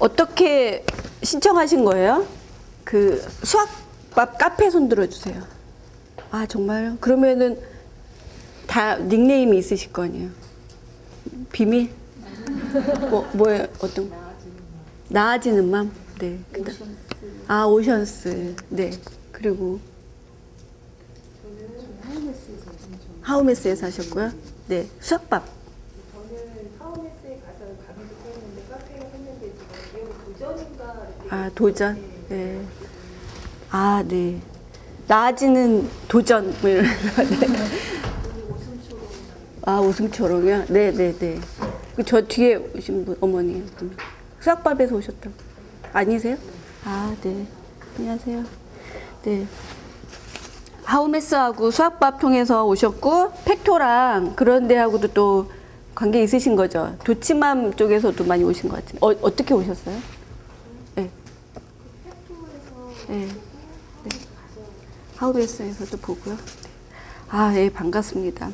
어떻게 신청하신 거예요? 그 수학밥 카페 손 들어주세요. 아 정말요? 그러면은 다 닉네임이 있으실 거 아니에요? 비밀? 뭐예요? 어떤? 나아지는 맘? 네. 아 오션스. 네. 그리고 하우메스에서 하셨고요. 네. 수학밥. 저는 하우메스에 가서 가기도 했는데 카페를 했는데 지금 기억이 도전인가 이렇게. 아 도전. 네. 아 네. 나아지는 도전 뭐 이런. 네. 아 웃음초롱이요? 네네네. 저 뒤에 오신 분 어머니 수학밥에서 오셨다고. 아니세요? 아 네. 안녕하세요. 네. 하우메스하고 수학밥 통해서 오셨고 팩토랑 그런 데하고도 또 관계 있으신 거죠? 도치맘 쪽에서도 많이 오신 것 같은데 어떻게 오셨어요? 네. 네. 네. 하우메스에서도 보고요. 아, 예, 반갑습니다.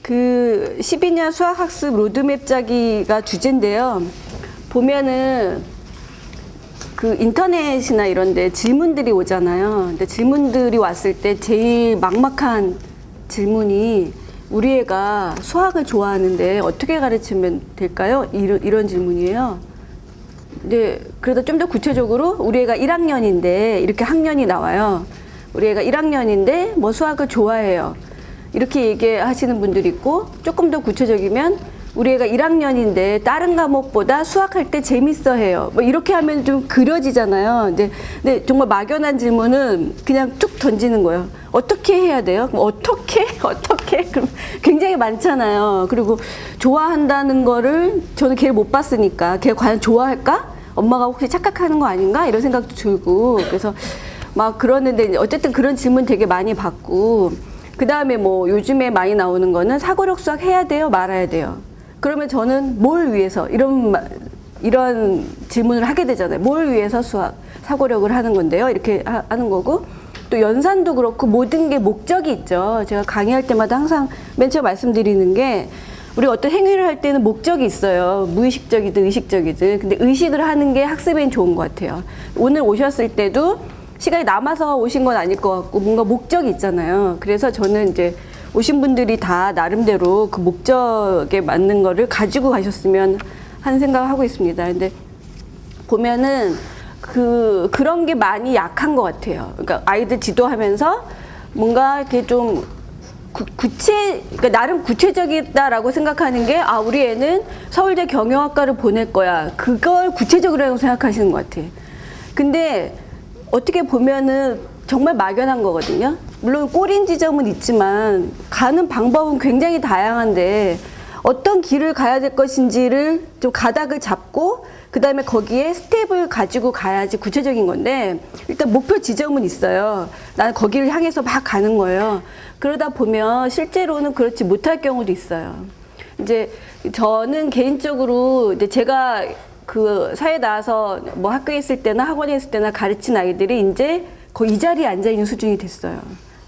그 12년 수학학습 로드맵 짜기가 주제인데요. 보면은 그 인터넷이나 이런 데 질문들이 오잖아요. 근데 질문들이 왔을 때 제일 막막한 질문이 우리 애가 수학을 좋아하는데 어떻게 가르치면 될까요? 이런 질문이에요. 근데 그래도 좀 더 구체적으로 우리 애가 1학년인데 이렇게 학년이 나와요. 우리 애가 1학년인데 뭐 수학을 좋아해요. 이렇게 얘기하시는 분들이 있고 조금 더 구체적이면 우리 애가 1학년인데 다른 과목보다 수학할 때 재밌어 해요. 뭐 이렇게 하면 좀 그려지잖아요. 근데 정말 막연한 질문은 그냥 툭 던지는 거예요. 어떻게 해야 돼요? 그럼 어떻게? 그럼 굉장히 많잖아요. 그리고 좋아한다는 거를 저는 걔를 못 봤으니까 걔 과연 좋아할까? 엄마가 혹시 착각하는 거 아닌가? 이런 생각도 들고 그래서 막 그러는데 어쨌든 그런 질문 되게 많이 받고 그 다음에 뭐 요즘에 많이 나오는 거는 사고력 수학 해야 돼요? 말아야 돼요? 그러면 저는 뭘 위해서 이런 질문을 하게 되잖아요. 뭘 위해서 수학 사고력을 하는 건데요. 이렇게 하는 거고 또 연산도 그렇고 모든 게 목적이 있죠. 제가 강의할 때마다 항상 맨 처음 말씀드리는 게 우리 어떤 행위를 할 때는 목적이 있어요. 무의식적이든 의식적이든. 근데 의식을 하는 게 학습엔 좋은 것 같아요. 오늘 오셨을 때도 시간이 남아서 오신 건 아닐 것 같고 뭔가 목적이 있잖아요. 그래서 저는 이제 오신 분들이 다 나름대로 그 목적에 맞는 거를 가지고 가셨으면 하는 생각을 하고 있습니다. 근데 보면은 그런 게 많이 약한 것 같아요. 그러니까 아이들 지도하면서 뭔가 이렇게 좀 그러니까 나름 구체적이다라고 생각하는 게 아, 우리 애는 서울대 경영학과를 보낼 거야. 그걸 구체적으로 생각하시는 것 같아. 근데 어떻게 보면은 정말 막연한 거거든요. 물론 꼬린 지점은 있지만 가는 방법은 굉장히 다양한데 어떤 길을 가야 될 것인지를 좀 가닥을 잡고 그 다음에 거기에 스텝을 가지고 가야지 구체적인 건데 일단 목표 지점은 있어요. 나는 거기를 향해서 막 가는 거예요. 그러다 보면 실제로는 그렇지 못할 경우도 있어요. 이제 저는 개인적으로 이제 제가 그 사회에 나와서 뭐 학교에 있을 때나 학원에 있을 때나 가르친 아이들이 이제 거의 이 자리에 앉아있는 수준이 됐어요.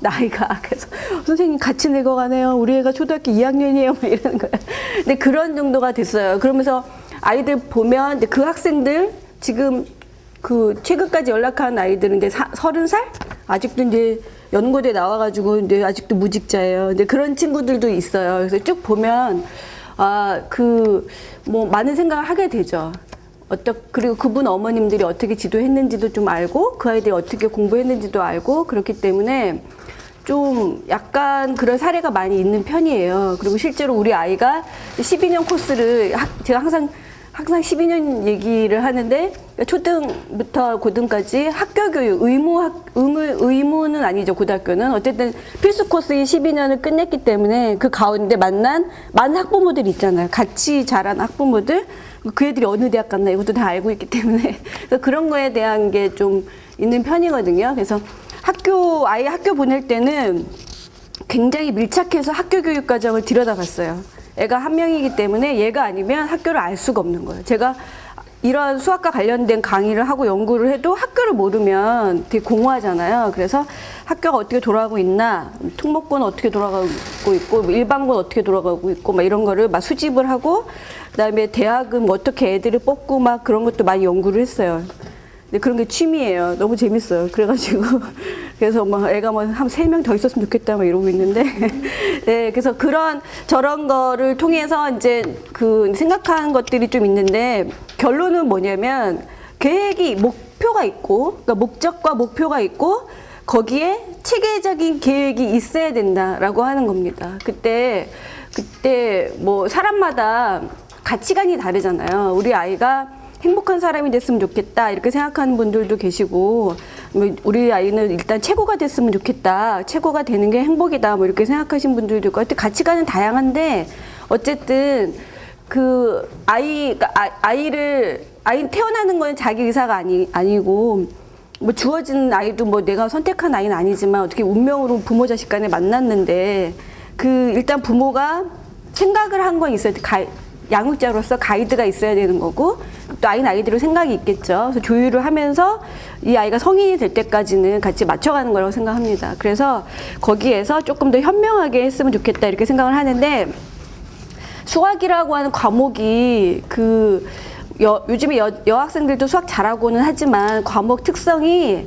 나이가. 그래서 선생님 같이 늙어가네요. 우리 애가 초등학교 2학년이에요. 막 이러는 거예요. 근데 그런 정도가 됐어요. 그러면서 아이들 보면 그 학생들 지금 그 최근까지 연락한 아이들은 이제 30살? 아직도 이제 연고대 나와가지고 이제 아직도 무직자예요. 근데 그런 친구들도 있어요. 그래서 쭉 보면 뭐 많은 생각을 하게 되죠. 그리고 그분 어머님들이 어떻게 지도했는지도 좀 알고 그 아이들이 어떻게 공부했는지도 알고 그렇기 때문에 좀 약간 그런 사례가 많이 있는 편이에요. 그리고 실제로 우리 아이가 12년 코스를 제가 항상 12년 얘기를 하는데 초등부터 고등까지 학교 교육 의무는 아니죠. 고등학교는 어쨌든 필수 코스인 12년을 끝냈기 때문에 그 가운데 만난 많은 학부모들이 있잖아요. 같이 자란 학부모들 그 애들이 어느 대학 갔나 이것도 다 알고 있기 때문에 그래서 그런 거에 대한 게 좀 있는 편이거든요. 그래서 아이 학교 보낼 때는 굉장히 밀착해서 학교 교육 과정을 들여다봤어요. 애가 한 명이기 때문에 얘가 아니면 학교를 알 수가 없는 거예요. 제가 이러한 수학과 관련된 강의를 하고 연구를 해도 학교를 모르면 되게 공허하잖아요. 그래서 학교가 어떻게 돌아가고 있나, 특목고는 어떻게 돌아가고 있고, 뭐 일반고는 어떻게 돌아가고 있고, 막 이런 거를 막 수집을 하고, 그다음에 대학은 뭐 어떻게 애들을 뽑고 막 그런 것도 많이 연구를 했어요. 근데 그런 게 취미예요. 너무 재밌어요. 그래가지고 그래서 막 애가 뭐 한 3명 더 있었으면 좋겠다 막 이러고 있는데 네, 그래서 그런 저런 거를 통해서 이제 그 생각한 것들이 좀 있는데 결론은 뭐냐면 계획이 목표가 있고 그러니까 목적과 목표가 있고 거기에 체계적인 계획이 있어야 된다라고 하는 겁니다. 그때 뭐 사람마다 가치관이 다르잖아요. 우리 아이가 행복한 사람이 됐으면 좋겠다 이렇게 생각하는 분들도 계시고 뭐 우리 아이는 일단 최고가 됐으면 좋겠다 최고가 되는 게 행복이다 뭐 이렇게 생각하시는 분들도 있고 하여튼 가치관은 다양한데 어쨌든 그 아이 태어나는 건 자기 의사가 아니고 뭐 주어진 아이도 뭐 내가 선택한 아이는 아니지만 어떻게 운명으로 부모 자식 간에 만났는데 그 일단 부모가 생각을 한 건 있어야 돼. 양육자로서 가이드가 있어야 되는 거고 또 아이는 아이대로 생각이 있겠죠. 그래서 조율을 하면서 이 아이가 성인이 될 때까지는 같이 맞춰가는 거라고 생각합니다. 그래서 거기에서 조금 더 현명하게 했으면 좋겠다 이렇게 생각을 하는데 수학이라고 하는 과목이 요즘에 여학생들도 수학 잘하고는 하지만 과목 특성이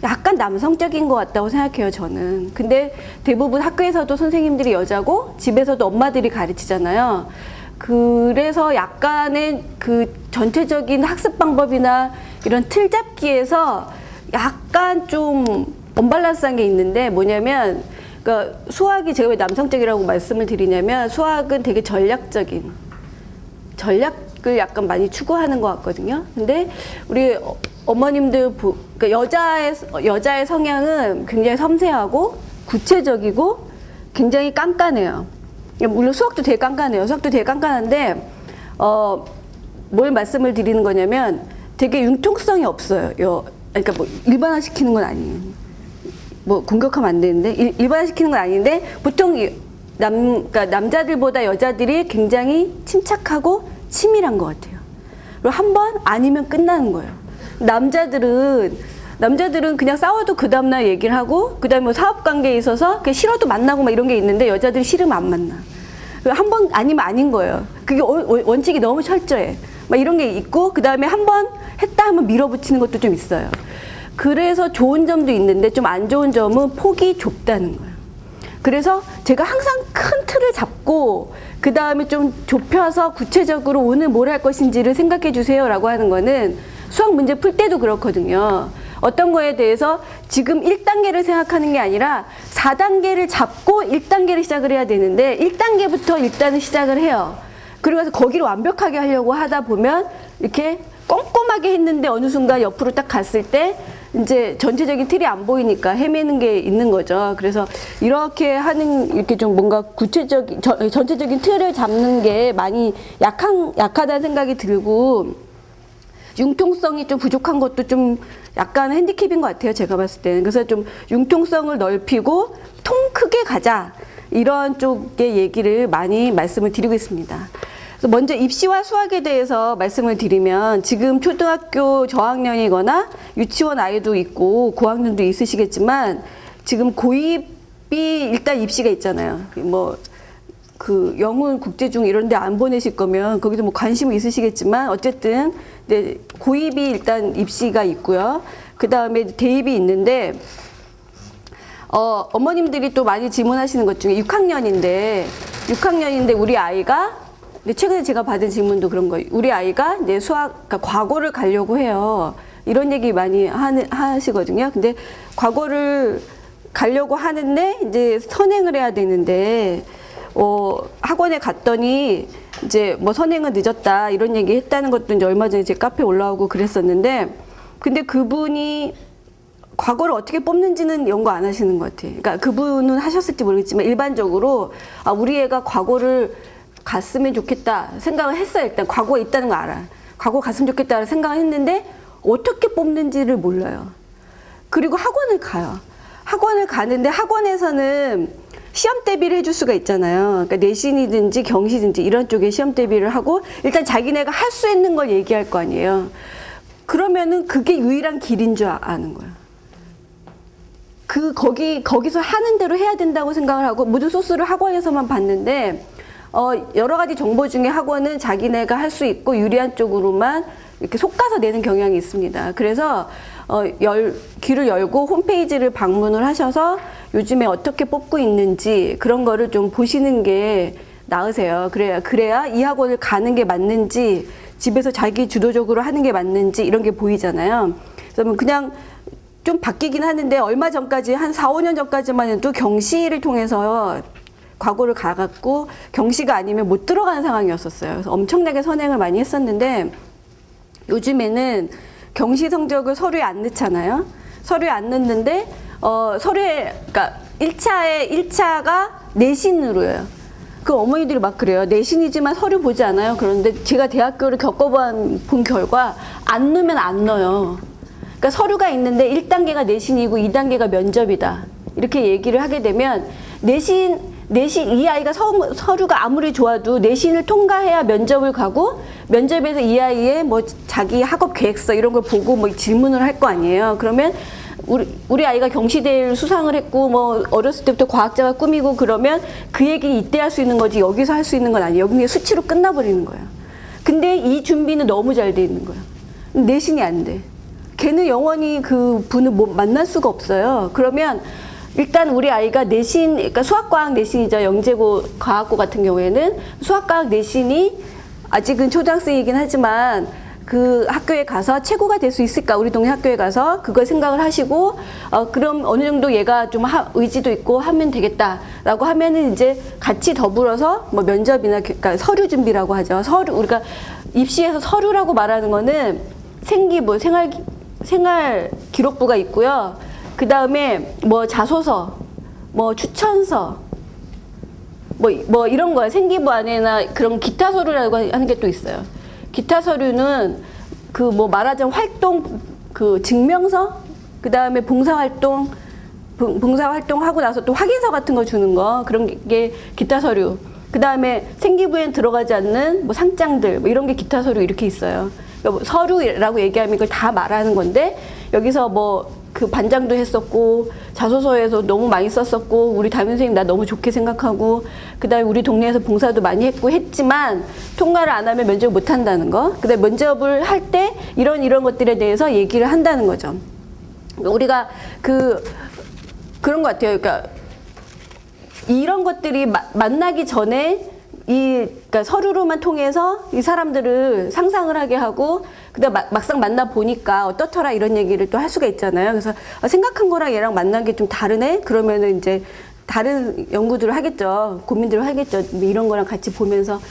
약간 남성적인 것 같다고 생각해요, 저는. 근데 대부분 학교에서도 선생님들이 여자고 집에서도 엄마들이 가르치잖아요. 그래서 약간의 그 전체적인 학습 방법이나 이런 틀 잡기에서 약간 좀 언밸런스한 게 있는데 뭐냐면 그러니까 수학이 제가 왜 남성적이라고 말씀을 드리냐면 수학은 되게 전략을 약간 많이 추구하는 것 같거든요. 근데 우리 어머님들 그러니까 여자의 성향은 굉장히 섬세하고 구체적이고 굉장히 깐깐해요. 물론 수학도 되게 깐깐해요. 수학도 되게 깐깐한데 뭘 말씀을 드리는 거냐면 되게 융통성이 없어요. 그러니까 뭐 일반화시키는 건 아니에요. 뭐 공격하면 안 되는데 일반화시키는 건 아닌데 보통 그러니까 남자들보다 여자들이 굉장히 침착하고 치밀한 것 같아요. 그리고 한 번 아니면 끝나는 거예요. 남자들은 그냥 싸워도 그 다음날 얘기를 하고 그 다음에 뭐 사업 관계에 있어서 그냥 싫어도 만나고 막 이런 게 있는데 여자들이 싫으면 안 만나. 한 번 아니면 아닌 거예요. 그게 원칙이 너무 철저해. 막 이런 게 있고 그 다음에 한 번 했다 하면 밀어붙이는 것도 좀 있어요. 그래서 좋은 점도 있는데 좀 안 좋은 점은 폭이 좁다는 거예요. 그래서 제가 항상 큰 틀을 잡고 그 다음에 좀 좁혀서 구체적으로 오늘 뭘 할 것인지를 생각해 주세요 라고 하는 거는 수학 문제 풀 때도 그렇거든요. 어떤 거에 대해서 지금 1단계를 생각하는 게 아니라 4단계를 잡고 1단계를 시작을 해야 되는데 1단계부터 일단은 시작을 해요. 그러면서 거기를 완벽하게 하려고 하다 보면 이렇게 꼼꼼하게 했는데 어느 순간 옆으로 딱 갔을 때 이제 전체적인 틀이 안 보이니까 헤매는 게 있는 거죠. 그래서 이렇게 좀 뭔가 전체적인 틀을 잡는 게 많이 약하다는 생각이 들고 융통성이 좀 부족한 것도 좀 약간 핸디캡인 것 같아요. 제가 봤을 때는. 그래서 좀 융통성을 넓히고 통 크게 가자. 이런 쪽의 얘기를 많이 말씀을 드리고 있습니다. 그래서 먼저 입시와 수학에 대해서 말씀을 드리면 지금 초등학교 저학년이거나 유치원 아이도 있고 고학년도 있으시겠지만 지금 고2이 일단 입시가 있잖아요. 뭐 그 영훈 국제중 이런 데 안 보내실 거면 거기도 뭐 관심이 있으시겠지만 어쨌든 네, 고2이 일단 입시가 있고요. 그 다음에 대입이 있는데 어머님들이 또 많이 질문하시는 것 중에 6학년인데 우리 아이가 근데 최근에 제가 받은 질문도 그런 거예요. 우리 아이가 이제 그러니까 과거를 가려고 해요. 이런 얘기 많이 하시거든요. 근데 과거를 가려고 하는데 이제 선행을 해야 되는데 학원에 갔더니 이제 뭐 선행은 늦었다 이런 얘기 했다는 것도 이제 얼마 전에 제 카페에 올라오고 그랬었는데 근데 그분이 과거를 어떻게 뽑는지는 연구 안 하시는 것 같아요. 그러니까 그분은 하셨을지 모르겠지만 일반적으로 우리 애가 과거를 갔으면 좋겠다 생각을 했어요. 일단 과거가 있다는 거 알아요. 과거 갔으면 좋겠다 생각을 했는데 어떻게 뽑는지를 몰라요. 그리고 학원을 가요. 학원을 가는데 학원에서는 시험 대비를 해줄 수가 있잖아요. 그러니까 내신이든지 경시든지 이런 쪽에 시험 대비를 하고 일단 자기네가 할 수 있는 걸 얘기할 거 아니에요. 그러면은 그게 유일한 길인 줄 아는 거예요. 거기서 하는 대로 해야 된다고 생각을 하고 모든 소스를 학원에서만 봤는데 여러 가지 정보 중에 학원은 자기네가 할 수 있고 유리한 쪽으로만 이렇게 솎아서 내는 경향이 있습니다. 그래서 귀를 열고 홈페이지를 방문을 하셔서 요즘에 어떻게 뽑고 있는지 그런 거를 좀 보시는 게 나으세요. 그래야 이 학원을 가는 게 맞는지 집에서 자기 주도적으로 하는 게 맞는지 이런 게 보이잖아요. 그러면 그냥 좀 바뀌긴 하는데 얼마 전까지 한 4, 5년 전까지만 해도 경시를 통해서 과고를 가갖고 경시가 아니면 못 들어가는 상황이었었어요. 그래서 엄청나게 선행을 많이 했었는데 요즘에는 경시 성적을 서류에 안 넣잖아요. 서류에 안 넣는데 서류에 그러니까 1차가 내신으로요. 그 어머니들이 막 그래요. 내신이지만 서류 보지 않아요. 그런데 제가 대학교를 본 결과 안 넣으면 안 넣어요. 그러니까 서류가 있는데 1단계가 내신이고 2단계가 면접이다. 이렇게 얘기를 하게 되면 내신 이 아이가 서류가 아무리 좋아도 내신을 통과해야 면접을 가고 면접에서 이 아이의 뭐 자기 학업 계획서 이런 걸 보고 뭐 질문을 할 거 아니에요. 그러면 우리 아이가 경시대회를 수상을 했고 뭐 어렸을 때부터 과학자가 꿈이고 그러면 그 얘기 이때 할 수 있는 거지 여기서 할 수 있는 건 아니에요. 여기 수치로 끝나버리는 거예요. 근데 이 준비는 너무 잘 돼 있는 거예요. 내신이 안 돼. 걔는 영원히 그 분을 만날 수가 없어요. 그러면 일단 우리 아이가 내신, 그러니까 수학과학 내신이죠. 영재고 과학고 같은 경우에는 수학과학 내신이 아직은 초등학생이긴 하지만 그 학교에 가서 최고가 될 수 있을까? 우리 동네 학교에 가서 그걸 생각을 하시고 그럼 어느 정도 얘가 좀 의지도 있고 하면 되겠다라고 하면은 이제 같이 더불어서 뭐 면접이나 그러니까 서류 준비라고 하죠. 우리가 입시에서 서류라고 말하는 거는 생기부, 생활 기록부가 있고요. 그 다음에 뭐 자소서, 뭐 추천서, 뭐 이런 거예요. 생기부 안에나 그런 기타 서류라고 하는 게 또 있어요. 기타 서류는 그 뭐 말하자면 활동, 그 증명서, 그 다음에 봉사활동 하고 나서 또 확인서 같은 거 주는 거, 그런 게 기타 서류. 그 다음에 생기부엔 들어가지 않는 뭐 상장들, 뭐 이런 게 기타 서류 이렇게 있어요. 그러니까 서류라고 얘기하면 이걸 다 말하는 건데, 여기서 뭐 그 반장도 했었고 자소서에서 너무 많이 썼었고 우리 담임 선생님 나 너무 좋게 생각하고 그다음에 우리 동네에서 봉사도 많이 했지만 통과를 안 하면 면접을 못 한다는 거. 그다음에 면접을 할 때 이런 것들에 대해서 얘기를 한다는 거죠. 우리가 그런 것 같아요. 그러니까 이런 것들이 만나기 전에 그러니까 서류로만 통해서 이 사람들을 상상을 하게 하고 그다음 막상 만나 보니까 어떻더라 이런 얘기를 또 할 수가 있잖아요. 그래서 생각한 거랑 얘랑 만난 게 좀 다르네. 그러면은 이제 다른 연구들을 하겠죠. 고민들을 하겠죠. 이런 거랑 같이 보면서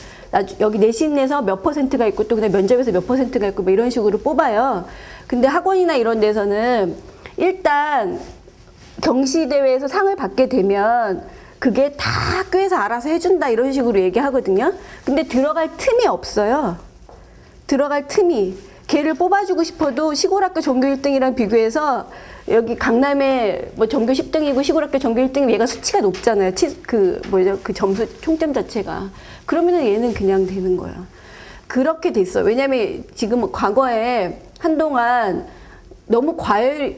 여기 내신에서 몇 %가 있고 또 그다음 면접에서 몇 %가 있고 뭐 이런 식으로 뽑아요. 근데 학원이나 이런 데서는 일단 경시대회에서 상을 받게 되면 그게 다 학교에서 알아서 해준다 이런 식으로 얘기하거든요. 근데 들어갈 틈이 없어요. 들어갈 틈이. 걔를 뽑아주고 싶어도 시골학교 전교 1등이랑 비교해서 여기 강남에 뭐 전교 10등이고 시골학교 전교 1등이면 얘가 수치가 높잖아요. 그 점수 총점 자체가. 그러면은 얘는 그냥 되는 거예요. 그렇게 됐어요. 왜냐면 지금 과거에 한동안 너무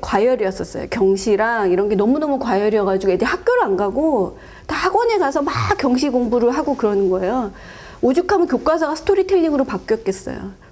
과열이었었어요. 경시랑 이런 게 너무너무 과열이어가지고 애들이 학교를 안 가고 다 학원에 가서 막 경시 공부를 하고 그러는 거예요. 오죽하면 교과서가 스토리텔링으로 바뀌었겠어요.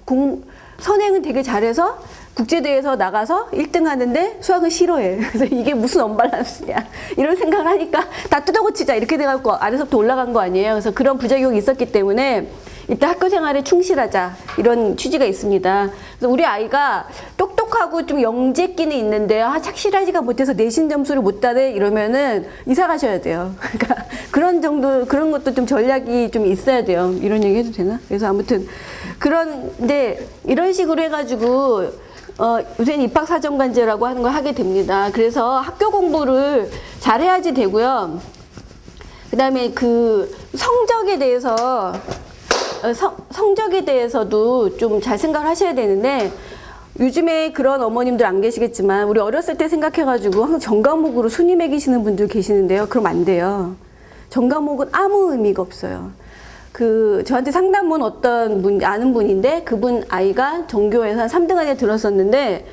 선행은 되게 잘해서 국제대회에서 나가서 1등 하는데 수학은 싫어해. 그래서 이게 무슨 언밸런스냐. 이런 생각을 하니까 다 뜯어고치자. 이렇게 돼갖고 아래서부터 올라간 거 아니에요. 그래서 그런 부작용이 있었기 때문에 일단 학교 생활에 충실하자. 이런 취지가 있습니다. 그래서 우리 아이가 똑똑하고 좀 영재끼는 있는데 착실하지가 못해서 내신 점수를 못 따네 이러면은 이사 가셔야 돼요. 그러니까 그런 것도 좀 전략이 좀 있어야 돼요. 이런 얘기 해도 되나? 그래서 아무튼 그런데 이런 식으로 해가지고 요새는 입학사정관제라고 하는 걸 하게 됩니다. 그래서 학교 공부를 잘 해야지 되고요. 그 다음에 그 성적에 대해서도 좀 잘 생각을 하셔야 되는데 요즘에 그런 어머님들 안 계시겠지만 우리 어렸을 때 생각해가지고 항상 전과목으로 순위 매기시는 분들 계시는데요. 그럼 안 돼요. 전 과목은 아무 의미가 없어요. 그 저한테 상담 온 어떤 분 아는 분인데 그분 아이가 전교에서 한 3등 안에 들었었는데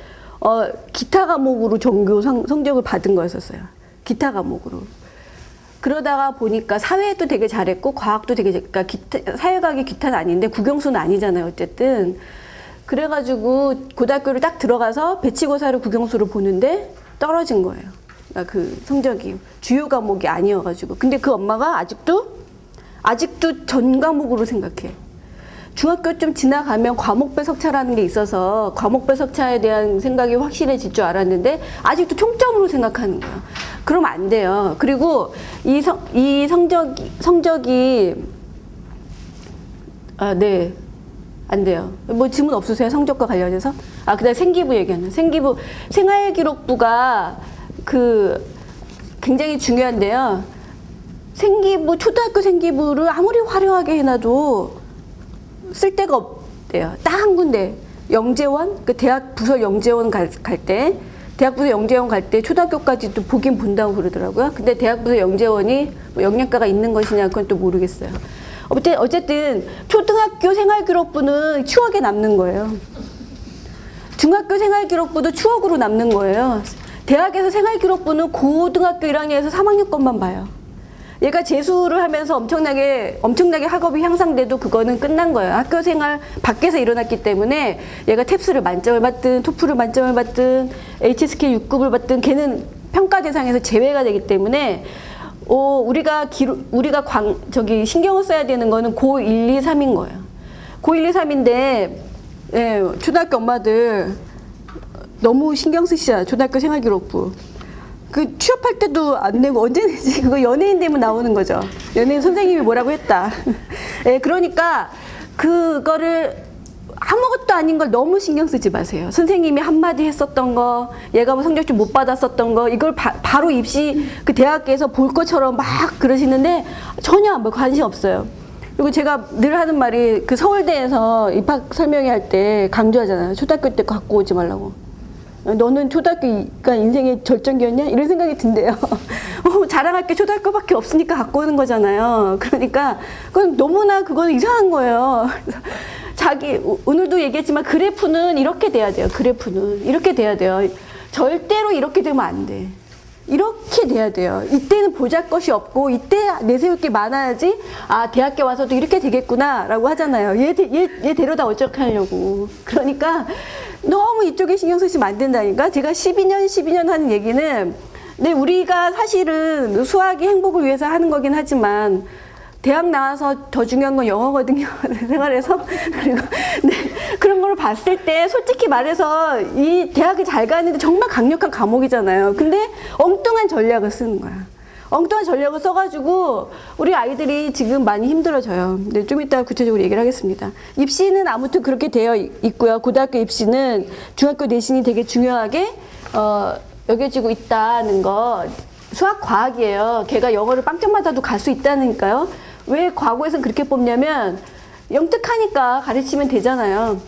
기타 과목으로 전교 성적을 받은 거였었어요. 기타 과목으로. 그러다가 보니까 사회도 되게 잘했고 과학도 되게 그러니까 사회과학이 기타는 아닌데 국영수는 아니잖아요. 어쨌든 그래가지고 고등학교를 딱 들어가서 배치고사를 국영수로 보는데 떨어진 거예요. 그러니까 그 성적이 주요 과목이 아니어가지고. 근데 그 엄마가 아직도 전 과목으로 생각해. 중학교 좀 지나가면 과목별 성차라는 게 있어서 과목별 성차에 대한 생각이 확실해질 줄 알았는데 아직도 총점으로 생각하는 거야. 그러면 안 돼요. 그리고 이 성적이 네. 안 돼요. 뭐 질문 없으세요? 성적과 관련해서? 그다음에 생기부 얘기하는. 생기부 생활기록부가 굉장히 중요한데요. 초등학교 생기부를 아무리 화려하게 해놔도 쓸 데가 없대요. 딱 한 군데. 영재원, 그 대학 부서 영재원 갈 때, 대학 부서 영재원 갈 때 초등학교까지도 보긴 본다고 그러더라고요. 근데 대학 부서 영재원이 뭐 영양가가 있는 것이냐, 그건 또 모르겠어요. 어쨌든 초등학교 생활기록부는 추억에 남는 거예요. 중학교 생활기록부도 추억으로 남는 거예요. 대학에서 생활기록부는 고등학교 1학년에서 3학년 것만 봐요. 얘가 재수를 하면서 엄청나게 학업이 향상돼도 그거는 끝난 거예요. 학교 생활 밖에서 일어났기 때문에 얘가 탭스를 만점을 받든 토플을 만점을 받든 HSK 6급을 받든 걔는 평가 대상에서 제외가 되기 때문에 우리가 신경을 써야 되는 거는 고 1, 2, 3인 거예요. 고 1, 2, 3인데 예, 초등학교 엄마들 너무 신경 쓰시잖아요. 초등학교 생활기록부. 그 취업할 때도 안 내고 언제 내지? 그거 연예인 되면 나오는 거죠. 연예인 선생님이 뭐라고 했다. 예, 그러니까 그거를 아무것도 아닌 걸 너무 신경 쓰지 마세요. 선생님이 한마디 했었던 거, 얘가 뭐 성적 좀 못 받았었던 거, 이걸 바로 입시 그 대학에서 볼 것처럼 막 그러시는데 전혀 관심 없어요. 그리고 제가 늘 하는 말이 그 서울대에서 입학 설명회 할 때 강조하잖아요. 초등학교 때 갖고 오지 말라고. 너는 초등학교가 인생의 절정기였냐? 이런 생각이 든대요. 자랑할 게 초등학교밖에 없으니까 갖고 오는 거잖아요. 그러니까 그건 이상한 거예요. 오늘도 얘기했지만 그래프는 이렇게 돼야 돼요. 그래프는 이렇게 돼야 돼요. 절대로 이렇게 되면 안 돼. 이렇게 돼야 돼요. 이때는 보잘것이 없고 이때 내세울 게 많아야지 대학교 와서도 이렇게 되겠구나 라고 하잖아요. 얘 데려다 어떻게 하려고. 그러니까 너무 이쪽에 신경 쓰시면 안 된다니까. 제가 12년 하는 얘기는 우리가 사실은 수학이 행복을 위해서 하는 거긴 하지만 대학 나와서 더 중요한 건 영어거든요. 생활에서. 그리고 그런 걸 봤을 때 솔직히 말해서 이 대학을 잘 가는데 정말 강력한 과목이잖아요. 근데 엉뚱한 전략을 쓰는 거야. 엉뚱한 전략을 써가지고 우리 아이들이 지금 많이 힘들어져요. 근데 좀 이따 구체적으로 얘기를 하겠습니다. 입시는 아무튼 그렇게 되어 있고요. 고등학교 입시는 중학교 내신이 되게 중요하게 여겨지고 있다는 거. 수학 과학이에요. 걔가 영어를 빵점 맞아도 갈 수 있다니까요. 왜 과거에선 그렇게 뽑냐면 영특하니까 가르치면 되잖아요.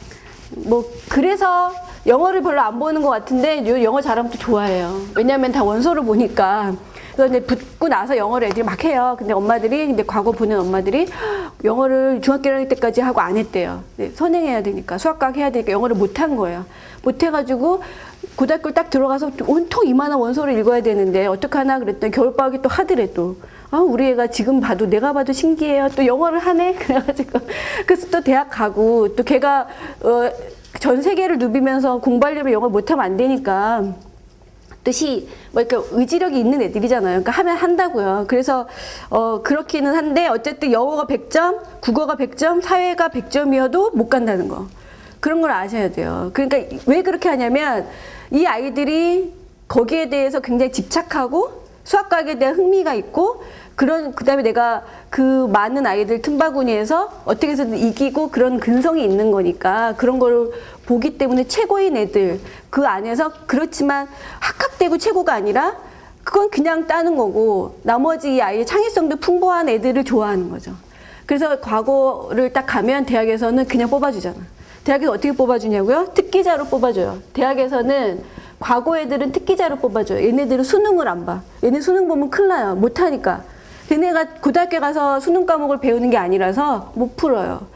그래서 영어를 별로 안 보는 것 같은데 영어 잘하면 또 좋아해요. 왜냐하면 다 원서를 보니까. 그래서 이제 붙고 나서 영어를 애들이 막 해요. 근데 과거 보는 엄마들이 영어를 중학교 1학년 때까지 하고 안 했대요. 선행해야 되니까, 수학과학 해야 되니까 영어를 못 한 거예요. 못 해가지고 고등학교 딱 들어가서 온통 이만한 원서를 읽어야 되는데 어떡하나 그랬더니 겨울방학이 또 하더래도. 우리 애가 지금 내가 봐도 신기해요. 또 영어를 하네? 그래가지고. 그래서 또 대학 가고, 또 걔가, 전 세계를 누비면서 공부하려면 영어를 못하면 안 되니까. 의지력이 있는 애들이잖아요. 그러니까 하면 한다고요. 그래서, 그렇기는 한데, 어쨌든 영어가 100점, 국어가 100점, 사회가 100점이어도 못 간다는 거. 그런 걸 아셔야 돼요. 그러니까 왜 그렇게 하냐면, 이 아이들이 거기에 대해서 굉장히 집착하고, 수학과학에 대한 흥미가 있고, 그 다음에 내가 그 많은 아이들 틈바구니에서 어떻게 해서든 이기고 그런 근성이 있는 거니까 그런 걸 보기 때문에 최고인 애들 그 안에서 그렇지만 학학되고 최고가 아니라 그건 그냥 따는 거고 나머지 이 아이의 창의성도 풍부한 애들을 좋아하는 거죠. 그래서 과거를 딱 가면 대학에서는 그냥 뽑아주잖아. 대학에서 어떻게 뽑아주냐고요? 특기자로 뽑아줘요. 대학에서는 과거 애들은 특기자로 뽑아줘요. 얘네들은 수능을 안 봐. 얘네 수능 보면 큰일 나요. 못하니까. 걔네가 고등학교 가서 수능 과목을 배우는 게 아니라서 못 풀어요.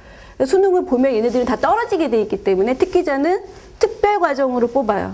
수능을 보면 얘네들은 다 떨어지게 돼 있기 때문에 특기자는 특별 과정으로 뽑아요.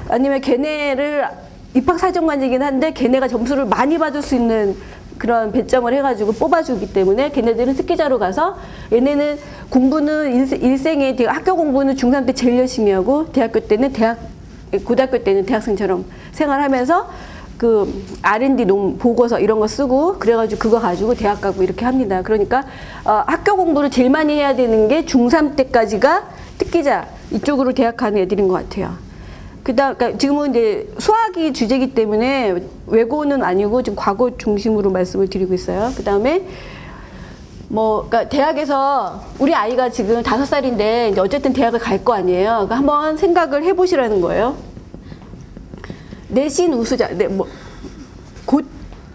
아니면 걔네를 입학사정관이긴 한데 걔네가 점수를 많이 받을 수 있는 그런 배점을 해가지고 뽑아주기 때문에 걔네들은 특기자로 가서 얘네는 공부는 일생에 학교 공부는 중3 때 제일 열심히 하고 고등학교 때는 대학생처럼 생활하면서 그 R&D 보고서 이런 거 쓰고 그래가지고 그거 가지고 대학 가고 이렇게 합니다. 그러니까 학교 공부를 제일 많이 해야 되는 게 중3 때까지가 특기자 이쪽으로 대학 가는 애들인 것 같아요. 그러니까 지금은 이제 수학이 주제이기 때문에 외고는 아니고 지금 과거 중심으로 말씀을 드리고 있어요. 그 다음에 그러니까 대학에서 우리 아이가 지금 5살인데 이제 어쨌든 대학을 갈 거 아니에요. 그러니까 한번 생각을 해보시라는 거예요. 내신 우수자, 곧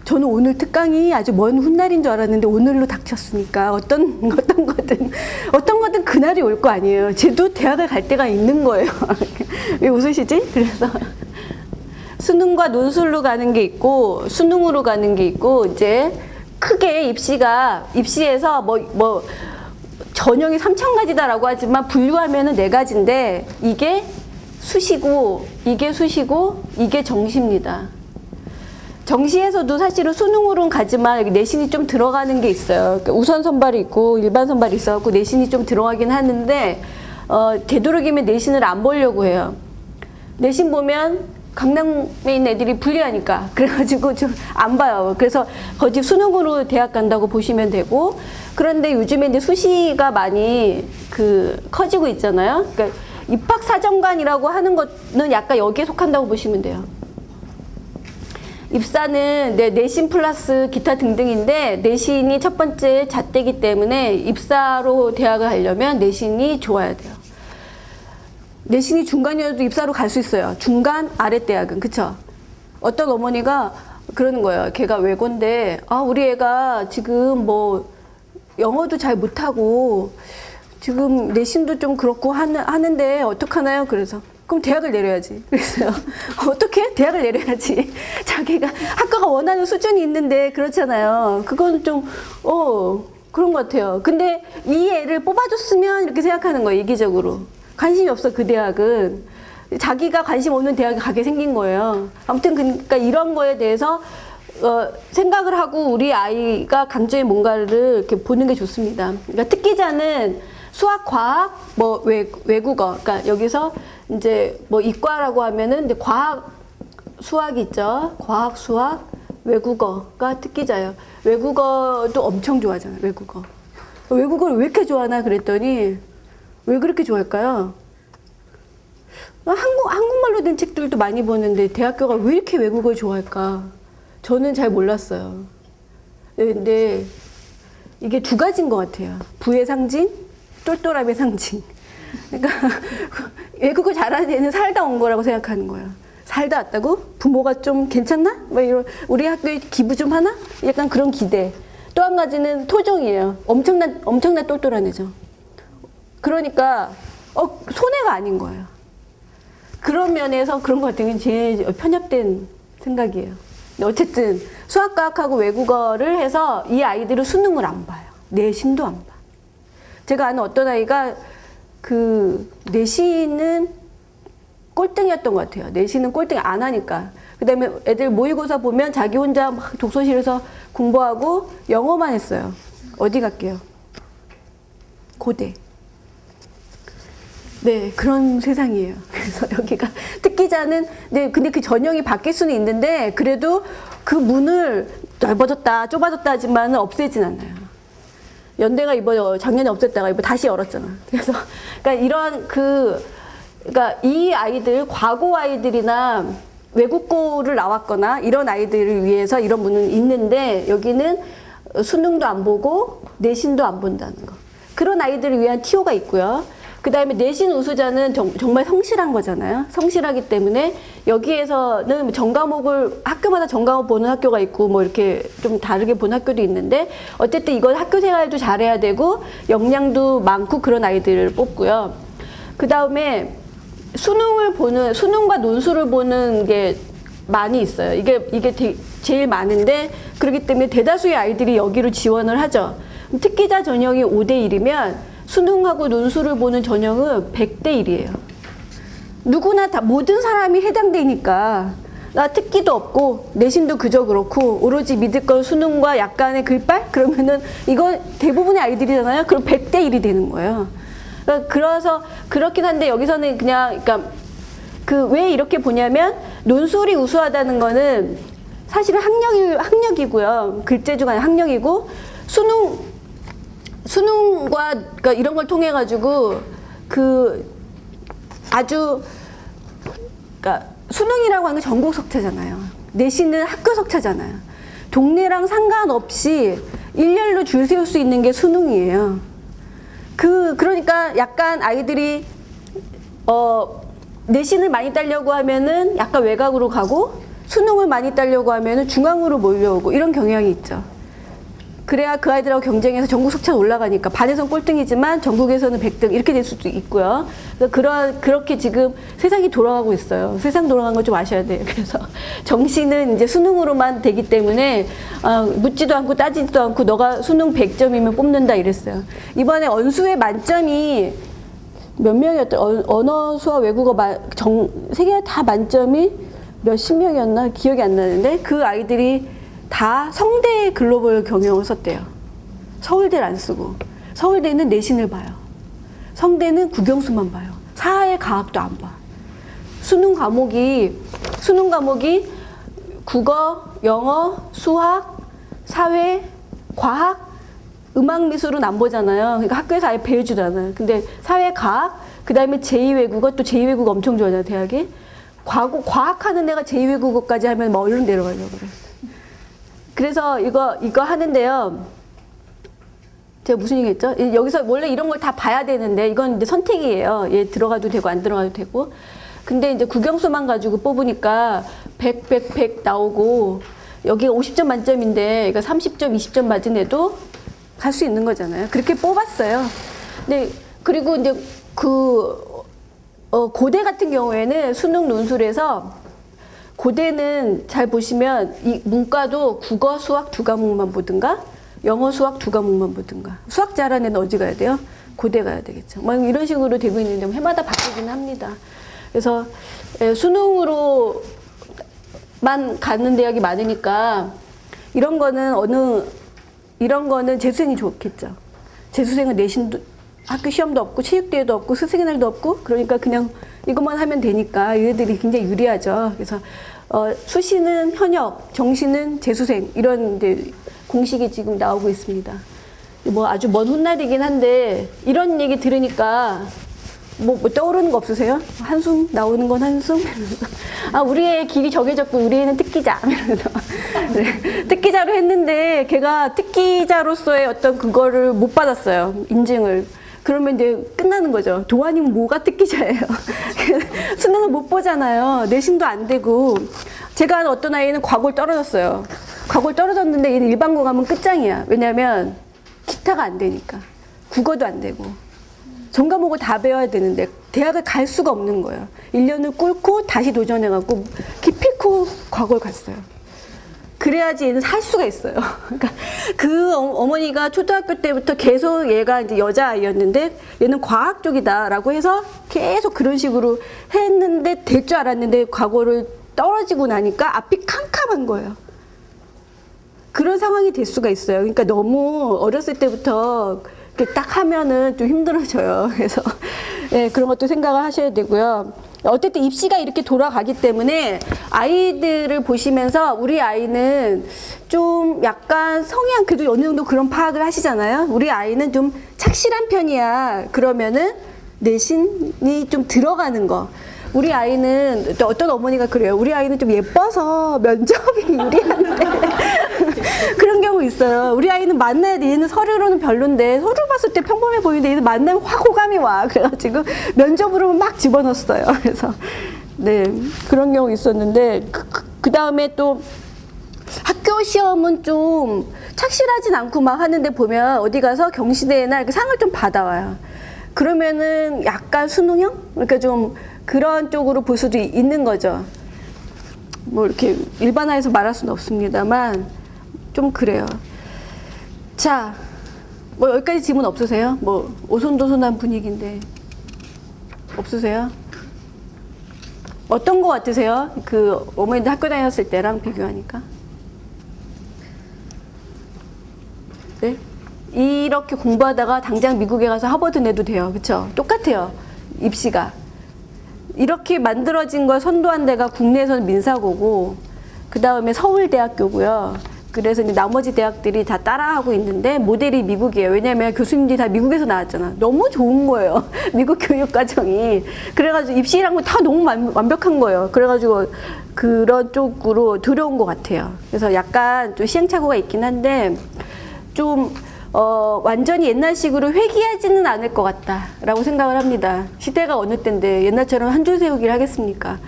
저는 오늘 특강이 아주 먼 훗날인 줄 알았는데 오늘로 닥쳤으니까 어떤 거든 그날이 올 거 아니에요. 쟤도 대학을 갈 때가 있는 거예요. 왜 웃으시지? 그래서 수능과 논술로 가는 게 있고 수능으로 가는 게 있고 이제 크게 입시에서 전형이 3,000가지다라고 하지만 분류하면은 4가지인데 이게 수시고 이게 정시입니다. 정시에서도 사실은 수능으로는 가지만 여기 내신이 좀 들어가는 게 있어요. 그러니까 우선 선발이 있고 일반 선발이 있어갖고 내신이 좀 들어가긴 하는데 되도록이면 내신을 안 보려고 해요. 내신 보면 강남에 있는 애들이 불리하니까 그래가지고 좀 안 봐요. 그래서 거짓 수능으로 대학 간다고 보시면 되고 그런데 요즘에 이제 수시가 많이 커지고 있잖아요. 그러니까 입학사정관이라고 하는 거는 약간 여기에 속한다고 보시면 돼요. 입사는 내신 플러스 기타 등등인데 내신이 첫 번째 잣대기 때문에 입사로 대학을 가려면 내신이 좋아야 돼요. 내신이 중간이어도 입사로 갈 수 있어요. 중간 아래 대학은. 그쵸? 어떤 어머니가 그러는 거예요. 걔가 외고인데 우리 애가 지금 영어도 잘 못하고 지금 내신도 좀 그렇고 하는데 어떡하나요? 그래서 그럼 대학을 내려야지. 그랬어요. 어떻게? 대학을 내려야지. 자기가 학교가 원하는 수준이 있는데 그렇잖아요. 그건 좀 그런 것 같아요. 근데 이 애를 뽑아줬으면 이렇게 생각하는 거예요. 이기적으로. 관심이 없어 그 대학은. 자기가 관심 없는 대학에 가게 생긴 거예요. 아무튼 그러니까 이런 거에 대해서 생각을 하고 우리 아이가 강조에 뭔가를 이렇게 보는 게 좋습니다. 그러니까 특기자는 수학, 과학, 외국어. 그러니까 여기서 이제 이과라고 하면은 이제 과학, 수학이 있죠. 과학, 수학, 외국어가 특기자예요. 외국어도 엄청 좋아하잖아요. 외국어를 왜 이렇게 좋아하나 그랬더니 왜 그렇게 좋아할까요? 한국말로 된 책들도 많이 보는데 대학교가 왜 이렇게 외국어를 좋아할까? 저는 잘 몰랐어요. 근데 이게 2가지인 것 같아요. 부의 상징, 똘똘함의 상징. 그러니까 외국어 잘하는 애는 살다 온 거라고 생각하는 거예요. 살다 왔다고? 부모가 좀 괜찮나? 이런 우리 학교에 기부 좀 하나? 약간 그런 기대. 또 한 가지는 토종이에요. 엄청난 똘똘한 애죠. 그러니까 손해가 아닌 거예요. 그런 면에서 그런 것 같은 게 제일 편협된 생각이에요. 어쨌든 수학과학하고 외국어를 해서 이 아이들은 수능을 안 봐요. 내신도 안 봐. 제가 아는 어떤 아이가 내신은 꼴등이었던 것 같아요. 내신은 꼴등 안 하니까. 그 다음에 애들 모의고사 보면 자기 혼자 막 독서실에서 공부하고 영어만 했어요. 어디 갈게요? 고대. 네, 그런 세상이에요. 그래서 여기가 특기자는 근데 그 전형이 바뀔 수는 있는데 그래도 그 문을 넓어졌다, 좁아졌다 하지만 없애진 않아요. 연대가 작년에 없앴다가 다시 열었잖아. 그래서 그러니까 이런 그러니까 이 아이들 과고 아이들이나 외국고를 나왔거나 이런 아이들을 위해서 이런 문은 있는데 여기는 수능도 안 보고 내신도 안 본다는 거. 그런 아이들을 위한 TO가 있고요. 그 다음에 내신 우수자는 정말 성실한 거잖아요. 성실하기 때문에 여기에서는 학교마다 전과목 보는 학교가 있고 이렇게 좀 다르게 보는 학교도 있는데 어쨌든 이건 학교 생활도 잘해야 되고 역량도 많고 그런 아이들을 뽑고요. 그 다음에 수능과 논술을 보는 게 많이 있어요. 이게 제일 많은데 그렇기 때문에 대다수의 아이들이 여기로 지원을 하죠. 특기자 전형이 5대 1이면 수능하고 논술을 보는 전형은 100대 1이에요. 누구나 다 모든 사람이 해당되니까 나 특기도 없고 내신도 그저 그렇고 오로지 믿을 건 수능과 약간의 글빨? 그러면은 이거 대부분의 아이들이잖아요. 그럼 100대 1이 되는 거예요. 그래서 그렇긴 한데 여기서는 그냥 그러니까 그 왜 이렇게 보냐면 논술이 우수하다는 거는 사실은 학력이고요. 글재주가 아니라 학력이고 수능과 그러니까 이런 걸 통해 가지고 그 아주 그러니까 수능이라고 하는 건 전국 석차잖아요. 내신은 학교 석차잖아요. 동네랑 상관없이 일렬로 줄 세울 수 있는 게 수능이에요. 그러니까 약간 아이들이 내신을 많이 따려고 하면은 약간 외곽으로 가고 수능을 많이 따려고 하면은 중앙으로 몰려오고 이런 경향이 있죠. 그래야 그 아이들하고 경쟁해서 전국 석차 올라가니까 반에선 꼴등이지만 전국에서는 100등 이렇게 될 수도 있고요. 그렇게 지금 세상이 돌아가고 있어요. 세상 돌아가는 거 좀 아셔야 돼요. 그래서 정시는 이제 수능으로만 되기 때문에 묻지도 않고 따지지도 않고 너가 수능 100점이면 뽑는다 이랬어요. 이번에 언수의 만점이 몇 명이었다? 언어, 수학, 외국어 세 개 다 만점이 몇십 명이었나 기억이 안 나는데 그 아이들이 다 성대 글로벌 경영을 썼대요. 서울대를 안 쓰고. 서울대는 내신을 봐요. 성대는 국영수만 봐요. 사회 과학도 안 봐. 수능 과목이 국어, 영어, 수학, 사회, 과학, 음악, 미술은 안 보잖아요. 그러니까 학교에서 아예 배워주잖아요. 근데 사회, 과학, 그 다음에 제2외국어, 또 제2외국어 엄청 좋아하잖아요, 대학에. 과학하는 애가 제2외국어까지 하면 뭐 얼른 내려가려고 그래. 그래서 이거 하는데요. 제가 무슨 얘기 했죠? 여기서 원래 이런 걸 다 봐야 되는데 이건 이제 선택이에요. 얘 들어가도 되고 안 들어가도 되고. 근데 이제 국영수만 가지고 뽑으니까 100 나오고 여기가 50점 만점인데 그러니까 30점, 20점 맞은 애도 갈 수 있는 거잖아요. 그렇게 뽑았어요. 근데 그리고 이제 고대 같은 경우에는 수능 논술에서 고대는 잘 보시면 이 문과도 국어, 수학 두 과목만 보든가 영어, 수학 두 과목만 보든가 수학 잘하는 애는 어디 가야 돼요? 고대 가야 되겠죠. 막 이런 식으로 되고 있는데 해마다 바뀌긴 합니다. 그래서 수능으로만 가는 대학이 많으니까 이런 거는 재수생이 좋겠죠. 재수생은 내신도 학교 시험도 없고 체육대회도 없고 스승의 날도 없고 그러니까 그냥 이것만 하면 되니까 얘들이 굉장히 유리하죠. 그래서 수시는 현역, 정시는 재수생 이런 이제 공식이 지금 나오고 있습니다. 뭐 아주 먼 훗날이긴 한데 이런 얘기 들으니까 뭐 떠오르는 거 없으세요? 한숨 나오는 건 한숨? 우리 애 길이 정해졌고 우리 애는 특기자 이러면서 네, 특기자로 했는데 걔가 특기자로서의 어떤 그거를 못 받았어요. 인증을. 그러면 이제 끝나는 거죠. 도안이면 뭐가 특기자예요. 수능을 못 보잖아요. 내신도 안 되고. 제가 아는 어떤 아이는 과고를 떨어졌어요. 과고를 떨어졌는데 얘는 일반고 가면 끝장이야. 왜냐면 기타가 안 되니까. 국어도 안 되고. 전 과목을 다 배워야 되는데 대학을 갈 수가 없는 거예요. 1년을 꿇고 다시 도전해갖고 기필코 과거를 갔어요. 그래야지 얘는 살 수가 있어요. 그러니까 그 어머니가 초등학교 때부터 계속 얘가 이제 여자아이였는데 얘는 과학 쪽이다라고 해서 계속 그런 식으로 했는데 될 줄 알았는데 과거를 떨어지고 나니까 앞이 캄캄한 거예요. 그런 상황이 될 수가 있어요. 그러니까 너무 어렸을 때부터 딱 하면은 좀 힘들어져요. 그래서 네, 그런 것도 생각을 하셔야 되고요. 어쨌든 입시가 이렇게 돌아가기 때문에 아이들을 보시면서 우리 아이는 좀 약간 성향 그래도 어느 정도 그런 파악을 하시잖아요. 우리 아이는 좀 착실한 편이야. 그러면은 내신이 좀 들어가는 거. 우리 아이는 또 어떤 어머니가 그래요. 우리 아이는 좀 예뻐서 면접이 유리한데 그런 경우 있어요. 우리 아이는 만나야 돼. 얘는 서류로는 별론데 서류 봤을 때 평범해 보이는데 얘는 만나면 확 호감이 와. 그래가지고 면접으로 막 집어넣었어요. 그래서 네 그런 경우 있었는데 그 다음에 또 학교 시험은 좀 착실하진 않고 막 하는데 보면 어디 가서 경시대회나 이렇게 상을 좀 받아와요. 그러면은 약간 수능형? 그러니까 좀 그런 쪽으로 볼 수도 있는 거죠. 뭐 이렇게 일반화해서 말할 수는 없습니다만 좀 그래요. 자, 뭐 여기까지 질문 없으세요? 뭐 오손도손한 분위기인데 없으세요? 어떤 거 같으세요? 그 어머니들 학교 다녔을 때랑 비교하니까? 네? 이렇게 공부하다가 당장 미국에 가서 하버드 내도 돼요. 그쵸? 똑같아요. 입시가. 이렇게 만들어진 걸 선도한 데가 국내에서는 민사고고, 그 다음에 서울대학교고요. 그래서 이제 나머지 대학들이 다 따라하고 있는데 모델이 미국이에요. 왜냐면 교수님들이 다 미국에서 나왔잖아. 너무 좋은 거예요. 미국 교육 과정이. 그래가지고 입시라는 건 다 너무 완벽한 거예요. 그래가지고 그런 쪽으로 들어온 것 같아요. 그래서 약간 좀 시행착오가 있긴 한데 좀 완전히 옛날식으로 회귀하지는 않을 것 같다라고 생각을 합니다. 시대가 어느 때인데 옛날처럼 한 줄 세우기를 하겠습니까?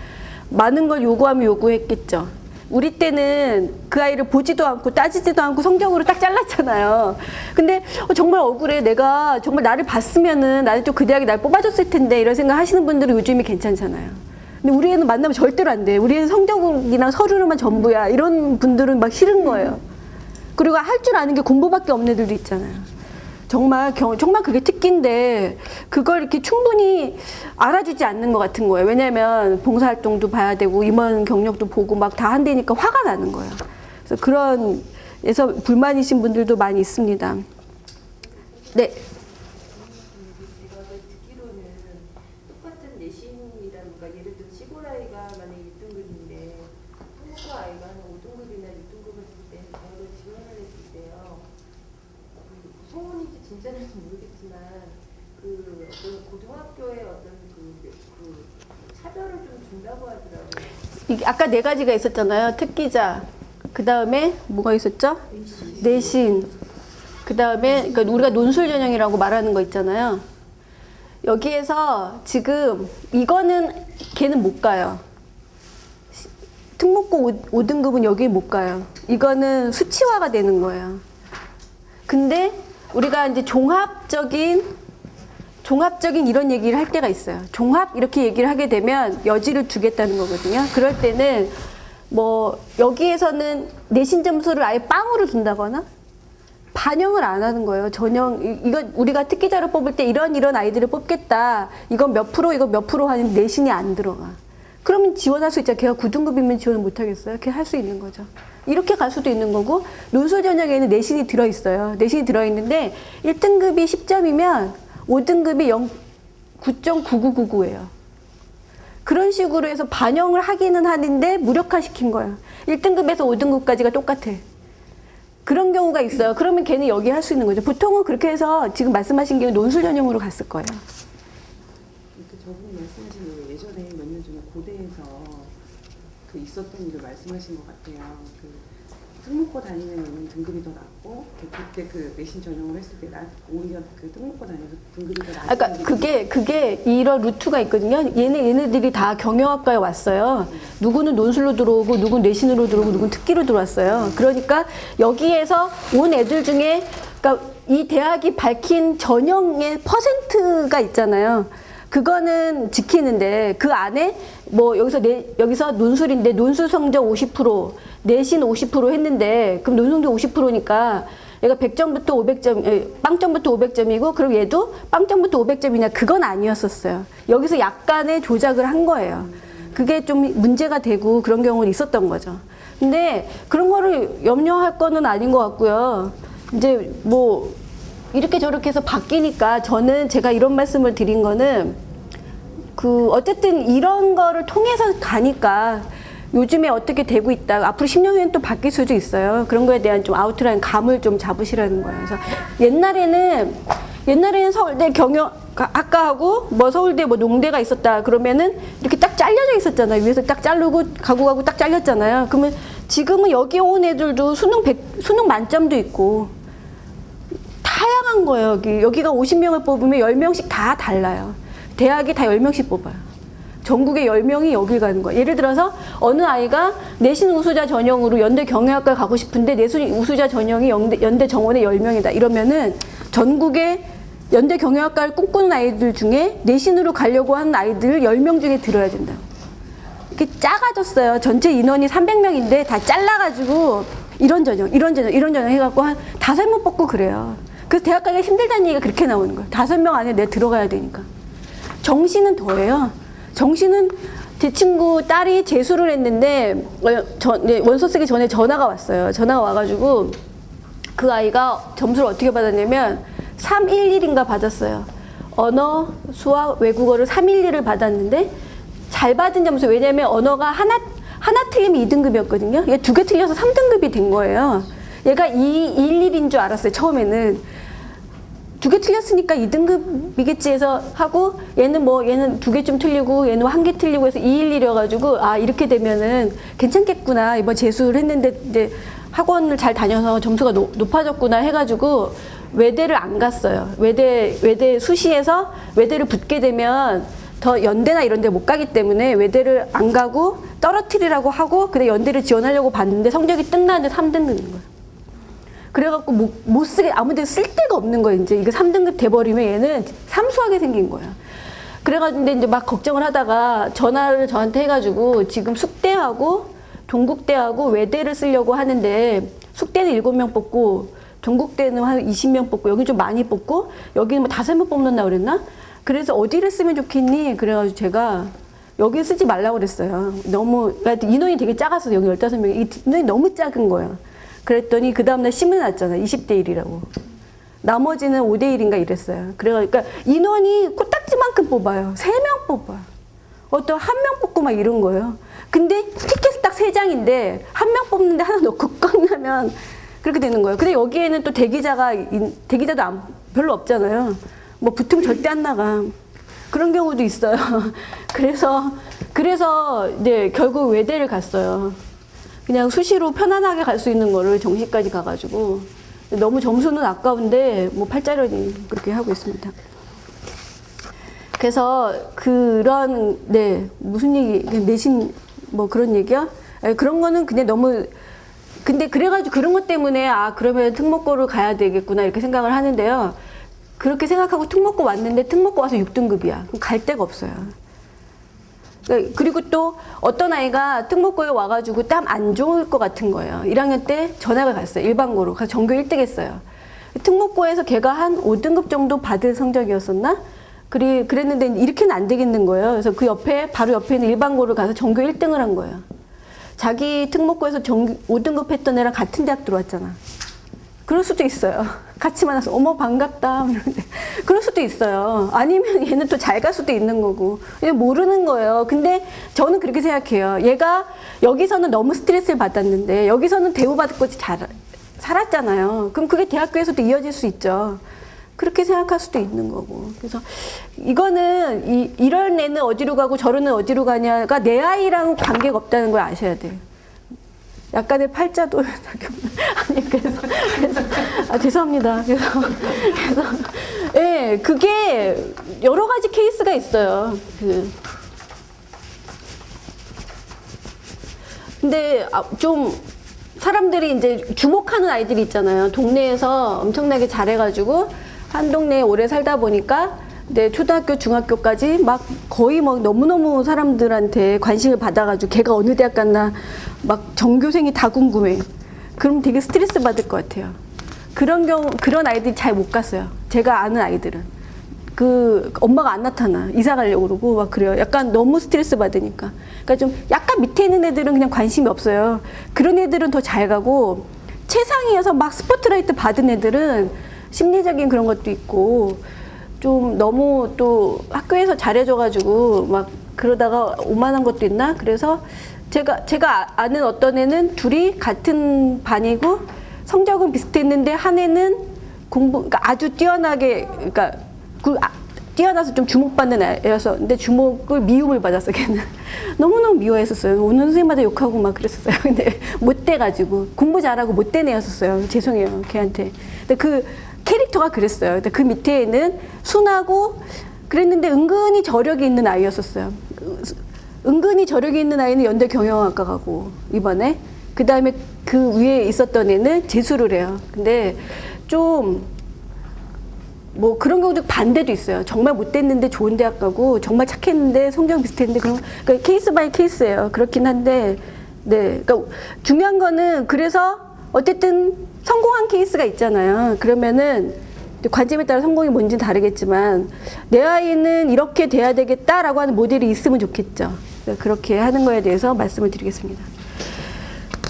많은 걸 요구하면 요구했겠죠. 우리 때는 그 아이를 보지도 않고 따지지도 않고 성적으로 딱 잘랐잖아요. 근데 정말 억울해. 내가 정말 나를 봤으면은 나는 좀 그 대학에 날 뽑아줬을 텐데 이런 생각 하시는 분들은 요즘이 괜찮잖아요. 근데 우리 애는 만나면 절대로 안 돼. 우리 애는 성적이나 서류로만 전부야. 이런 분들은 막 싫은 거예요. 그리고 할 줄 아는 게 공부밖에 없는 애들도 있잖아요. 정말 그게 특기인데 그걸 이렇게 충분히 알아주지 않는 것 같은 거예요. 왜냐하면 봉사활동도 봐야 되고 임원 경력도 보고 막 다 한다니까 화가 나는 거예요. 그래서 그런 에서 불만이신 분들도 많이 있습니다. 네. 제가 듣기로는 똑같은 내신이라든가 예를 들어 시골 아이가 만약에 6등급인데 한국과 아이가 한 5등급이나 6등급을 했을 때 대학을 지원을 했을 때요. 소문인지 진짜인지 모르겠지만 그 어떤 고등학교의 어떤 그 차별을 좀 준다고 하더라고요. 아까 네 가지가 있었잖아요. 특기자. 그 다음에 뭐가 있었죠? 내신. 그 다음에 그러니까 우리가 논술 전형이라고 말하는 거 있잖아요. 여기에서 지금 이거는 걔는 못 가요. 특목고 5등급은 여기에 못 가요. 이거는 수치화가 되는 거예요. 근데 우리가 이제 종합적인 이런 얘기를 할 때가 있어요. 종합 이렇게 얘기를 하게 되면 여지를 두겠다는 거거든요. 그럴 때는 뭐 여기에서는 내신 점수를 아예 빵으로 준다거나 반영을 안 하는 거예요. 전형 이거 우리가 특기자로 뽑을 때 이런 아이들을 뽑겠다. 이건 몇 프로 이거 몇 프로 하는 내신이 안 들어가. 그러면 지원할 수 있죠. 걔가 9등급이면 지원을 못 하겠어요. 걔 할 수 있는 거죠. 이렇게 갈 수도 있는 거고 논술 전형에는 내신이 들어있어요. 내신이 들어있는데 1등급이 10점이면 5등급이 9.9999예요. 그런 식으로 해서 반영을 하기는 하는데 무력화시킨 거예요. 1등급에서 5등급까지가 똑같아. 그런 경우가 있어요. 그러면 걔는 여기 할 수 있는 거죠. 보통은 그렇게 해서 지금 말씀하신 게 논술 전형으로 갔을 거예요. 저분이 말씀하신 게 예전에 몇 년 전에 고대에서 그 있었던 일을 말씀하신 것 같아요. 그 특목고 다니는 등급이 더 낮고 그때 그 내신 전형을 했을 때 오히려 그 특목고 다니면서 등급이 더 낮은. 그러니까 그게 이런 루트가 있거든요. 얘네들이 다 경영학과에 왔어요. 누구는 논술로 들어오고 누구는 내신으로 들어오고 누구는 특기로 들어왔어요. 그러니까 여기에서 온 애들 중에 그러니까 이 대학이 밝힌 전형의 퍼센트가 있잖아요. 그거는 지키는데 그 안에 뭐 여기서 논술인데 논술 성적 50%, 내신 50% 했는데 그럼 논술도 50%니까 얘가 100점부터 500점, 빵점부터 500점이고 그럼 얘도 빵점부터 500점이냐 그건 아니었었어요. 여기서 약간의 조작을 한 거예요. 그게 좀 문제가 되고 그런 경우는 있었던 거죠. 근데 그런 거를 염려할 거는 아닌 것 같고요. 이제 뭐 이렇게 저렇게 해서 바뀌니까 저는 제가 이런 말씀을 드린 거는 어쨌든 이런 거를 통해서 가니까 요즘에 어떻게 되고 있다. 앞으로 10년 후엔 또 바뀔 수도 있어요. 그런 거에 대한 좀 아우트라인 감을 좀 잡으시라는 거예요. 그래서 옛날에는 서울대 경영학과하고 뭐 서울대 뭐 농대가 있었다. 그러면은 이렇게 딱 잘려져 있었잖아요. 위에서 딱 자르고 가고 딱 잘렸잖아요. 그러면 지금은 여기 온 애들도 수능 만점도 있고 다양한 거예요. 여기가 50명을 뽑으면 10명씩 다 달라요. 대학이 다 10명씩 뽑아요. 전국에 10명이 여길 가는 거예요. 예를 들어서 어느 아이가 내신 우수자 전형으로 연대 경영학과에 가고 싶은데 내신 우수자 전형이 연대 정원에 10명이다. 이러면은 전국에 연대 경영학과를 꿈꾸는 아이들 중에 내신으로 가려고 하는 아이들 10명 중에 들어야 된다. 이렇게 작아졌어요. 전체 인원이 300명인데 다 잘라가지고 이런 전형 해갖고 한 5명 뽑고 그래요. 그래서 대학 가기가 힘들다는 얘기가 그렇게 나오는 거예요. 5명 안에 내가 들어가야 되니까. 정시는 더해요. 정시는 제 친구 딸이 재수를 했는데 원서 쓰기 전에 전화가 왔어요. 전화가 와가지고 그 아이가 점수를 어떻게 받았냐면 311인가 받았어요. 언어, 수학, 외국어를 311을 받았는데 잘 받은 점수, 왜냐면 언어가 하나 틀리면 2등급이었거든요. 얘 2개 틀려서 3등급이 된 거예요. 얘가 211인 줄 알았어요, 처음에는. 2개 틀렸으니까 2등급이겠지 해서 하고, 얘는 2개쯤 틀리고, 얘는 1개 틀리고 해서 211이어가지고, 아, 이렇게 되면은 괜찮겠구나. 이번 재수를 했는데, 이제 학원을 잘 다녀서 점수가 높아졌구나 해가지고, 외대를 안 갔어요. 외대 수시에서 외대를 붙게 되면 더 연대나 이런 데 못 가기 때문에 외대를 안 가고 떨어뜨리라고 하고, 근데 연대를 지원하려고 봤는데 성적이 뜩 나는데 3등급인 거예요. 그래갖고 못 쓰게, 아무 데 쓸 데가 없는 거예요. 이제 이거 3등급 돼버리면 얘는 삼수하게 생긴 거야. 그래가지고 이제 막 걱정을 하다가 전화를 저한테 해가지고 지금 숙대하고 동국대하고 외대를 쓰려고 하는데, 숙대는 7명 뽑고 동국대는 한 20명 뽑고, 여기 좀 많이 뽑고 여기는 뭐 5명 뽑는다 그랬나? 그래서 어디를 쓰면 좋겠니? 그래가지고 제가 여기 쓰지 말라고 그랬어요. 너무, 그러니까 인원이 되게 작아서 여기 15명이, 이 인원이 너무 작은 거예요. 그랬더니 그 다음날 신문 났잖아요. 20대 1이라고. 나머지는 5대 1인가 이랬어요. 그러니까 인원이 코딱지만큼 뽑아요. 3명 뽑아요. 어떤 1명 뽑고 막 이런 거예요. 근데 티켓이 딱 3장인데 1명 뽑는데 하나 넣고 꽉 나면 그렇게 되는 거예요. 근데 여기에는 또 대기자도 별로 없잖아요. 뭐 붙으면 절대 안 나가. 그런 경우도 있어요. 그래서 이제 결국 외대를 갔어요. 그냥 수시로 편안하게 갈 수 있는 거를 정시까지 가가지고, 너무 점수는 아까운데 뭐 팔자려니 그렇게 하고 있습니다. 그래서 그런, 무슨 얘기, 내신 뭐 그런 얘기야? 그런 거는 그냥 너무, 근데 그래가지고 그런 것 때문에 그러면 특목고를 가야 되겠구나 이렇게 생각을 하는데요. 그렇게 생각하고 특목고 왔는데 특목고 와서 6등급이야. 그럼 갈 데가 없어요. 그리고 또 어떤 아이가 특목고에 와가지고 땀 안 좋을 것 같은 거예요. 1학년 때 전학을 갔어요. 일반고로. 가서 전교 1등 했어요. 특목고에서 걔가 한 5등급 정도 받을 성적이었었나? 그랬는데 이렇게는 안 되겠는 거예요. 그래서 그 바로 옆에 있는 일반고를 가서 전교 1등을 한 거예요. 자기 특목고에서 5등급 했던 애랑 같은 대학 들어왔잖아. 그럴 수도 있어요. 같이 만나서 어머 반갑다 이러는데 그럴 수도 있어요. 아니면 얘는 또 잘 갈 수도 있는 거고, 모르는 거예요. 근데 저는 그렇게 생각해요. 얘가 여기서는 너무 스트레스를 받았는데 여기서는 대우받을 것이 잘 살았잖아요. 그럼 그게 대학교에서도 이어질 수 있죠. 그렇게 생각할 수도 있는 거고. 그래서 이거는 이런 애는 어디로 가고 저런 애는 어디로 가냐가 내 아이랑 관계가 없다는 걸 아셔야 돼요. 약간의 팔자도 아니 그래서 죄송합니다. 그래서 그게 여러 가지 케이스가 있어요. 근데 좀 사람들이 이제 주목하는 아이들이 있잖아요. 동네에서 엄청나게 잘해가지고 한 동네에 오래 살다 보니까 초등학교, 중학교까지 막 거의 막 너무너무 사람들한테 관심을 받아가지고 걔가 어느 대학 갔나 막 전교생이 다 궁금해. 그럼 되게 스트레스 받을 것 같아요. 그런 아이들이 잘 못 갔어요. 제가 아는 아이들은. 엄마가 안 나타나. 이사 가려고 그러고 막 그래요. 약간 너무 스트레스 받으니까. 그러니까 좀 약간 밑에 있는 애들은 그냥 관심이 없어요. 그런 애들은 더 잘 가고, 최상위에서 막 스포트라이트 받은 애들은 심리적인 그런 것도 있고, 좀 너무 또 학교에서 잘해줘가지고 막 그러다가 오만한 것도 있나? 그래서 제가 아는 어떤 애는 둘이 같은 반이고 성적은 비슷했는데 한 애는 그러니까 아주 뛰어나게, 그러니까 뛰어나서 좀 주목받는 애여서, 근데 미움을 받았어. 걔는 너무너무 미워했었어요. 오는 선생님마다 욕하고 막 그랬었어요. 근데 못돼가지고 공부 잘하고 못된 애였었어요. 죄송해요 걔한테. 근데 캐릭터가 그랬어요. 근데 그 밑에는 순하고 그랬는데 은근히 저력이 있는 아이였었어요. 은근히 저력이 있는 아이는 연대 경영학과 가고 이번에, 그 다음에 그 위에 있었던 애는 재수를 해요. 근데 좀 뭐 그런 경우도 반대도 있어요. 정말 못됐는데 좋은 대학 가고 정말 착했는데 성적 비슷했는데 그러니까 케이스 바이 케이스예요. 그렇긴 한데, 그러니까 중요한 거는 그래서 어쨌든 성공한 케이스가 있잖아요. 그러면은 관점에 따라 성공이 뭔지는 다르겠지만 내 아이는 이렇게 돼야 되겠다라고 하는 모델이 있으면 좋겠죠. 그렇게 하는 거에 대해서 말씀을 드리겠습니다.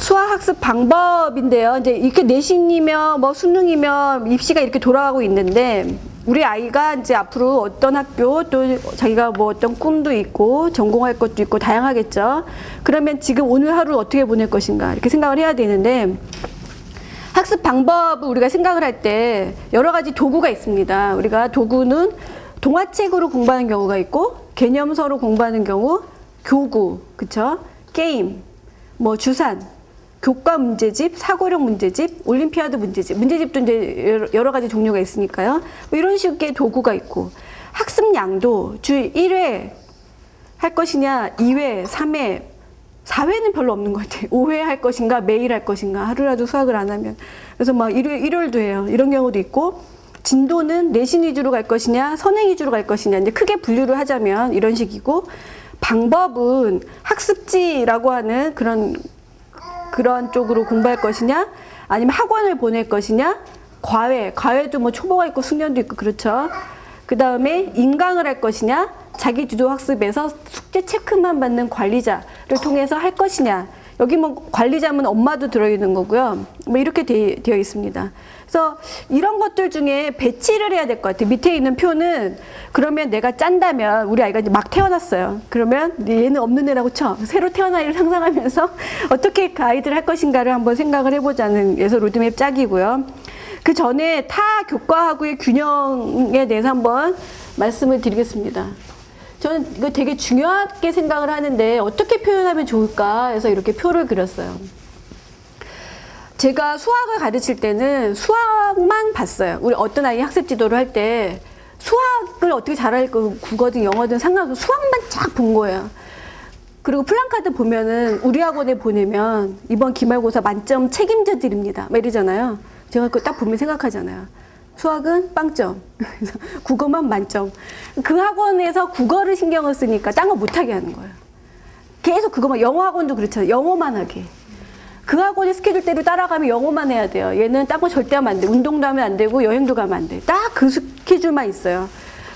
수학학습 방법인데요. 이제 이렇게 내신이며 뭐 수능이며 입시가 이렇게 돌아가고 있는데 우리 아이가 이제 앞으로 어떤 학교 또 자기가 뭐 어떤 꿈도 있고 전공할 것도 있고 다양하겠죠. 그러면 지금 오늘 하루 어떻게 보낼 것인가 이렇게 생각을 해야 되는데 학습 방법을 우리가 생각을 할 때 여러 가지 도구가 있습니다. 우리가 도구는 동화책으로 공부하는 경우가 있고 개념서로 공부하는 경우, 교구, 그쵸? 게임, 뭐 주산, 교과 문제집, 사고력 문제집, 올림피아드 문제집, 문제집도 이제 여러 가지 종류가 있으니까요. 뭐 이런 식의 도구가 있고 학습 양도 주 1회 할 것이냐, 2회, 3회, 4회는 별로 없는 것 같아요. 5회 할 것인가, 매일 할 것인가, 하루라도 수학을 안 하면. 그래서 막 일요일도 해요. 이런 경우도 있고, 진도는 내신 위주로 갈 것이냐, 선행 위주로 갈 것이냐, 이제 크게 분류를 하자면 이런 식이고, 방법은 학습지라고 하는 그런 쪽으로 공부할 것이냐, 아니면 학원을 보낼 것이냐, 과외도 뭐 초보가 있고 숙련도 있고 그렇죠. 그 다음에 인강을 할 것이냐, 자기 주도 학습에서 숙제 체크만 받는 관리자를 통해서 할 것이냐. 여기 뭐 관리자면 엄마도 들어있는 거고요. 뭐 이렇게 되어 있습니다. 그래서 이런 것들 중에 배치를 해야 될 것 같아요. 밑에 있는 표는 그러면 내가 짠다면 우리 아이가 이제 막 태어났어요. 그러면 얘는 없는 애라고 쳐. 새로 태어난 아이를 상상하면서 어떻게 그 아이들 할 것인가를 한번 생각을 해보자는 에서 로드맵 짝이고요. 그 전에 타 교과하고의 균형에 대해서 한번 말씀을 드리겠습니다. 저는 이거 되게 중요하게 생각을 하는데 어떻게 표현하면 좋을까 해서 이렇게 표를 그렸어요. 제가 수학을 가르칠 때는 수학만 봤어요. 우리 어떤 아이 학습 지도를 할 때 수학을 어떻게 잘할 거 국어든 영어든 상관없이 수학만 쫙 본 거예요. 그리고 플랜카드 보면은 우리 학원에 보내면 이번 기말고사 만점 책임져 드립니다. 막 이러잖아요. 제가 그거 딱 보면 생각하잖아요. 수학은 빵점, 국어만 만점. 그 학원에서 국어를 신경을 쓰니까 딴 거 못하게 하는 거예요. 계속 그거만, 영어 학원도 그렇잖아요. 영어만 하게. 그 학원의 스케줄대로 따라가면 영어만 해야 돼요. 얘는 딴 거 절대 하면 안 돼. 운동도 하면 안 되고 여행도 가면 안 돼. 딱 그 스케줄만 있어요.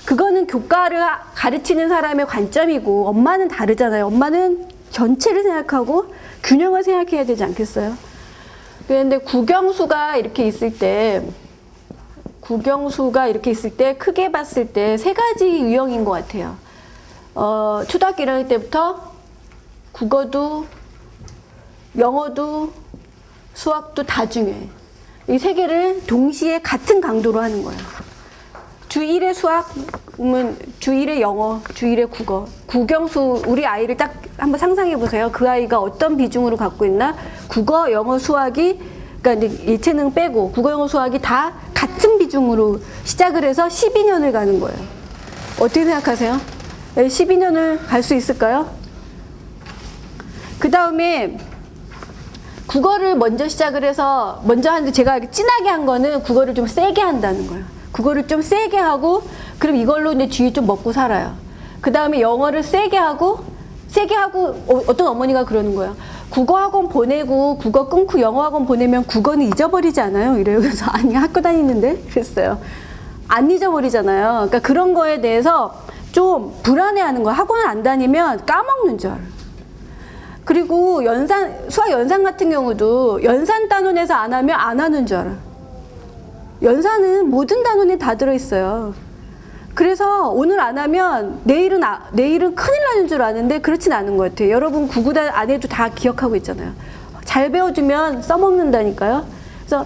그거는 교과를 가르치는 사람의 관점이고 엄마는 다르잖아요. 엄마는 전체를 생각하고 균형을 생각해야 되지 않겠어요? 그런데 국영수가 이렇게 있을 때 크게 봤을 때 세 가지 유형인 것 같아요. 초등학교 1학년 때부터 국어도 영어도 수학도 다 중요해. 이 세 개를 동시에 같은 강도로 하는 거예요. 주 1회 수학은 주 1회 영어, 주 1회 국어. 국영수 우리 아이를 딱 한번 상상해 보세요. 그 아이가 어떤 비중으로 갖고 있나? 국어, 영어, 수학이 그러니까 이제 예체능 빼고 국어, 영어, 수학이 다 같은 비중으로 시작을 해서 12년을 가는 거예요. 어떻게 생각하세요? 12년을 갈 수 있을까요? 그 다음에 국어를 먼저 시작을 해서 먼저 하는데 제가 진하게 한 거는 국어를 좀 세게 한다는 거예요. 국어를 좀 세게 하고 그럼 이걸로 이제 뒤에 좀 먹고 살아요. 그 다음에 영어를 세게 하고 어떤 어머니가 그러는 거예요. 국어 학원 보내고 국어 끊고 영어 학원 보내면 국어는 잊어버리지 않아요? 이래요. 그래서 아니 학교 다니는데 그랬어요. 안 잊어버리잖아요. 그러니까 그런 거에 대해서 좀 불안해하는 거예요. 학원을 안 다니면 까먹는 줄 알아요. 그리고 수학 연산 같은 경우도 연산 단원에서 안 하면 안 하는 줄 알아요. 연산은 모든 단원에 다 들어있어요. 그래서 오늘 안 하면 내일은 큰일 나는 줄 아는데 그렇진 않은 것 같아요. 여러분 구구단 안 해도 다 기억하고 있잖아요. 잘 배워주면 써먹는다니까요. 그래서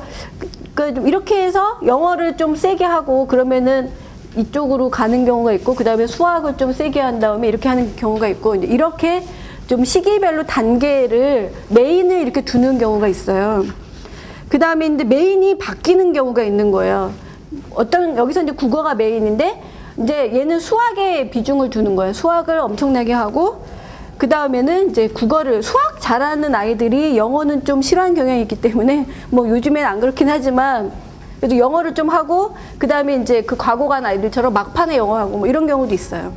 이렇게 해서 영어를 좀 세게 하고 그러면은 이쪽으로 가는 경우가 있고 그 다음에 수학을 좀 세게 한 다음에 이렇게 하는 경우가 있고 이렇게 좀 시기별로 단계를 메인을 이렇게 두는 경우가 있어요. 그 다음에 이제 메인이 바뀌는 경우가 있는 거예요. 여기서 이제 국어가 메인인데 이제 얘는 수학에 비중을 두는 거예요. 수학을 엄청나게 하고 그 다음에는 이제 수학 잘하는 아이들이 영어는 좀 싫어하는 경향이 있기 때문에 뭐 요즘엔 안 그렇긴 하지만 그래도 영어를 좀 하고 그 다음에 이제 그 과거 간 아이들처럼 막판에 영어 하고 뭐 이런 경우도 있어요.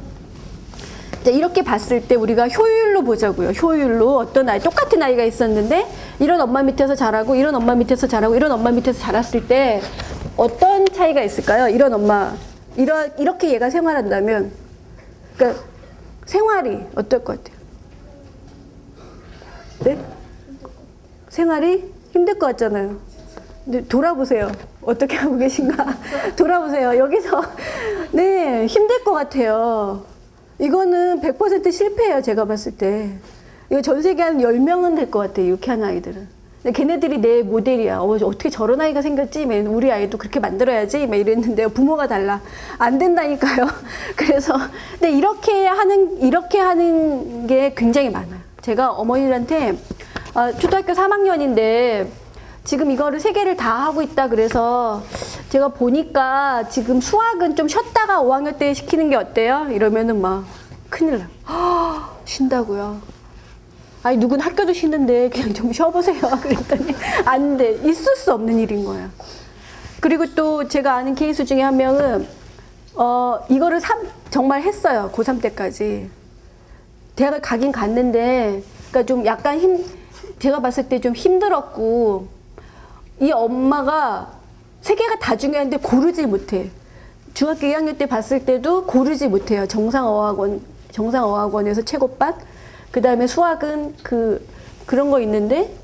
자, 이렇게 봤을 때 우리가 효율로 보자고요. 효율로 어떤 아이, 똑같은 아이가 있었는데 이런 엄마 밑에서 자라고 이런 엄마 밑에서 자라고 이런 엄마 밑에서 자랐을 때 어떤 차이가 있을까요? 이런 엄마, 이렇게 얘가 생활한다면, 그러니까 생활이 어떨 것 같아요? 네? 생활이 힘들 것 같잖아요. 근데 돌아보세요. 어떻게 하고 계신가? 돌아보세요. 여기서 네, 힘들 것 같아요. 이거는 100% 실패예요. 제가 봤을 때. 이거 전 세계 한 10명은 될 것 같아요. 이렇게 하는 아이들은. 근데 걔네들이 내 모델이야. 어떻게 저런 아이가 생겼지? 우리 아이도 그렇게 만들어야지? 막 이랬는데요. 부모가 달라. 안 된다니까요. 그래서 근데 이렇게 하는 게 굉장히 많아요. 제가 어머니들한테 초등학교 3학년인데 지금 이거를 3개를 다 하고 있다 그래서 제가 보니까 지금 수학은 좀 쉬었다가 5학년 때 시키는 게 어때요? 이러면은 막 큰일 나. 쉰다고요? 아니 누군 학교도 쉬는데 그냥 좀 쉬어보세요. 그랬더니 안 돼. 있을 수 없는 일인 거야. 그리고 또 제가 아는 케이스 중에 한 명은 이거를 정말 했어요. 고3 때까지. 대학을 가긴 갔는데 그러니까 좀 약간 제가 봤을 때 좀 힘들었고 이 엄마가 3개가 다 중요한데 고르질 못해. 중학교 2학년 때 봤을 때도 고르지 못해요. 정상어학원에서 최고반. 그 다음에 수학은 그런 거 있는데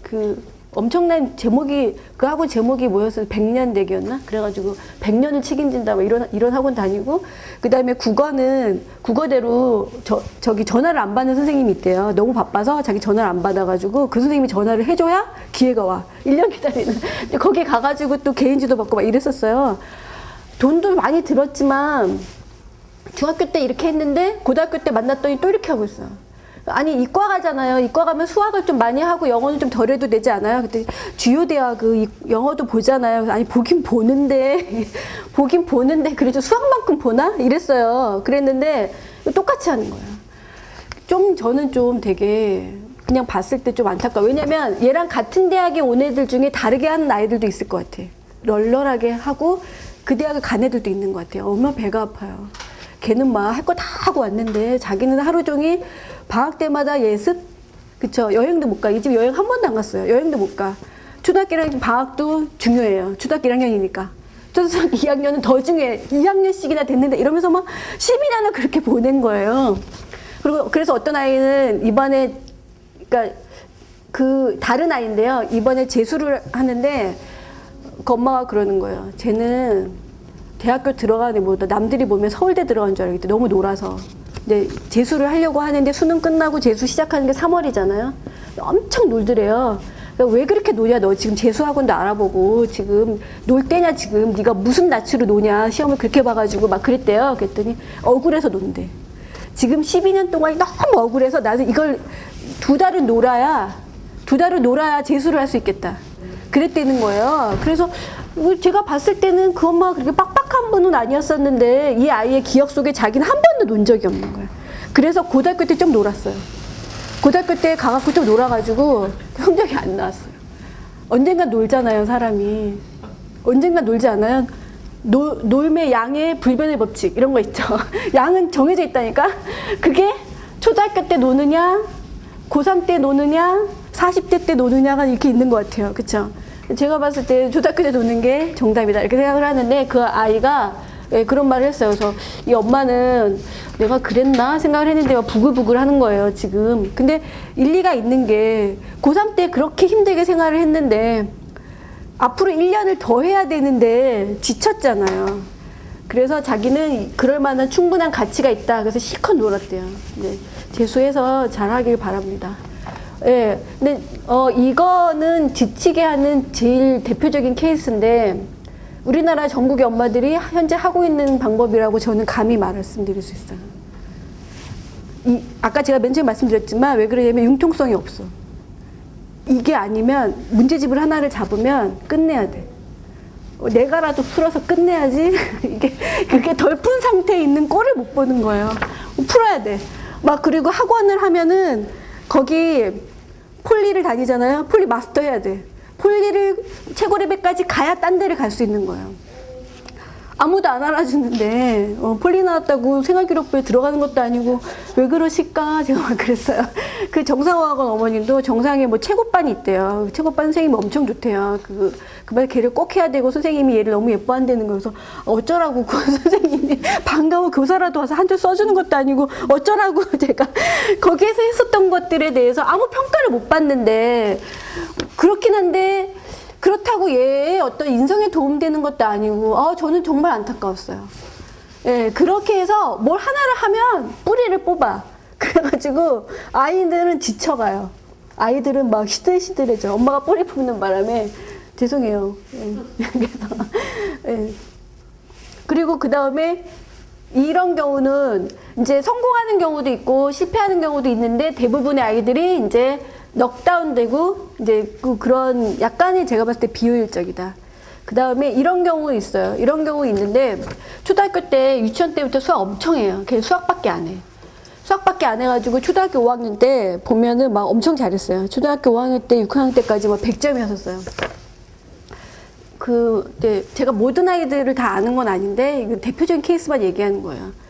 엄청난 제목이 그 학원 제목이 뭐였어요? 100년대기였나? 그래가지고 100년을 책임진다 뭐 이런 학원 다니고 그 다음에 국어는 국어대로 저기 전화를 안 받는 선생님이 있대요. 너무 바빠서 자기 전화를 안 받아가지고 그 선생님이 전화를 해줘야 기회가 와. 1년 기다리는. 거기 가가지고 또 개인지도 받고 막 이랬었어요. 돈도 많이 들었지만 중학교 때 이렇게 했는데 고등학교 때 만났더니 또 이렇게 하고 있어요. 아니 이과 가잖아요. 이과 가면 수학을 좀 많이 하고 영어는 좀 덜 해도 되지 않아요? 그때 주요 대학은 영어도 보잖아요. 아니 보긴 보는데 그래도 수학만큼 보나? 이랬어요. 그랬는데 똑같이 하는 거예요. 좀 저는 좀 되게 그냥 봤을 때 좀 안타까워. 왜냐면 얘랑 같은 대학에 온 애들 중에 다르게 하는 아이들도 있을 것 같아. 널널하게 하고 그 대학을 간 애들도 있는 것 같아요. 얼마나 배가 아파요. 걔는 막 할 거 다 하고 왔는데 자기는 하루 종일 방학 때마다 예습, 그쵸? 여행도 못 가. 이 집 여행 한 번도 안 갔어요. 여행도 못 가. 초등학교랑 방학도 중요해요. 초등학교 1학년이니까. 초등학교 2학년은 더 중요해. 2학년씩이나 됐는데 이러면서 막 10일이나 그렇게 보낸 거예요. 그리고 그래서 어떤 아이는 이번에, 그러니까 다른 아이인데요. 이번에 재수를 하는데 그 엄마가 그러는 거예요. 쟤는 대학교 들어가는 애보다 남들이 보면 서울대 들어간 줄 알겠대. 너무 놀아서. 근데 재수를 하려고 하는데 수능 끝나고 재수 시작하는 게 3월이잖아요. 엄청 놀더래요. 그러니까 왜 그렇게 노냐? 너 지금 재수학원도 알아보고 지금 놀 때냐 지금? 네가 무슨 낯으로 노냐? 시험을 그렇게 봐가지고 막 그랬대요. 그랬더니 억울해서 논대. 지금 12년 동안 너무 억울해서 나는 이걸 2달은 놀아야 재수를 할 수 있겠다. 그랬다는 거예요. 그래서 제가 봤을 때는 그 엄마가 그렇게 빡빡한 분은 아니었었는데 이 아이의 기억 속에 자기는 한 번도 논 적이 없는 거예요. 그래서 고등학교 때 좀 놀았어요. 고등학교 때 가갖고 좀 놀아가지고 성적이 안 나왔어요. 언젠간 놀잖아요, 사람이. 언젠간 놀지 않아요? 놀매 양의 불변의 법칙 이런 거 있죠. 양은 정해져 있다니까. 그게 초등학교 때 노느냐, 고3 때 노느냐, 40대 때 노느냐가 이렇게 있는 것 같아요. 그렇죠? 제가 봤을 때 초등학교 때 노는 게 정답이다 이렇게 생각을 하는데 그 아이가 그런 말을 했어요. 그래서 이 엄마는 내가 그랬나 생각을 했는데 막 부글부글 하는 거예요 지금. 근데 일리가 있는 게 고3 때 그렇게 힘들게 생활을 했는데 앞으로 1년을 더 해야 되는데 지쳤잖아요. 그래서 자기는 그럴 만한 충분한 가치가 있다. 그래서 실컷 놀았대요. 네, 재수해서 잘하길 바랍니다. 예, 근데 이거는 지치게 하는 제일 대표적인 케이스인데 우리나라 전국의 엄마들이 현재 하고 있는 방법이라고 저는 감히 말씀드릴 수 있어요. 아까 제가 맨 처음에 말씀드렸지만 왜 그러냐면 융통성이 없어. 이게 아니면 문제집을 하나를 잡으면 끝내야 돼. 내가라도 풀어서 끝내야지. 그게 덜 푼 상태에 있는 꼴을 못 보는 거예요. 풀어야 돼. 막 그리고 학원을 하면은 거기 폴리를 다니잖아요. 폴리 마스터 해야 돼. 폴리를 최고 레벨까지 가야 딴 데를 갈 수 있는 거예요. 아무도 안 알아주는데 폴리 나왔다고 생활기록부에 들어가는 것도 아니고 왜 그러실까 제가 막 그랬어요. 그 정상화학원 어머님도 정상에 뭐 최고반이 있대요. 최고반 선생님이 엄청 좋대요. 그말 걔를 꼭 해야 되고 선생님이 얘를 너무 예뻐한다는 거여서 어쩌라고 그 선생님이 반가워 교사라도 와서 한 줄 써주는 것도 아니고 어쩌라고 제가 거기에서 했었던 것들에 대해서 아무 평가를 못 받는데 그렇긴 한데 그렇다고 얘의 어떤 인성에 도움되는 것도 아니고 저는 정말 안타까웠어요. 예, 그렇게 해서 뭘 하나를 하면 뿌리를 뽑아. 그래가지고 아이들은 지쳐가요. 아이들은 막 시들시들해져. 엄마가 뿌리 뽑는 바람에 죄송해요. 예, 그래서 예. 그리고 그 다음에 이런 경우는 이제 성공하는 경우도 있고 실패하는 경우도 있는데 대부분의 아이들이 이제 넉다운되고 이제 그런 약간의 제가 봤을 때 비효율적이다. 그 다음에 이런 경우 있어요. 이런 경우 있는데 초등학교 때 유치원 때부터 수학 엄청 해요. 걔 수학밖에 안 해. 수학밖에 안 해가지고 초등학교 5학년 때 보면은 막 엄청 잘했어요. 초등학교 5학년 때 6학년 때까지 막 100점이었었어요. 제가 모든 아이들을 다 아는 건 아닌데 이거 대표적인 케이스만 얘기하는 거예요.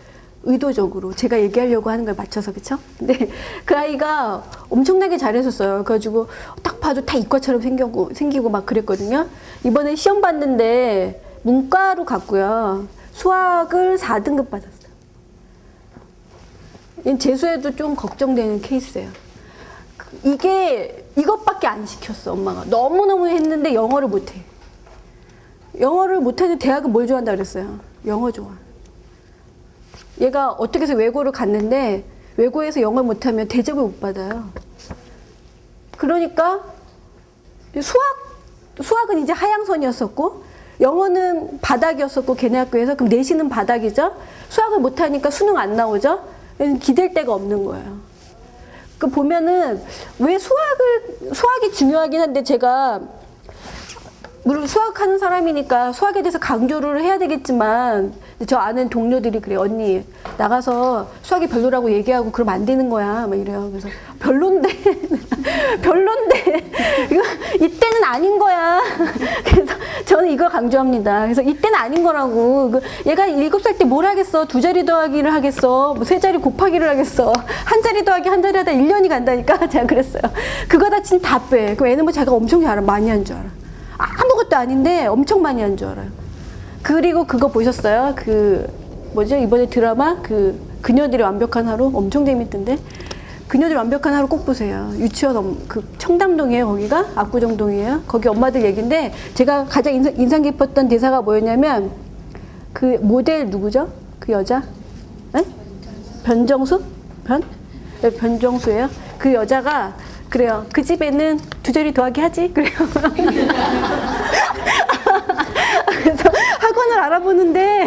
의도적으로 제가 얘기하려고 하는 걸 맞춰서 그쵸? 근데 그 아이가 엄청나게 잘했었어요. 그래가지고 딱 봐도 다 이과처럼 생기고 막 그랬거든요. 이번에 시험 봤는데 문과로 갔고요. 수학을 4등급 받았어요. 재수에도 좀 걱정되는 케이스예요. 이것밖에 안 시켰어 엄마가. 너무너무 했는데 영어를 못해. 영어를 못하는 대학은 뭘 좋아한다 그랬어요? 영어 좋아. 얘가 어떻게 해서 외고를 갔는데 외고에서 영어를 못하면 대접을 못 받아요. 그러니까 수학은 이제 하향선이었었고 영어는 바닥이었었고 걔네 학교에서 그럼 내신은 바닥이죠. 수학을 못하니까 수능 안 나오죠. 기댈 데가 없는 거예요. 그 보면은 왜 수학이 중요하긴 한데 제가 물론 수학하는 사람이니까 수학에 대해서 강조를 해야 되겠지만 저 아는 동료들이 그래요. 언니 나가서 수학이 별로라고 얘기하고 그러면 안 되는 거야 막 이래요. 그래서 별론데 이때는 아닌 거야. 그래서 저는 이걸 강조합니다. 그래서 이때는 아닌 거라고. 얘가 7살 때 뭘 하겠어. 2자리 더하기를 하겠어. 뭐 3자리 곱하기를 하겠어. 1자리 더하기 1자리 하다 1년이 간다니까. 제가 그랬어요. 그거 다 진짜 다 빼. 그럼 애는 뭐 자기가 엄청 많이 한 줄 알아. 아무것도 아닌데 엄청 많이 한 줄 알아요. 그리고 그거 보셨어요? 이번에 드라마 그녀들의 완벽한 하루 엄청 재밌던데. 그녀들의 완벽한 하루 꼭 보세요. 유치원 청담동이에요. 거기가 압구정동이에요. 거기 엄마들 얘기인데 제가 가장 인상 깊었던 대사가 뭐였냐면 그 모델 누구죠? 그 여자? 네? 변정수? 네, 변정수예요. 그 여자가 그래요. 그 집에는 2자리 더하기 하지? 그래요. 그래서 학원을 알아보는데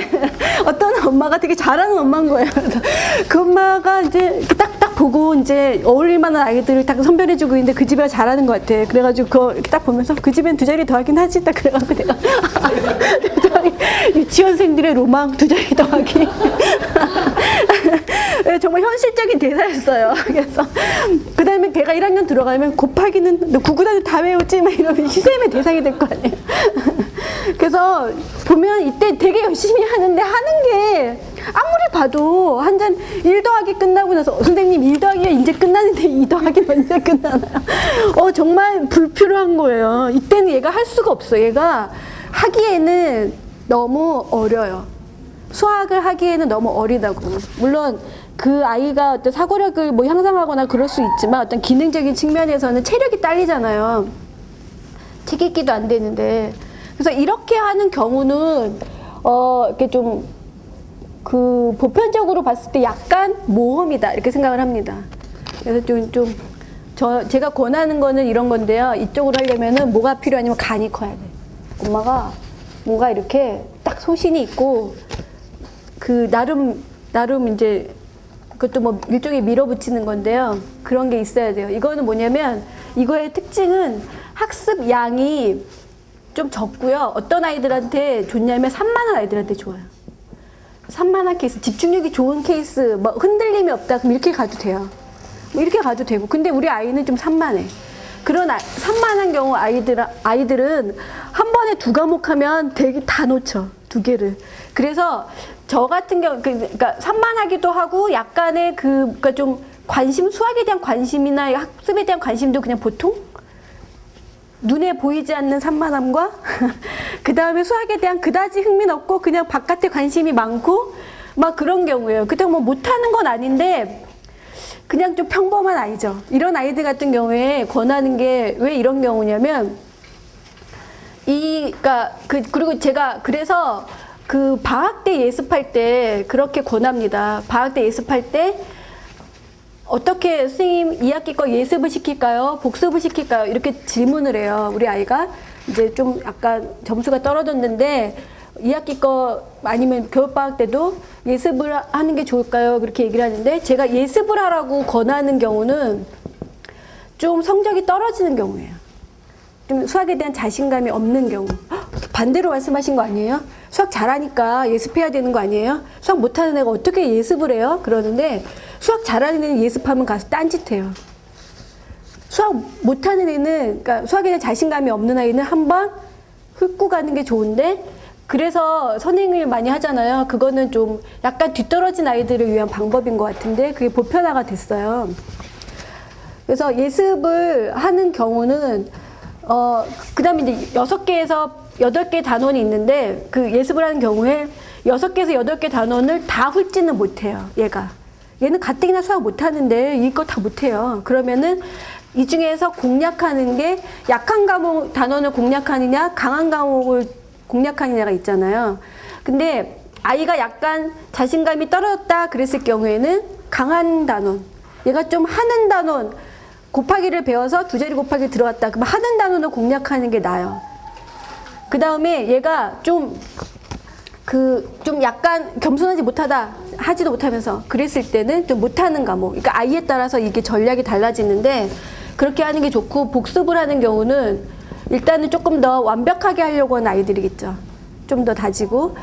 어떤 엄마가 되게 잘하는 엄마인 거예요. 그래서 그 엄마가 이제 딱 보고 이제 어울릴 만한 아이들을 딱 선별해주고 있는데 그 집에 잘하는 것 같아. 그래가지고 그거 이렇게 딱 보면서 그 집엔 2자리 더하긴 하지? 딱 그래가지고 내가 유치원생들의 로망 2자리 더하기. 정말 현실적인 대사였어요. 그래서 그 다음에 걔가 1학년 들어가면 곱하기는 너 구구단을 다 외우지? 막 이러면 시샘의 대상이 될 거 아니에요. 그래서 보면 이때 되게 열심히 하는데 하는 게 아무리 봐도 한 잔 1 더하기 끝나고 나서 선생님 1 더하기가 이제 끝나는데 2 더하기는 언제 끝나나요? 정말 불필요한 거예요. 이때는 얘가 할 수가 없어. 얘가 하기에는 너무 어려요. 수학을 하기에는 너무 어리다고. 물론 그 아이가 어떤 사고력을 뭐 향상하거나 그럴 수 있지만 어떤 기능적인 측면에서는 체력이 딸리잖아요. 책 읽기도 안 되는데. 그래서 이렇게 하는 경우는 이렇게 좀 보편적으로 봤을 때 약간 모험이다 이렇게 생각을 합니다. 그래서 제가 권하는 거는 이런 건데요. 이쪽으로 하려면은 뭐가 필요하냐면 간이 커야 돼. 엄마가 뭔가 이렇게 딱 소신이 있고 나름 이제 그것도 뭐 일종의 밀어붙이는 건데요. 그런 게 있어야 돼요. 이거는 뭐냐면 이거의 특징은 학습 양이 좀 적고요. 어떤 아이들한테 좋냐면 산만한 아이들한테 좋아요. 산만한 케이스, 집중력이 좋은 케이스, 뭐 흔들림이 없다 그럼 이렇게 가도 돼요. 뭐 이렇게 가도 되고. 근데 우리 아이는 좀 산만해. 그런 산만한 경우 아이들은 한 번에 2과목 하면 되게 다 놓쳐. 2개를. 그래서 저 같은 경우 그러니까 산만하기도 하고 약간의 그러니까 좀 관심, 수학에 대한 관심이나 학습에 대한 관심도 그냥 보통 눈에 보이지 않는 산만함과 그 다음에 수학에 대한 그다지 흥미는 없고 그냥 바깥에 관심이 많고 막 그런 경우예요. 그때 뭐 못하는 건 아닌데 그냥 좀 평범한 아이죠. 이런 아이들 같은 경우에 권하는 게 왜 이런 경우냐면 그러니까 그리고 제가 그래서 그 방학 때 예습할 때 그렇게 권합니다. 방학 때 예습할 때 어떻게 선생님 2학기 거 예습을 시킬까요? 복습을 시킬까요? 이렇게 질문을 해요. 우리 아이가 이제 좀 약간 점수가 떨어졌는데 2학기 거 아니면 겨울방학 때도 예습을 하는 게 좋을까요? 그렇게 얘기를 하는데 제가 예습을 하라고 권하는 경우는 좀 성적이 떨어지는 경우예요. 좀 수학에 대한 자신감이 없는 경우. 반대로 말씀하신 거 아니에요? 수학 잘하니까 예습해야 되는 거 아니에요? 수학 못하는 애가 어떻게 예습을 해요? 그러는데 수학 잘하는 애는 예습하면 가서 딴짓해요. 수학 못하는 애는, 그러니까 수학에 대한 자신감이 없는 아이는 한번 훑고 가는 게 좋은데 그래서 선행을 많이 하잖아요. 그거는 좀 약간 뒤떨어진 아이들을 위한 방법인 것 같은데 그게 보편화가 됐어요. 그래서 예습을 하는 경우는 그 다음에 이제 6개에서 8개 단원이 있는데 그 예습을 하는 경우에 6개에서 8개 단원을 다 훑지는 못해요. 얘는 가뜩이나 수학 못하는데 이거 다 못해요. 그러면은 이 중에서 공략하는 게 약한 과목 단원을 공략하느냐 강한 과목을 공략하느냐가 있잖아요. 근데 아이가 약간 자신감이 떨어졌다 그랬을 경우에는 강한 단원, 얘가 좀 하는 단원, 곱하기를 배워서 두 자리 곱하기 들어왔다. 그럼 하는 단원을 공략하는 게 나아요. 그 다음에 얘가 좀 약간 겸손하지 못하다, 하지도 못하면서 그랬을 때는 좀 못하는 과목. 그러니까 아이에 따라서 이게 전략이 달라지는데 그렇게 하는 게 좋고 복습을 하는 경우는 일단은 조금 더 완벽하게 하려고 하는 아이들이겠죠. 좀 더 다지고.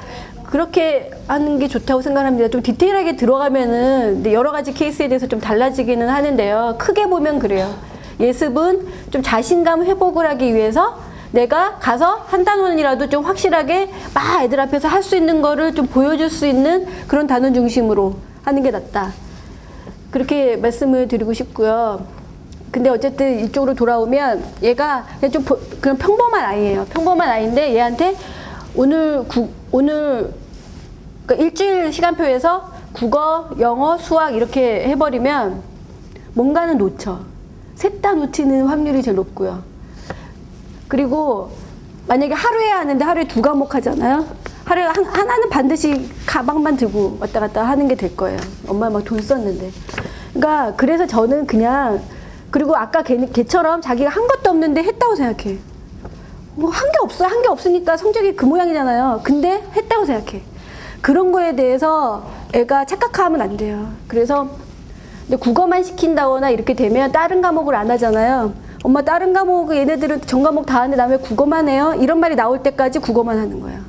그렇게 하는 게 좋다고 생각합니다. 좀 디테일하게 들어가면은 여러 가지 케이스에 대해서 좀 달라지기는 하는데요. 크게 보면 그래요. 예습은 좀 자신감 회복을 하기 위해서 내가 가서 한 단원이라도 좀 확실하게 막 애들 앞에서 할 수 있는 거를 좀 보여줄 수 있는 그런 단원 중심으로 하는 게 낫다. 그렇게 말씀을 드리고 싶고요. 근데 어쨌든 이쪽으로 돌아오면 얘가 그냥 좀 그냥 평범한 아이예요. 평범한 아이인데 얘한테 오늘 그러니까 일주일 시간표에서 국어, 영어, 수학 이렇게 해버리면 뭔가는 놓쳐. 셋 다 놓치는 확률이 제일 높고요. 그리고 만약에 하루에 하는데 하루에 2과목 하잖아요. 하루에 하나는 반드시 가방만 들고 왔다 갔다 하는 게 될 거예요. 엄마 막 돈 썼는데. 그러니까 그래서 저는 그냥 그리고 아까 걔처럼 자기가 한 것도 없는데 했다고 생각해. 뭐 한 게 없어요. 한 게 없으니까 성적이 그 모양이잖아요. 근데 했다고 생각해. 그런 거에 대해서 애가 착각하면 안 돼요. 그래서 근데 국어만 시킨다거나 이렇게 되면 다른 과목을 안 하잖아요. 엄마 다른 과목 얘네들은 전 과목 다 하는데 나 왜 국어만 해요? 이런 말이 나올 때까지 국어만 하는 거예요.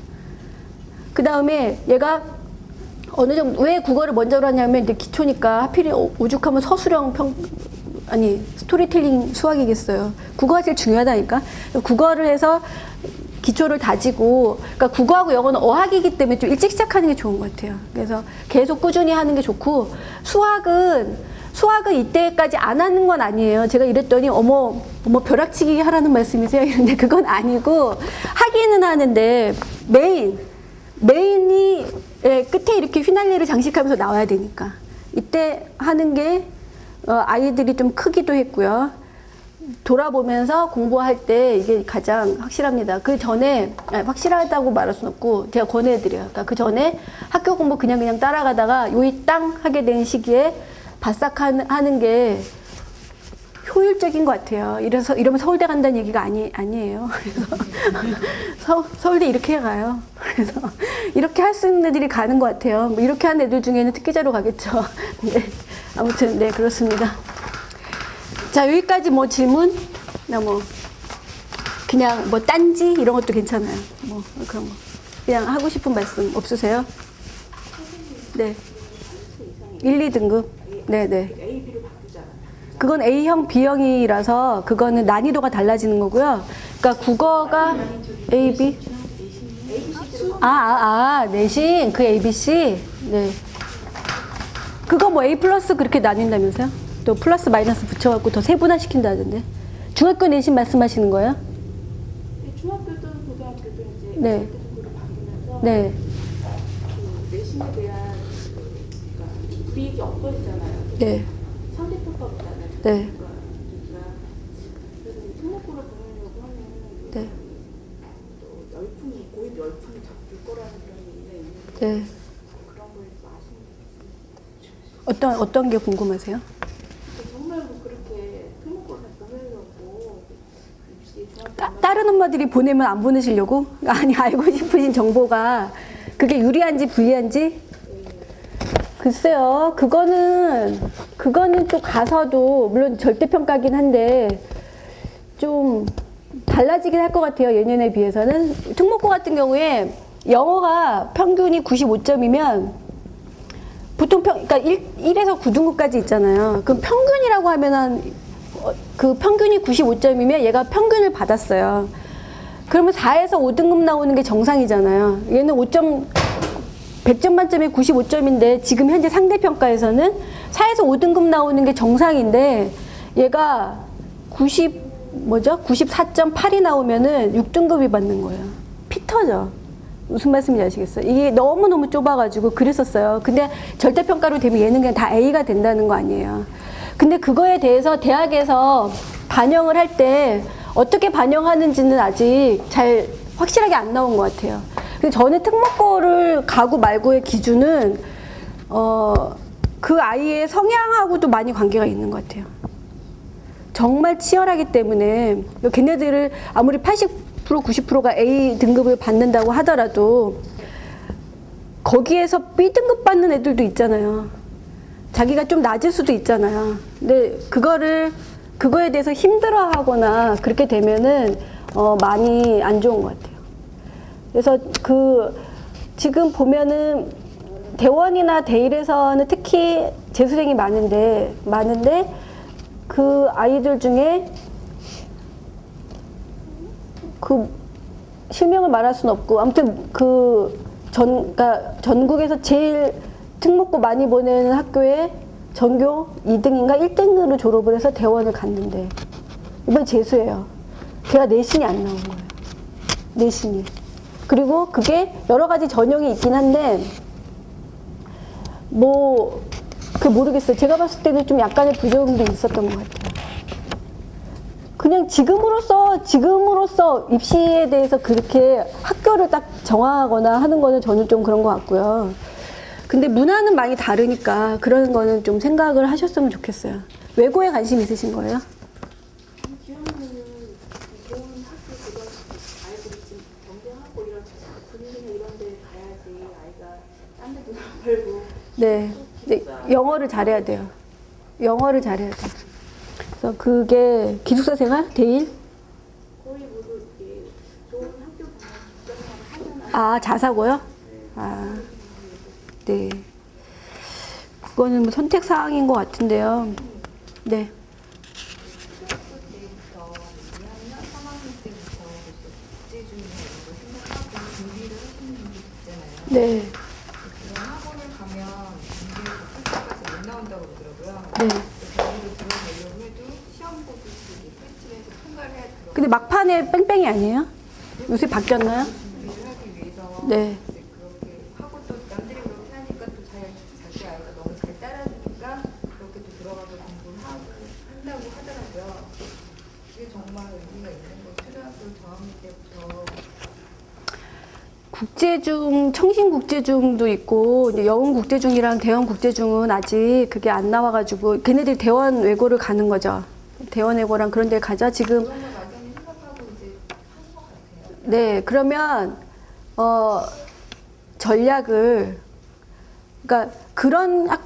그 다음에 얘가 어느 정도 왜 국어를 먼저 하냐면 이제 기초니까 하필 오죽하면 서술형 스토리텔링 수학이겠어요. 국어가 제일 중요하다니까. 국어를 해서 기초를 다지고, 그러니까 국어하고 영어는 어학이기 때문에 좀 일찍 시작하는 게 좋은 것 같아요. 그래서 계속 꾸준히 하는 게 좋고, 수학은 이때까지 안 하는 건 아니에요. 제가 이랬더니 어머 벼락치기 하라는 말씀이세요? 이런데 그건 아니고 하기는 하는데 메인이 끝에 이렇게 휘날리를 장식하면서 나와야 되니까 이때 하는 게 아이들이 좀 크기도 했고요. 돌아보면서 공부할 때 이게 가장 확실합니다. 그 전에 확실하다고 말할 수는 없고 제가 권해드려요. 그러니까 그 전에 학교 공부 그냥 따라가다가 요이 땅 하게 된 시기에 바싹 하는 게 효율적인 것 같아요. 이러면 서울대 간다는 얘기가 아니에요. 그래서 서울대 이렇게 가요. 그래서 이렇게 할 수 있는 애들이 가는 것 같아요. 뭐 이렇게 하는 애들 중에는 특기자로 가겠죠. 네, 아무튼 네 그렇습니다. 자 여기까지 뭐 질문, 그냥 뭐 딴지 이런 것도 괜찮아요. 뭐 그런 거 그냥 하고 싶은 말씀 없으세요? 네. 1, 2등급. 네네. 그건 A형, B형이라서 그거는 난이도가 달라지는 거고요. 그러니까 국어가 A, B. 내신 그 ABC. 네. 그거 뭐 A 플러스 그렇게 나뉜다면서요? 또 플러스 마이너스 붙여갖고 더 세분화 시킨다던데. 중학교 내신 말씀하시는 거예요? 중학교든 고등학교든 이제 네. 절대적으로 바뀌면서 네. 그 내신에 대한 그러니까 불이익이 없어지잖아요. 네. 상대평가보다는. 네. 그러니까 그래서 이 특목고를 보내려고 하면 네. 또 열풍이 고입 열풍이 자꾸 불 거라는 그런 얘기가 있는데 네. 그런 거에 좀 아쉬움이 있어요. 어떤 게 궁금하세요? 정말 뭐 그렇게 특목고를 보내려고 입시 중학교 다른 엄마들이 보내면 안 보내시려고? 아니, 알고 싶으신 정보가 그게 유리한지 불리한지? 글쎄요, 그거는 또 가서도, 물론 절대평가긴 한데, 좀 달라지긴 할 것 같아요, 예년에 비해서는. 특목고 같은 경우에 영어가 평균이 95점이면, 보통 그러니까 1에서 9등급까지 있잖아요. 그럼 평균이라고 하면은, 그 평균이 95점이면 얘가 평균을 받았어요. 그러면 4에서 5등급 나오는 게 정상이잖아요. 얘는 100점 만점에 95점인데 지금 현재 상대평가에서는 4에서 5등급 나오는 게 정상인데 얘가 94.8이 나오면은 6등급이 받는 거예요. 피 터져. 무슨 말씀인지 아시겠어요? 이게 너무너무 좁아가지고 그랬었어요. 근데 절대평가로 되면 얘는 그냥 다 A가 된다는 거 아니에요. 근데 그거에 대해서 대학에서 반영을 할 때 어떻게 반영하는지는 아직 잘 확실하게 안 나온 것 같아요. 근데 저는 특목고를 가고 말고의 기준은 그 아이의 성향하고도 많이 관계가 있는 것 같아요. 정말 치열하기 때문에 걔네들을 아무리 80% 90%가 A 등급을 받는다고 하더라도 거기에서 B 등급 받는 애들도 있잖아요. 자기가 좀 낮을 수도 있잖아요. 근데 그거에 대해서 힘들어하거나 그렇게 되면은 많이 안 좋은 것 같아요. 그래서 지금 보면은 대원이나 대일에서는 특히 재수생이 많은데 그 아이들 중에 그 실명을 말할 수는 없고 아무튼 그러니까 전국에서 제일 특목고 많이 보내는 학교에 전교 2등인가 1등으로 졸업을 해서 대원을 갔는데 이번 재수예요. 걔가 내신이 안 나온 거예요. 내신이. 그리고 그게 여러 가지 전형이 있긴 한데 모르겠어요. 제가 봤을 때는 좀 약간의 부작용도 있었던 것 같아요. 그냥 지금으로서 입시에 대해서 그렇게 학교를 딱 정하거나 하는 거는 저는 좀 그런 것 같고요. 근데 문화는 많이 다르니까 그런 거는 좀 생각을 하셨으면 좋겠어요. 외고에 관심 있으신 거예요? 기왕이면은 좋은 학교 고등학교 아이들이 지금 경쟁하고 이런 분위기나 이런 데 가야지 아이가 딴 데 돈 안 벌고 네. 영어를 잘해야 돼요. 영어를 잘해야 돼요. 그래서 그게 기숙사 생활? 대일? 거의 모두 이렇게 좋은 학교 보면 하잖아요. 자사고요? 네. 그거는 뭐 선택 사항인 것 같은데요. 네. 초등학교 때부터 2학년, 3학년 때부터 국제주의나 이런 걸 생각하고 준비를 하시는 분들 있잖아요. 네. 그런 학원을 가면 문제가 끝까지 못 나온다고 그러더라고요. 네. 거기로 들어가려고 해도 시험 보듯이 패치해서 통과를 해야 들어가요. 근데 막판에 뺑뺑이 아니에요? 요새 바뀌었나요? 준비를 하기 위해서 네. 이제 그렇게 하고 또 남들이 그렇게 하니까 또 자기 아이가 너무 잘 따라주니까 그렇게 또 들어가서 공부를 한다고 하더라고요. 그게 정말 의미가 있는 거예요. 초등학교 저학년 때부터 국제중, 청신국제중도 있고, 이제 영훈국제중이랑 대원국제중은 아직 그게 안 나와가지고, 걔네들이 대원 외고를 가는 거죠. 대원 외고랑 그런 데 가자. 지금, 그런 걸 막연히 생각하고 이제 하는 것 같아요. 네, 그러면, 전략을, 그러니까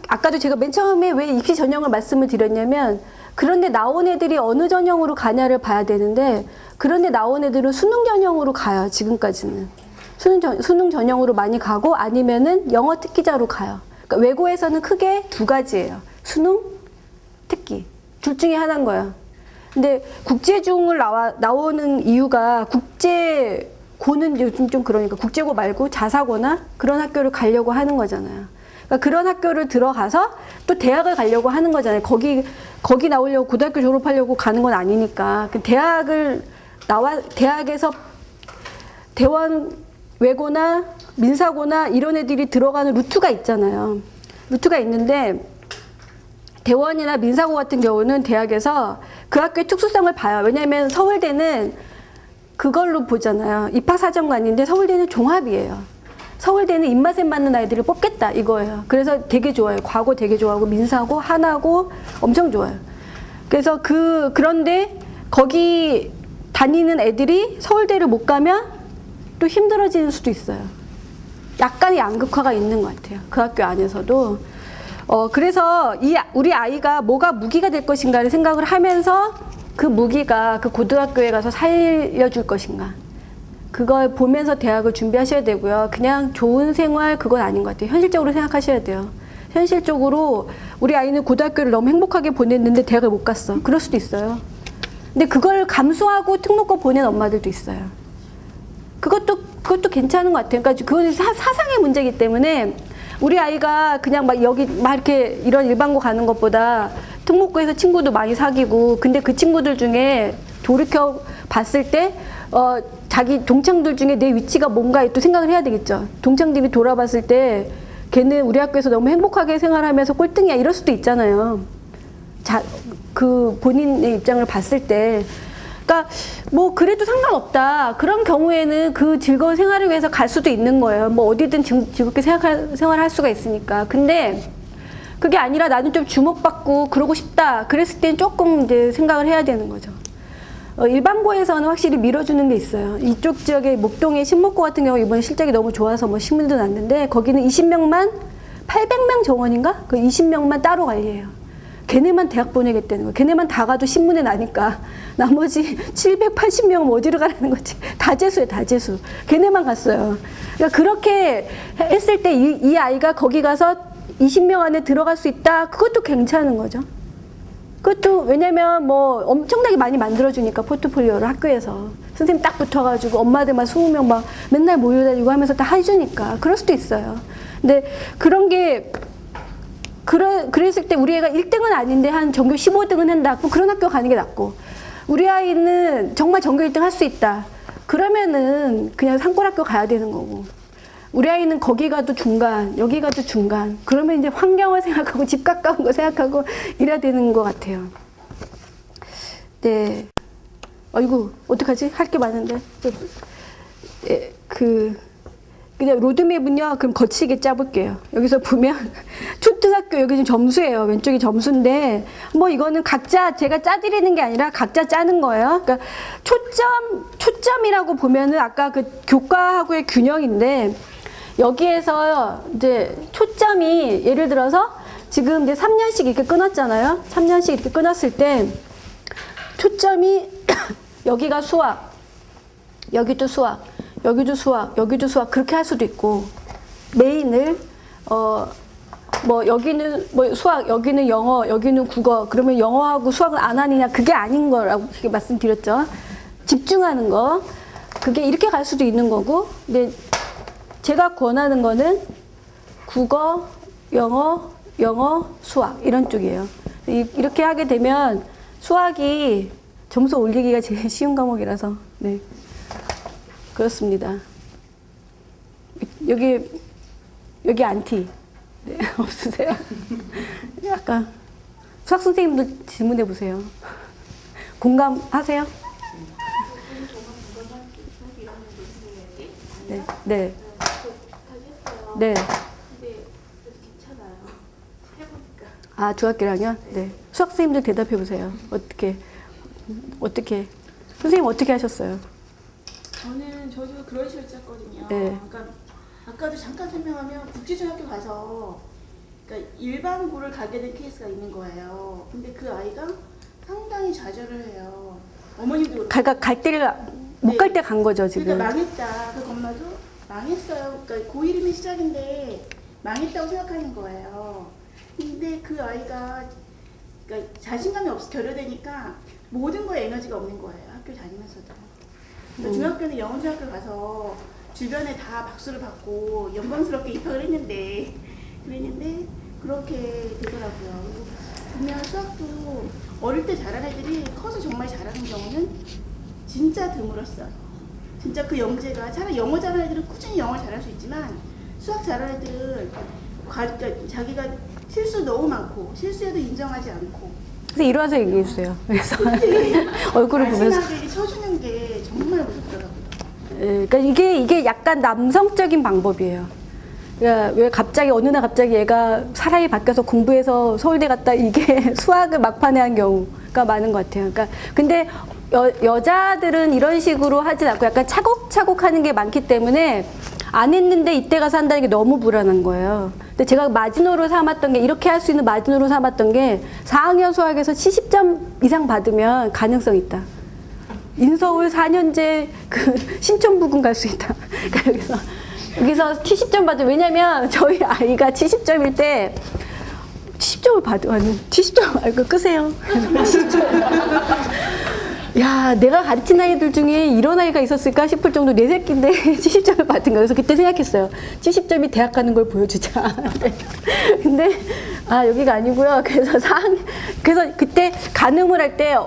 아까도 제가 맨 처음에 왜 입시 전형을 말씀을 드렸냐면, 그런데 나온 애들이 어느 전형으로 가냐를 봐야 되는데, 그런데 나온 애들은 수능 전형으로 가요, 지금까지는. 수능 전형으로 많이 가고 아니면은 영어 특기자로 가요. 그러니까 외고에서는 크게 두 가지예요. 수능, 특기. 둘 중에 하나인 거예요. 근데 국제중을 나오는 이유가 고는 요즘 좀 그러니까 국제고 말고 자사고나 그런 학교를 가려고 하는 거잖아요. 그러니까 그런 학교를 들어가서 또 대학을 가려고 하는 거잖아요. 거기 나오려고 고등학교 졸업하려고 가는 건 아니니까. 그 대학에서 대원 외고나 민사고나 이런 애들이 들어가는 루트가 있잖아요. 루트가 있는데 대원이나 민사고 같은 경우는 대학에서 그 학교의 특수성을 봐요. 왜냐하면 서울대는 그걸로 보잖아요. 입학사정관인데 서울대는 종합이에요. 서울대는 입맛에 맞는 아이들을 뽑겠다 이거예요. 그래서 되게 좋아요. 과고 되게 좋아하고 민사고 하나고 엄청 좋아요. 그래서 그런데 거기 다니는 애들이 서울대를 못 가면 또 힘들어지는 수도 있어요. 약간의 양극화가 있는 것 같아요. 그 학교 안에서도. 그래서 우리 아이가 뭐가 무기가 될 것인가를 생각을 하면서 그 무기가 그 고등학교에 가서 살려줄 것인가. 그걸 보면서 대학을 준비하셔야 되고요. 그냥 좋은 생활 그건 아닌 것 같아요. 현실적으로 생각하셔야 돼요. 현실적으로 우리 아이는 고등학교를 너무 행복하게 보냈는데 대학을 못 갔어. 그럴 수도 있어요. 근데 그걸 감수하고 특목고 보낸 엄마들도 있어요. 그것도 괜찮은 것 같아요. 그러니까 그건 사상의 문제이기 때문에 우리 아이가 그냥 막 여기 막 이렇게 이런 일반고 가는 것보다 특목고에서 친구도 많이 사귀고 근데 그 친구들 중에 돌이켜 봤을 때 자기 동창들 중에 내 위치가 뭔가 또 생각을 해야 되겠죠. 동창들이 돌아봤을 때 걔는 우리 학교에서 너무 행복하게 생활하면서 꼴등이야 이럴 수도 있잖아요. 그 본인의 입장을 봤을 때. 그러니까 뭐 그래도 상관없다. 그런 경우에는 그 즐거운 생활을 위해서 갈 수도 있는 거예요. 뭐 어디든 즐겁게 생활할 수가 있으니까. 근데 그게 아니라 나는 좀 주목받고 그러고 싶다. 그랬을 땐 조금 이제 생각을 해야 되는 거죠. 일반고에서는 확실히 밀어주는 게 있어요. 이쪽 지역의 목동의 신목고 같은 경우 이번에 실적이 너무 좋아서 뭐 신문도 났는데 거기는 20명만 800명 정원인가? 그 20명만 따로 관리해요. 걔네만 대학 보내겠다는 거야. 걔네만 다 가도 신문에 나니까 나머지 780명은 어디로 가라는 거지. 다재수예요, 다재수. 걔네만 갔어요. 그러니까 그렇게 했을 때 이 아이가 거기 가서 20명 안에 들어갈 수 있다. 그것도 괜찮은 거죠. 그것도 왜냐면 뭐 엄청나게 많이 만들어주니까 포트폴리오를 학교에서 선생님 딱 붙어가지고 엄마들만 20명 막 맨날 모여다니고 하면서 다 해주니까 그럴 수도 있어요. 근데 그런 게 그랬을 때 우리 애가 1등은 아닌데 한 전교 15등은 한다. 그럼 그런 학교 가는 게 낫고 우리 아이는 정말 전교 1등 할 수 있다. 그러면은 그냥 상골학교 가야 되는 거고 우리 아이는 거기 가도 중간 여기 가도 중간 그러면 이제 환경을 생각하고 집 가까운 거 생각하고 이래야 되는 것 같아요. 네. 아이고 어떡하지? 할 게 많은데 네, 그냥 로드맵은요, 그럼 거치게 짜볼게요. 여기서 보면, 초등학교, 여기 지금 점수예요. 왼쪽이 점수인데, 뭐 이거는 각자, 제가 짜드리는 게 아니라 각자 짜는 거예요. 그러니까 초점이라고 보면은 아까 그 교과하고의 균형인데, 여기에서 이제 초점이 예를 들어서 지금 이제 3년씩 이렇게 끊었잖아요. 3년씩 이렇게 끊었을 때, 초점이 여기가 수학, 여기도 수학, 여기도 수학, 여기도 수학 그렇게 할 수도 있고 메인을 뭐 여기는 뭐 수학, 여기는 영어, 여기는 국어 그러면 영어하고 수학을 안 하느냐 그게 아닌 거라고 말씀드렸죠. 집중하는 거 그게 이렇게 갈 수도 있는 거고 근데 제가 권하는 거는 국어, 영어, 수학 이런 쪽이에요. 이렇게 하게 되면 수학이 점수 올리기가 제일 쉬운 과목이라서 네. 그렇습니다. 여기 안티 네, 없으세요? 아까 수학 선생님들 질문해 보세요. 공감하세요? 네, 네, 네. 근데 괜찮아요. 해보니까. 아 중학교 1학년? 네. 수학 선생님들 대답해 보세요. 어떻게 선생님 어떻게 하셨어요? 저도 그런 식으로 짰거든요. 네. 그러니까 아까도 잠깐 설명하면 국제중학교 가서 그러니까 일반고를 가게 된 케이스가 있는 거예요. 근데 그 아이가 상당히 좌절을 해요. 어머니도 갈 때를 못 갈 때 간 거죠 지금. 그러니까 망했다. 그 엄마도 망했어요. 그러니까 고1이면 시작인데 망했다고 생각하는 거예요. 근데 그 아이가 그러니까 자신감이 없어 결여되니까 모든 거에 에너지가 없는 거예요. 학교 다니면서도. 그러니까 중학교는 영어중학교 가서 주변에 다 박수를 받고 영광스럽게 입학을 했는데 그렇게 되더라고요. 그리고 보면 수학도 어릴 때 잘하는 애들이 커서 정말 잘하는 경우는 진짜 드물었어요. 진짜 그 영재가 차라리 영어 잘하는 애들은 꾸준히 영어를 잘할 수 있지만 수학 잘하는 애들은 그러니까 자기가 실수 너무 많고 실수해도 인정하지 않고 그래서 일어나서 얘기해 주세요. 그래서 얼굴을 보면서. 날씬하게 쳐주는 게 정말 무섭더라고요. 예, 그러니까 이게 약간 남성적인 방법이에요. 그러니까 왜 갑자기 어느 날 갑자기 얘가 사람이 바뀌어서 공부해서 서울대 갔다 이게 수학을 막판에 한 경우가 많은 것 같아요. 그러니까 근데 여자들은 이런 식으로 하진 않고 약간 차곡차곡 하는 게 많기 때문에 안 했는데 이때 가서 한다는 게 너무 불안한 거예요. 근데 제가 마지노로 삼았던 게 이렇게 할 수 있는 마지노로 삼았던 게 4학년 수학에서 70점 이상 받으면 가능성 있다. 인서울 4년제 그 신촌 부근 갈 수 있다. 그러니까 여기서 70점 받으면 왜냐면 저희 아이가 70점일 때 70점을 받으면 70점 말고 끄세요. 70점. 야, 내가 가르친 아이들 중에 이런 아이가 있었을까 싶을 정도 내 새끼인데 70점을 받은 거예요. 그래서 그때 생각했어요. 70점이 대학 가는 걸 보여주자. 근데 여기가 아니고요. 그래서 그때 가늠을 할 때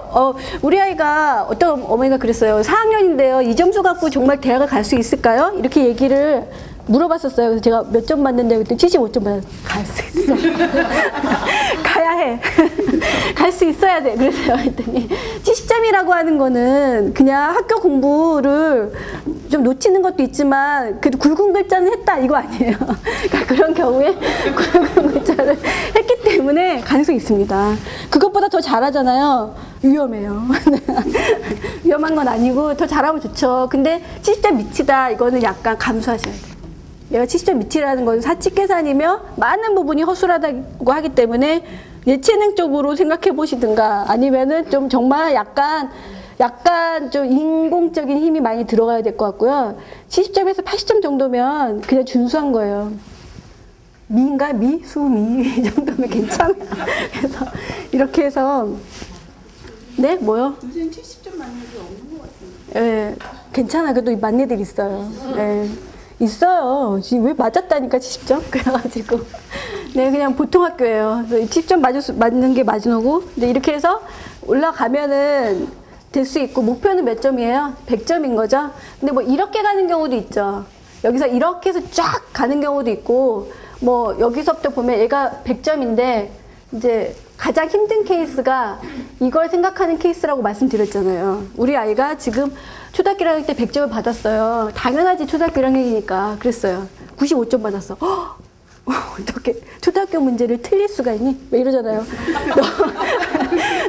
우리 아이가 어떤 어머니가 그랬어요. 4학년인데요. 이 점수 갖고 정말 대학을 갈 수 있을까요? 이렇게 얘기를 물어봤었어요. 그래서 제가 몇 점 받는데 그때 75점 받았어요. 갈 수 있어. 가야 해. 갈 수 있어야 돼. 그래서 했더니 70점이라고 하는 거는 그냥 학교 공부를 좀 놓치는 것도 있지만 그래도 굵은 글자는 했다 이거 아니에요. 그러니까 그런 경우에 굵은 글자를 했기 때문에 가능성이 있습니다. 그것보다 더 잘하잖아요. 위험해요. 위험한 건 아니고 더 잘하면 좋죠. 근데 70점 미치다 이거는 약간 감수하셔야 돼요. 얘가 70점 미치라는 건 사칙 계산이며 많은 부분이 허술하다고 하기 때문에 예체능 쪽으로 생각해 보시든가 아니면은 좀 정말 약간 좀 인공적인 힘이 많이 들어가야 될 것 같고요. 70점에서 80점 정도면 그냥 준수한 거예요. 미인가? 수미 이 정도면 괜찮아요. 그래서 이렇게 해서 네? 뭐요? 요새는 70점 맞는 애들 없는 것 같은데. 예, 괜찮아. 그래도 많은 애들이 있어요. 예. 있어요. 지금 왜 맞았다니까 70점? 그래가지고 네 그냥 보통 학교예요. 70점 맞는 게 마지노고 근데 이렇게 해서 올라가면은 될 수 있고 목표는 몇 점이에요? 100점인 거죠. 근데 뭐 이렇게 가는 경우도 있죠. 여기서 이렇게 해서 쫙 가는 경우도 있고 뭐 여기서부터 보면 얘가 100점인데 이제 가장 힘든 케이스가 이걸 생각하는 케이스라고 말씀드렸잖아요. 우리 아이가 지금 초등학교 1학년 때 100점을 받았어요. 당연하지 초등학교 1학년이니까 그랬어요. 95점 받았어. 어떻게 초등학교 문제를 틀릴 수가 있니? 막 이러잖아요.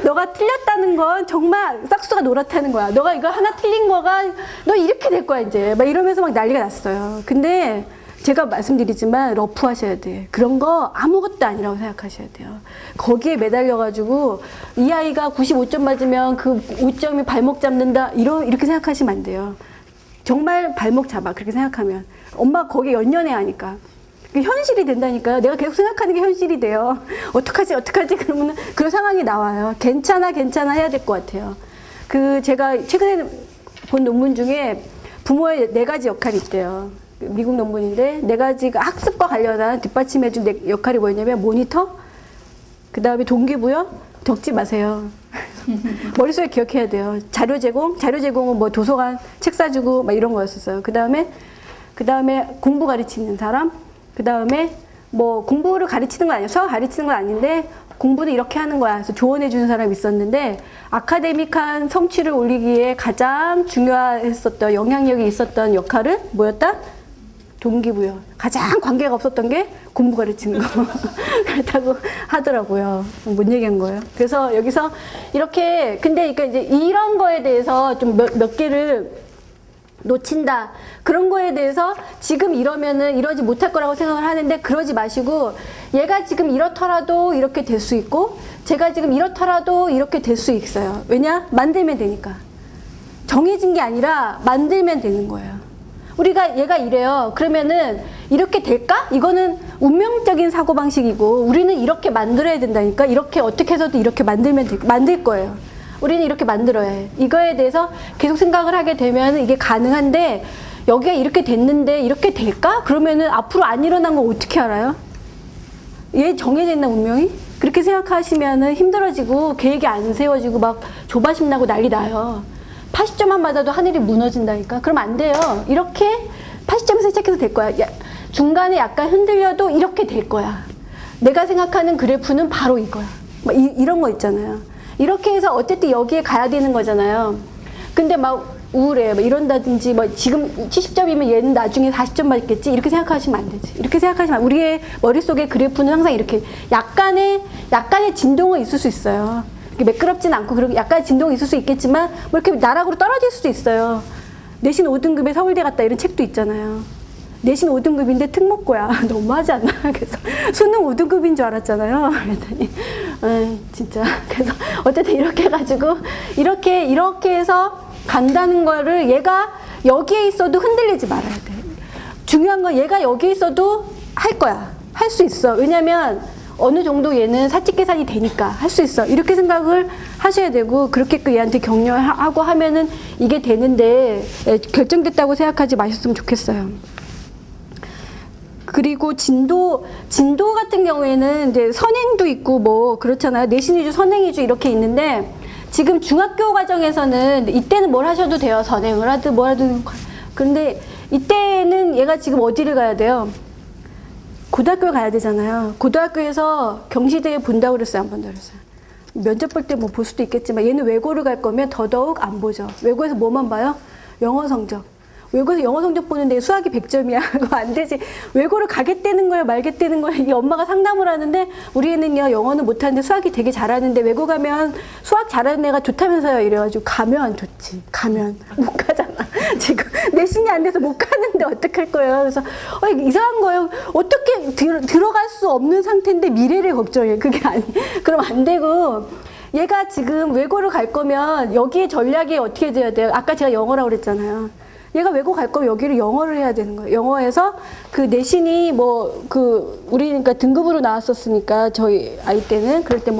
너가 틀렸다는 건 정말 싹수가 노랗다는 거야. 너가 이거 하나 틀린 거가 너 이렇게 될 거야 이제. 막 이러면서 막 난리가 났어요. 근데 제가 말씀드리지만 러프 하셔야 돼. 그런 거 아무것도 아니라고 생각하셔야 돼요. 거기에 매달려가지고 이 아이가 95점 맞으면 그 5점이 발목 잡는다 이렇게 생각하시면 안 돼요. 정말 발목 잡아 그렇게 생각하면 엄마 거기에 연연해 하니까 현실이 된다니까요. 내가 계속 생각하는 게 현실이 돼요. 어떡하지 그러면 그런 상황이 나와요. 괜찮아 해야 될 것 같아요. 제가 최근에 본 논문 중에 부모의 4가지 역할이 있대요. 미국 논문인데 4가지가 학습과 관련한 뒷받침해준 역할이 뭐였냐면 모니터, 그 다음에 동기부여, 적지 마세요. 머릿속에 기억해야 돼요. 자료 제공은 뭐 도서관 책 사주고 막 이런 거였었어요. 그 다음에 공부 가르치는 사람, 그 다음에 뭐 공부를 가르치는 건 아니에요. 수학 가르치는 건 아닌데 공부는 이렇게 하는 거야. 그래서 조언해 주는 사람이 있었는데 아카데믹한 성취를 올리기에 가장 중요했었던 영향력이 있었던 역할은 뭐였다? 동기부여. 가장 관계가 없었던 게 공부 가르치는 거. 그렇다고 하더라고요. 뭔 얘기한 거예요? 그래서 여기서 이렇게 근데 그러니까 이제 이런 거에 대해서 좀 몇 개를 놓친다. 그런 거에 대해서 지금 이러면은 이러지 못할 거라고 생각을 하는데 그러지 마시고 얘가 지금 이렇더라도 이렇게 될 수 있고 제가 지금 이렇더라도 이렇게 될 수 있어요. 왜냐? 만들면 되니까. 정해진 게 아니라 만들면 되는 거예요. 우리가 얘가 이래요. 그러면은 이렇게 될까? 이거는 운명적인 사고방식이고 우리는 이렇게 만들어야 된다니까. 이렇게 어떻게 해서도 이렇게 만들 거예요. 우리는 이렇게 만들어야 해. 이거에 대해서 계속 생각을 하게 되면 이게 가능한데 여기가 이렇게 됐는데 이렇게 될까? 그러면은 앞으로 안 일어난 거 어떻게 알아요? 얘 정해져 있나 운명이? 그렇게 생각하시면은 힘들어지고 계획이 안 세워지고 막 조바심 나고 난리 나요. 80점만 맞아도 하늘이 무너진다니까? 그럼 안 돼요. 이렇게 80점에서 시작해서 될 거야. 중간에 약간 흔들려도 이렇게 될 거야. 내가 생각하는 그래프는 바로 이거야. 막 이런 거 있잖아요. 이렇게 해서 어쨌든 여기에 가야 되는 거잖아요. 근데 막 우울해, 막 이런다든지, 뭐 지금 70점이면 얘는 나중에 40점 맞겠지? 이렇게 생각하시면 안 되지. 이렇게 생각하시면 우리의 머릿속에 그래프는 항상 이렇게 약간의 진동은 있을 수 있어요. 이렇게 매끄럽진 않고, 그리고 약간의 진동이 있을 수 있겠지만, 뭐 이렇게 나락으로 떨어질 수도 있어요. 내신 5등급에 서울대 갔다 이런 책도 있잖아요. 내신 5등급인데 특목고야. 너무하지 않나? 그래서 수능 5등급인 줄 알았잖아요. 그랬더니, 진짜. 그래서 어쨌든 이렇게 해가지고, 이렇게 해서 간다는 거를 얘가 여기에 있어도 흔들리지 말아야 돼. 중요한 건 얘가 여기에 있어도 할 거야. 할 수 있어. 왜냐면 어느 정도 얘는 사직 계산이 되니까 할 수 있어. 이렇게 생각을 하셔야 되고, 그렇게 얘한테 격려하고 하면은 이게 되는데, 결정됐다고 생각하지 마셨으면 좋겠어요. 그리고 진도 같은 경우에는 이제 선행도 있고 뭐 그렇잖아요. 내신 위주, 선행 위주 이렇게 있는데, 지금 중학교 과정에서는 이때는 뭘 하셔도 돼요. 선행을 하든 뭘 하든. 그런데 이때는 얘가 지금 어디를 가야 돼요? 고등학교에 가야 되잖아요. 고등학교에서 경시대에 본다고 그랬어요? 안 본다고 그랬어요? 면접 볼 때 뭐 볼 수도 있겠지만 얘는 외고를 갈 거면 더더욱 안 보죠. 외고에서 뭐만 봐요? 영어 성적. 외고에서 영어 성적 보는데 수학이 100점이야. 그거 안 되지. 외고를 가겠다는 거야, 말겠다는 거야. 이 엄마가 상담을 하는데 우리 애는요, 영어는 못하는데 수학이 되게 잘하는데 외고 가면 수학 잘하는 애가 좋다면서요. 이래가지고 가면 좋지. 가면. 못 가잖아. 지금 내신이 안 돼서 못 가는데 어떡할 거예요. 그래서 이상한 거예요. 어떻게 들어갈 수 없는 상태인데 미래를 걱정해. 그게 그럼 안 되고. 얘가 지금 외고를 갈 거면 여기에 전략이 어떻게 돼야 돼요? 아까 제가 영어라고 그랬잖아요. 얘가 외고 갈 거면 여기를 영어를 해야 되는 거예요. 영어에서 그 내신이 우리 그러니까 등급으로 나왔었으니까 저희 아이 때는 그럴 때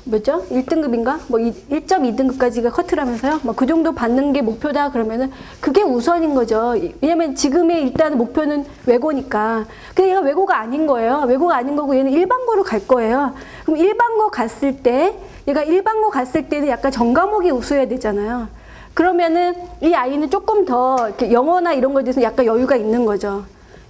몇죠? 1등급인가? 1.2등급까지가 커트라면서요? 그 정도 받는 게 목표다 그러면은 그게 우선인 거죠. 왜냐면 지금의 일단 목표는 외고니까. 근데 얘가 외고가 아닌 거예요. 외고가 아닌 거고 얘는 일반고로 갈 거예요. 그럼 일반고 갔을 때 얘가 일반고 갔을 때는 약간 전과목이 우수해야 되잖아요. 그러면은 이 아이는 조금 더 이렇게 영어나 이런 거에 대해서 약간 여유가 있는 거죠.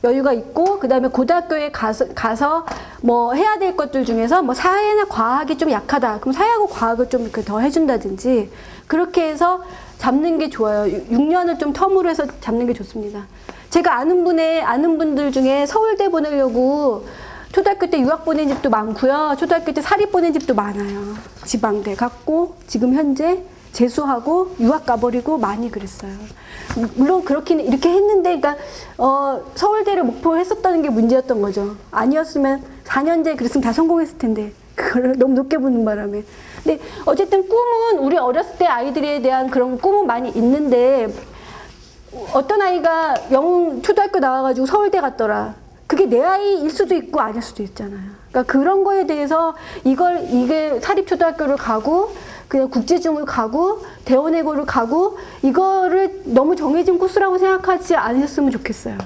여유가 있고, 그 다음에 고등학교에 가서 뭐 해야 될 것들 중에서 뭐 사회나 과학이 좀 약하다. 그럼 사회하고 과학을 좀 이렇게 더 해준다든지, 그렇게 해서 잡는 게 좋아요. 6년을 좀 텀으로 해서 잡는 게 좋습니다. 제가 아는 분들 중에 서울대 보내려고 초등학교 때 유학 보낸 집도 많고요. 초등학교 때 사립 보낸 집도 많아요. 지방대 갔고, 지금 현재 재수하고 유학 가버리고 많이 그랬어요. 물론 그렇긴 이렇게 했는데, 그러니까 서울대를 목표로 했었다는 게 문제였던 거죠. 아니었으면 4년제 그랬으면 다 성공했을 텐데 그걸 너무 높게 보는 바람에. 근데 어쨌든 꿈은 우리 어렸을 때 아이들에 대한 그런 꿈은 많이 있는데, 어떤 아이가 초등학교 나와가지고 서울대 갔더라. 그게 내 아이일 수도 있고 아닐 수도 있잖아요. 그러니까 그런 거에 대해서 이게 사립초등학교를 가고 그냥 국제중을 가고 대원외고를 가고 이거를 너무 정해진 코스라고 생각하지 않으셨으면 좋겠어요.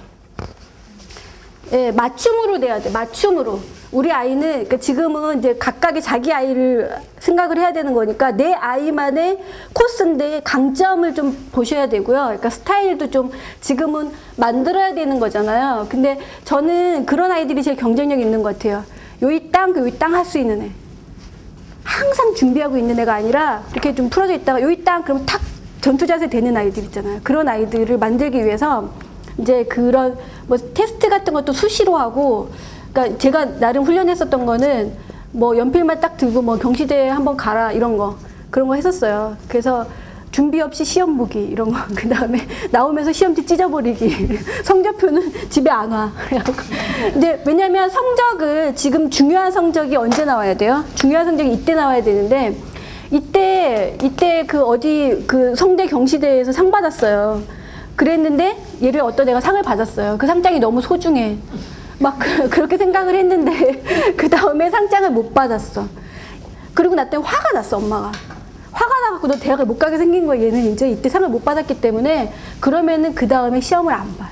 예, 맞춤으로 돼야 돼. 맞춤으로. 우리 아이는 그러니까 지금은 이제 각각의 자기 아이를 생각을 해야 되는 거니까 내 아이만의 코스인데 강점을 좀 보셔야 되고요. 그러니까 스타일도 좀 지금은 만들어야 되는 거잖아요. 근데 저는 그런 아이들이 제일 경쟁력 있는 것 같아요. 요이 땅 할 수 있는 애. 항상 준비하고 있는 애가 아니라 이렇게 좀 풀어져 있다가 요이 땅 그러면 탁 전투 자세 되는 아이들 있잖아요. 그런 아이들을 만들기 위해서 이제 그런 뭐 테스트 같은 것도 수시로 하고, 그러니까 제가 나름 훈련했었던 거는 뭐 연필만 딱 들고 뭐 경시대에 한번 가라 이런 거, 그런 거 했었어요. 그래서 준비 없이 시험 보기 이런 거, 그 다음에 나오면서 시험지 찢어버리기, 성적표는 집에 안 와. 근데 왜냐면 성적을 지금 중요한 성적이 언제 나와야 돼요? 중요한 성적이 이때 나와야 되는데 이때 그 성대 경시대에서 상 받았어요. 그랬는데 얘를 어떤 애가 상을 받았어요. 그 상장이 너무 소중해. 막 그렇게 생각을 했는데 그 다음에 상장을 못 받았어. 그리고 나 때문에 화가 났어, 엄마가. 화가 나갖고 너 대학을 못 가게 생긴 거야. 얘는 이제 이때 상을 못 받았기 때문에. 그러면은 그 다음에 시험을 안 봐요.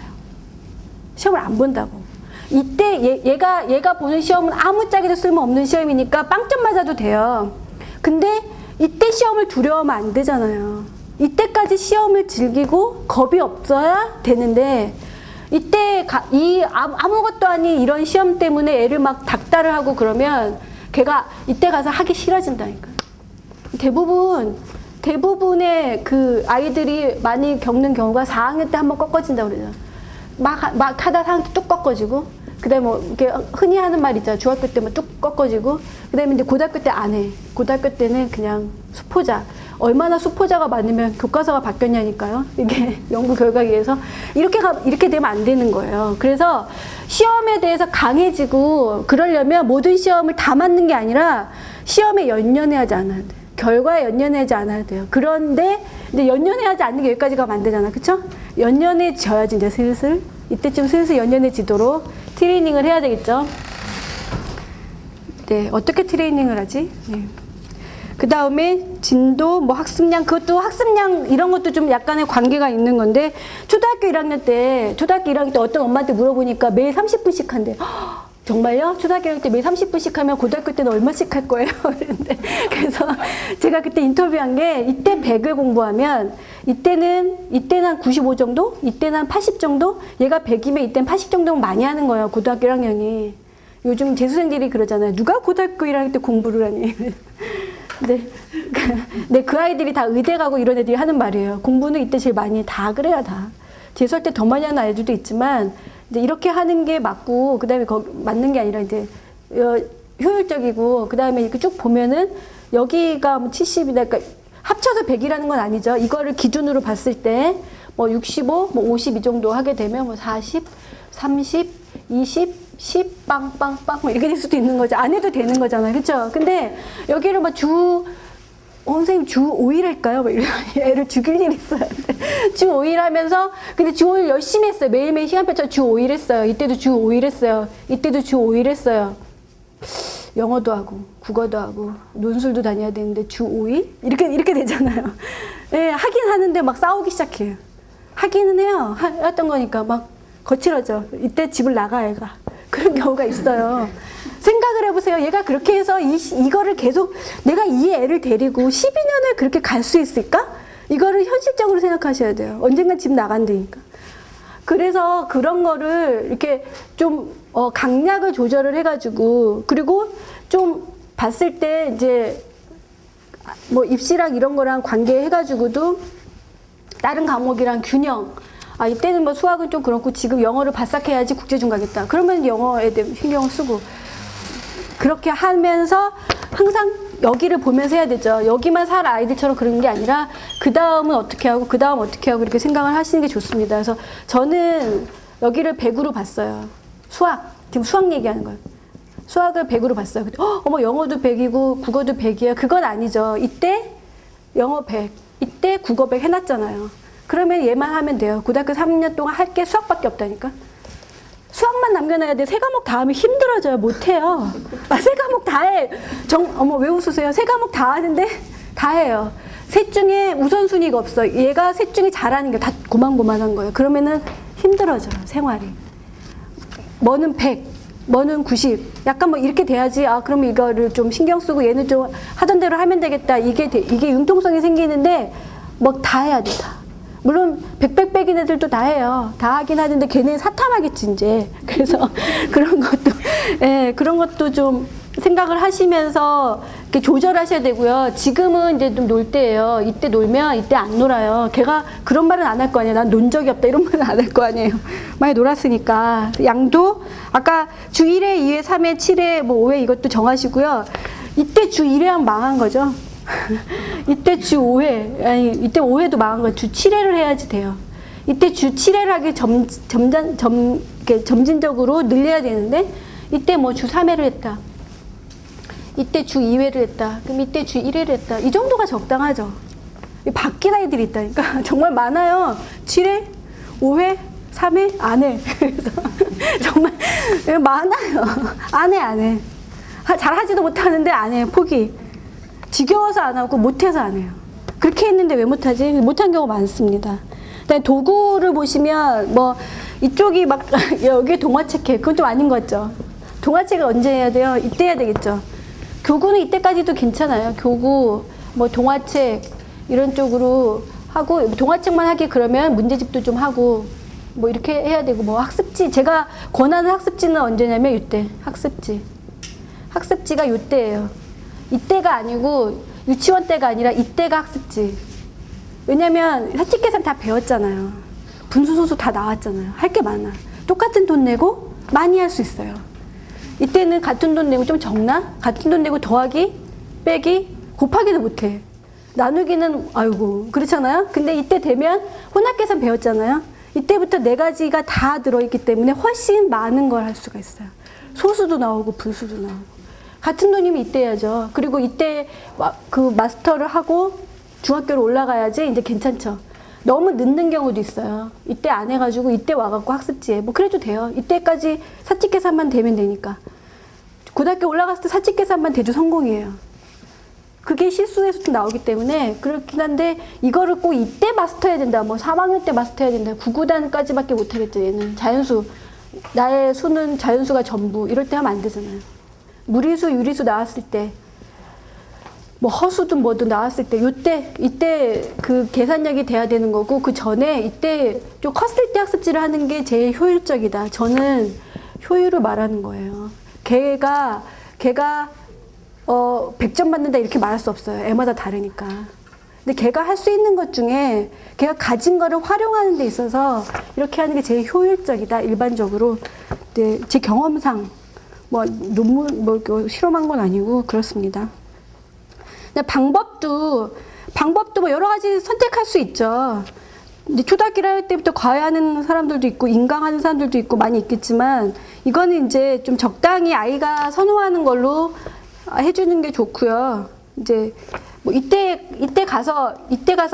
시험을 안 본다고. 이때 얘가 보는 시험은 아무짝에도 쓸모없는 시험이니까 빵점 맞아도 돼요. 근데 이때 시험을 두려워하면 안 되잖아요. 이때까지 시험을 즐기고 겁이 없어야 되는데 이때 아무것도 아닌 이런 시험 때문에 애를 막 닥달을 하고 그러면 걔가 이때 가서 하기 싫어진다니까. 대부분의 그 아이들이 많이 겪는 경우가 4학년 때 한번 꺾어진다고 그러잖아. 막 하다 4학년 때 뚝 꺾어지고, 그 다음에 뭐, 이렇게 흔히 하는 말 있잖아. 중학교 때 뭐 뚝 꺾어지고, 그 다음에 이제 고등학교 때 안 해. 고등학교 때는 그냥 수포자. 얼마나 수포자가 많으면 교과서가 바뀌었냐니까요. 이게 연구 결과에 의해서. 이렇게 되면 안 되는 거예요. 그래서 시험에 대해서 강해지고, 그러려면 모든 시험을 다 맞는 게 아니라 시험에 연연해하지 않아야 돼. 결과에 연연하지 않아야 돼요. 그런데 이제 연연하지 않는 게 여기까지 가면 안 되잖아. 그쵸? 연연해져야지 이제 슬슬. 이때쯤 슬슬 연연해지도록 트레이닝을 해야 되겠죠. 네, 어떻게 트레이닝을 하지? 네. 그 다음에 진도, 뭐 학습량, 그것도 학습량 이런 것도 좀 약간의 관계가 있는 건데 초등학교 1학년 때 어떤 엄마한테 물어보니까 매일 30분씩 한대. 정말요? 초등학교 1학년 때 매일 30분씩 하면 고등학교 때는 얼마씩 할 거예요? 그래서 제가 그때 인터뷰한 게 이때 100을 공부하면 이때는 한 95 정도? 이때는 한 80 정도? 얘가 100이면 이때는 80 정도면 많이 하는 거예요. 고등학교 1학년이. 요즘 재수생들이 그러잖아요. 누가 고등학교 1학년 때 공부를 하니? 근데 그 아이들이 다 의대 가고 이런 애들이 하는 말이에요. 공부는 이때 제일 많이 다 그래야 다. 재수할 때 더 많이 하는 아이들도 있지만 이제 이렇게 하는 게 맞고 그다음에 맞는 게 아니라 이제 효율적이고 그다음에 이렇게 쭉 보면은 여기가 뭐 70이다. 그러니까 합쳐서 100이라는 건 아니죠. 이거를 기준으로 봤을 때 뭐 65, 뭐 50 이 정도 하게 되면 뭐 40, 30, 20, 10, 빵빵빵 뭐 이렇게 될 수도 있는 거죠. 안 해도 되는 거잖아요. 그렇죠? 근데 여기를 뭐 선생님 주 5일 할까요? 뭐 이런 애를 죽일 일 있어요. 주 5일 하면서 근데 주 5일 열심히 했어요. 매일매일 시간표처럼 주 5일 했어요. 이때도 주 5일 했어요. 이때도 주 5일 했어요. 영어도 하고 국어도 하고 논술도 다녀야 되는데 주 5일? 이렇게 되잖아요. 네, 하긴 하는데 막 싸우기 시작해요. 하기는 해요. 했던 거니까 막 거칠어져. 이때 집을 나가 애가. 그런 경우가 있어요. 생각을 해보세요. 얘가 그렇게 해서 이거를 계속 내가 이 애를 데리고 12년을 그렇게 갈 수 있을까? 이거를 현실적으로 생각하셔야 돼요. 언젠간 집 나간다니까. 그래서 그런 거를 이렇게 좀 강약을 조절을 해가지고 그리고 좀 봤을 때 이제 뭐 입시랑 이런 거랑 관계해가지고도 다른 과목이랑 균형. 아, 이때는 뭐 수학은 좀 그렇고 지금 영어를 바싹 해야지 국제중 가겠다. 그러면 영어에 대해 신경을 쓰고. 그렇게 하면서 항상 여기를 보면서 해야 되죠. 여기만 살 아이들처럼 그런 게 아니라 그 다음은 어떻게 하고 그 다음 어떻게 하고 이렇게 생각을 하시는 게 좋습니다. 그래서 저는 여기를 100으로 봤어요. 지금 수학 얘기하는 거예요. 수학을 100으로 봤어요. 어머 영어도 100이고 국어도 100이야. 그건 아니죠. 이때 영어 100, 이때 국어 100 해놨잖아요. 그러면 얘만 하면 돼요. 고등학교 3년 동안 할 게 수학밖에 없다니까. 수학만 남겨놔야 돼. 세 과목 다 하면 힘들어져요. 못해요. 세 과목 다 해. 어머 왜 웃으세요? 세 과목 다 하는데 다 해요. 셋 중에 우선순위가 없어. 얘가 셋 중에 잘하는 게 다 고만고만한 거예요. 그러면은 힘들어져요. 생활이. 뭐는 100, 뭐는 90. 약간 뭐 이렇게 돼야지. 아 그러면 이거를 좀 신경 쓰고 얘는 좀 하던 대로 하면 되겠다. 이게 융통성이 생기는데 뭐 다 해야 돼. 다. 물론 백백백인 애들도 다 해요. 다 하긴 하는데 걔네 사탐하겠지 이제. 그래서 그런 것도 좀 생각을 하시면서 이렇게 조절하셔야 되고요. 지금은 이제 좀 놀 때예요. 이때 놀면 이때 안 놀아요. 걔가 그런 말은 안 할 거 아니에요. 난 논 적이 없다 이런 말은 안 할 거 아니에요. 많이 놀았으니까. 양도 아까 주 1회, 2회, 3회, 7회, 뭐 5회 이것도 정하시고요. 이때 주 1회 하면 망한 거죠. 이때 주 5회, 아니 이때 5회도 망한 거예요. 주 7회를 해야지 돼요. 이때 주 7회를 하기 점진적으로 늘려야 되는데 이때 뭐 주 3회를 했다. 이때 주 2회를 했다. 그럼 이때 주 1회를 했다. 이 정도가 적당하죠. 바뀐 아이들이 있다니까. 정말 많아요. 7회, 5회, 3회 안 해. 그래서 정말 많아요. 안 해. 잘 하지도 못하는데 안 해요. 포기. 지겨워서 안 하고 못해서 안 해요. 그렇게 했는데 왜 못하지? 못한 경우가 많습니다. 그다음에 도구를 보시면 뭐 이쪽이 막 여기 동화책해. 그건 좀 아닌 것 같죠? 동화책을 언제 해야 돼요? 이때 해야 되겠죠. 교구는 이때까지도 괜찮아요. 교구, 뭐 동화책 이런 쪽으로 하고 동화책만 하기 그러면 문제집도 좀 하고 뭐 이렇게 해야 되고 뭐 학습지 제가 권하는 학습지는 언제냐면 이때 학습지가 이때예요. 이때가 아니고 유치원 때가 아니라 이때가 학습지. 왜냐면 사칙계산 다 배웠잖아요. 분수소수 다 나왔잖아요. 할 게 많아. 똑같은 돈 내고 많이 할 수 있어요. 이때는 같은 돈 내고 좀 적나? 같은 돈 내고 더하기, 빼기, 곱하기도 못해. 나누기는 아이고 그렇잖아요. 근데 이때 되면 혼합계산 배웠잖아요. 이때부터 4가지가 다 들어있기 때문에 훨씬 많은 걸 할 수가 있어요. 소수도 나오고 분수도 나오고. 같은 돈이면 이때 해야죠. 그리고 이때 그 마스터를 하고 중학교로 올라가야지 이제 괜찮죠. 너무 늦는 경우도 있어요. 이때 안 해가지고 이때 와갖고 학습지에 뭐 그래도 돼요. 이때까지 사칙계산만 되면 되니까. 고등학교 올라갔을 때 사칙계산만 돼도 성공이에요. 그게 실수에서도 나오기 때문에 그렇긴 한데 이거를 꼭 이때 마스터해야 된다. 뭐 3학년 때 마스터해야 된다. 9구단까지밖에 못하겠죠. 얘는 자연수. 나의 수는 자연수가 전부. 이럴 때 하면 안 되잖아요. 무리수, 유리수 나왔을 때 뭐 허수든 뭐든 나왔을 때 이때 그 계산력이 돼야 되는 거고 그 전에 이때 좀 컸을 때 학습지를 하는 게 제일 효율적이다. 저는 효율을 말하는 거예요. 걔가 100점 받는다 이렇게 말할 수 없어요. 애마다 다르니까. 근데 걔가 할 수 있는 것 중에 걔가 가진 거를 활용하는 데 있어서 이렇게 하는 게 제일 효율적이다. 일반적으로. 네, 제 경험상 뭐 논문 뭐 실험한 건 아니고 그렇습니다. 근데 방법도 뭐 여러 가지 선택할 수 있죠. 이제 초등학교 1학년 때부터 과외하는 사람들도 있고 인강하는 사람들도 있고 많이 있겠지만 이거는 이제 좀 적당히 아이가 선호하는 걸로 해주는 게 좋고요. 이제 뭐 이때 가서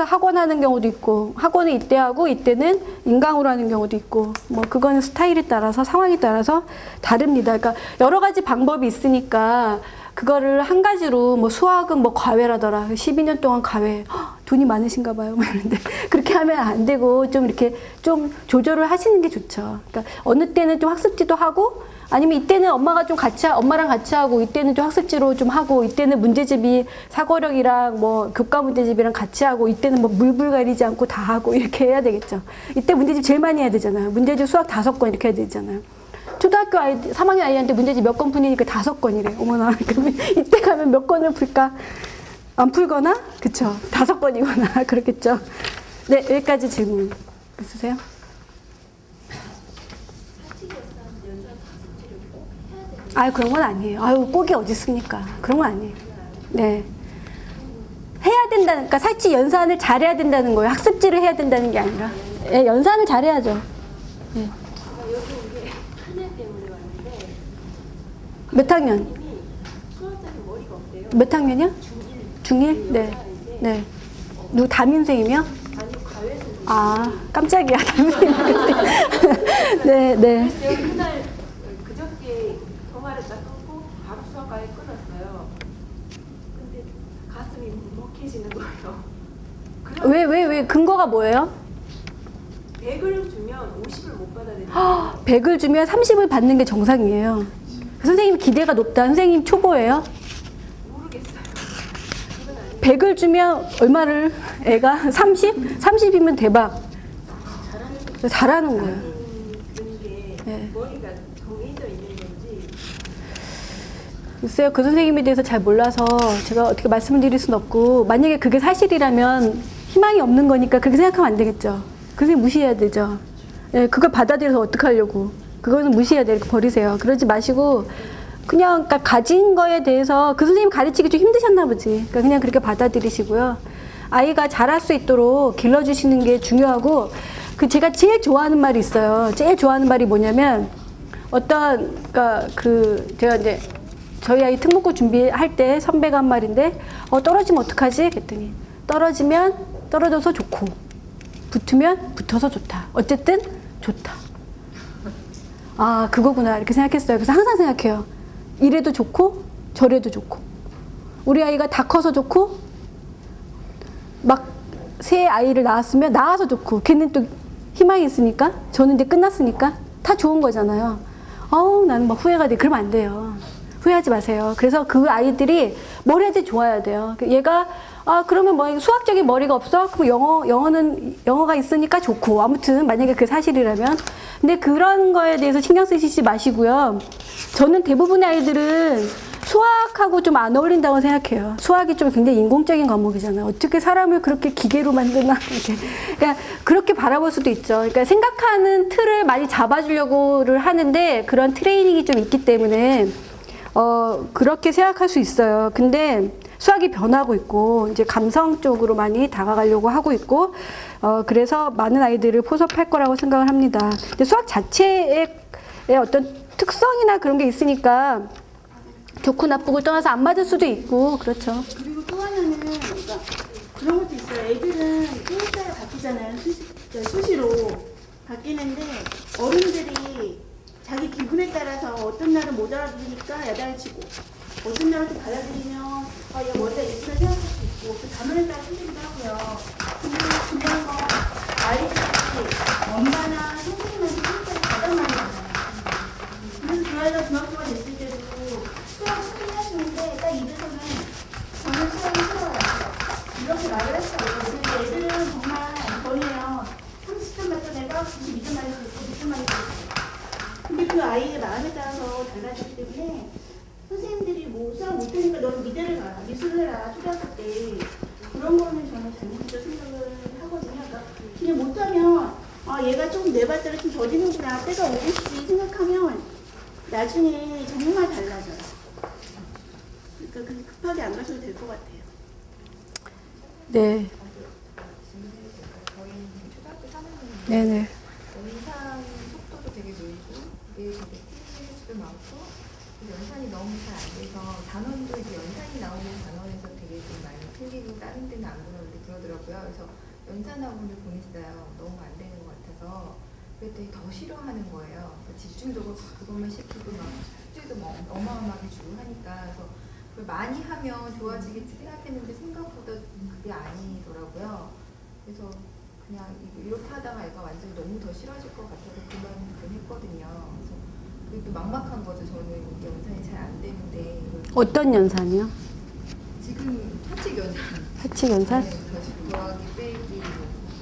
학원 하는 경우도 있고 학원은 이때 하고 이때는 인강으로 하는 경우도 있고 뭐 그거는 스타일에 따라서 상황에 따라서 다릅니다. 그러니까 여러 가지 방법이 있으니까 그거를 한 가지로 뭐 수학은 뭐 과외라더라. 12년 동안 과외. 돈이 많으신가 봐요. 뭐 이런데 그렇게 하면 안 되고 좀 이렇게 좀 조절을 하시는 게 좋죠. 그러니까 어느 때는 좀 학습지도 하고 아니면 이때는 엄마랑 같이 하고 이때는 좀 학습지로 좀 하고 이때는 문제집이 사고력이랑 뭐 교과 문제집이랑 같이 하고 이때는 뭐 물불 가리지 않고 다 하고 이렇게 해야 되겠죠. 이때 문제집 제일 많이 해야 되잖아요. 문제집 수학 5건 이렇게 해야 되잖아요. 초등학교 3학년 아이한테 문제집 몇 건 푸니까 5건이래. 어머나. 그러면 이때 가면 몇 건을 풀까? 안 풀거나? 그쵸. 5건이거나. 그렇겠죠. 네, 여기까지 질문 있으세요? 아유, 그런 건 아니에요. 아유, 꼭이 어디 있습니까? 그런 건 아니에요. 네. 해야 된다는, 그러니까 사치 연산을 잘해야 된다는 거예요. 학습지를 해야 된다는 게 아니라. 네, 연산을 잘해야죠. 네. 몇 학년? 몇 학년이요? 중1? 네. 네. 누구 담임선생님이요? 아, 깜짝이야. 담임선생님. 네, 네. 그날 그저께 통화를 딱 끊고 바로 수학과에 끊었어요. 근데 가슴이 먹먹해지는 거예요. 왜? 근거가 뭐예요? 100을 주면 50을 못 받아들여요. 100을 주면 30을 받는 게 정상이에요. 선생님 기대가 높다. 선생님 초보예요? 모르겠어요. 100을 주면 얼마를 애가 30? 30이면 대박. 잘하는 거예요. 그런 게 네. 머리가 정해져 있는 건지. 글쎄요. 그 선생님에 대해서 잘 몰라서 제가 어떻게 말씀을 드릴 수는 없고 만약에 그게 사실이라면 희망이 없는 거니까 그렇게 생각하면 안 되겠죠. 그 선생님 무시해야 되죠. 예, 그걸 받아들여서 어떡하려고. 그거는 무시해야 돼. 이렇게 버리세요. 그러지 마시고 그냥 그러니까 가진 거에 대해서 그 선생님 가르치기 좀 힘드셨나 보지. 그러니까 그냥 그렇게 받아들이시고요. 아이가 잘할 수 있도록 길러주시는 게 중요하고 그 제가 제일 좋아하는 말이 있어요. 제일 좋아하는 말이 뭐냐면 그러니까 제가 이제 저희 아이 특목고 준비할 때 선배가 한 말인데 떨어지면 어떡하지? 그랬더니 떨어지면 떨어져서 좋고 붙으면 붙어서 좋다. 어쨌든 좋다. 아, 그거구나. 이렇게 생각했어요. 그래서 항상 생각해요. 이래도 좋고, 저래도 좋고. 우리 아이가 다 커서 좋고, 막 새 아이를 낳았으면 낳아서 좋고 걔는 또 희망이 있으니까 저는 이제 끝났으니까 다 좋은 거잖아요. 나는 막 후회가 돼. 그러면 안 돼요. 후회하지 마세요. 그래서 그 아이들이 뭘 해도 좋아야 돼요. 얘가 그러면 뭐 수학적인 머리가 없어? 그럼 영어가 있으니까 좋고 아무튼 만약에 그게 사실이라면 근데 그런 거에 대해서 신경 쓰시지 마시고요. 저는 대부분의 아이들은 수학하고 좀 안 어울린다고 생각해요. 수학이 좀 굉장히 인공적인 과목이잖아요. 어떻게 사람을 그렇게 기계로 만드나 이렇게 그냥 그렇게 바라볼 수도 있죠. 그러니까 생각하는 틀을 많이 잡아주려고를 하는데 그런 트레이닝이 좀 있기 때문에 그렇게 생각할 수 있어요. 근데 수학이 변하고 있고 이제 감성 쪽으로 많이 다가가려고 하고 있고 그래서 많은 아이들을 포섭할 거라고 생각을 합니다. 근데 수학 자체의 어떤 특성이나 그런 게 있으니까 좋고 나쁘고 떠나서 안 맞을 수도 있고 그렇죠. 그리고 또 하나는 그러니까 그런 것도 있어요. 애들은 때에 따라 바뀌잖아요. 수시로 바뀌는데 어른들이 자기 기분에 따라서 어떤 날은 못 알아들으니까 야단치고 어떤 날은 또 받아들이면 얘 뭐다 이렇게 생각할 수 있고 그 단어에 따라 틀리기도 하고요. 근데 중요한 건 아이들이 엄마나 선생님한테 평가를 가장 많이 받아요. 그래서 그 아이가 중학교가 됐을 때도 수학 스크린 하시는데 딱 입에서는 저는 수학이 싫어요. 이렇게 말을 했어요. 근데 애들은 정말 전이에요. 30점 맞던 애가 92점 맞을 수 있고 100점 맞을 수 있고 근데 그 아이의 마음에 따라서 달라지기 때문에 선생님들이 뭐 수학 못하니까 너는 미대를 가라, 미술을 해라, 초등학교 때 그런 거는 저는 잘못이라고 생각을 하거든요. 그러니까 그냥 못하면 얘가 좀 내 발대로 좀 더디는구나, 때가 오겠지 생각하면 나중에 정말 달라져요. 그러니까 그렇게 급하게 안 가셔도 될 것 같아요. 네. 저희 초등학교 3학년인데 네네. 연산 속도도 되게 느리고 이게 되게 틀린 수도 많고 연산이 너무 잘 안 돼서 단원도 이제 연산이 나오는 단원에서 되게 좀 많이 틀리고 다른 데는 안 그러는데 그러더라고요. 그래서 연산 학원을 보냈어요. 너무 안 되는 것 같아서 그랬더니 더 싫어하는 거예요. 집중적으로 그것만 시키고 막 숙제도 뭐 어마어마하게 주고 하니까 그래서 그걸 많이 하면 좋아지겠지 생각했는데 생각보다 그게 아니더라고요. 그래서 그냥 이렇게 하다가 애가 완전히 너무 더 싫어질 것 같아서 그만큼 했거든요. 그래서 그게 또 막막한 거죠. 저는 연산이 잘 안 되는데 어떤 연산이요? 지금 사칙 연산. 사칙 연산? 네, 다시 더하기 빼기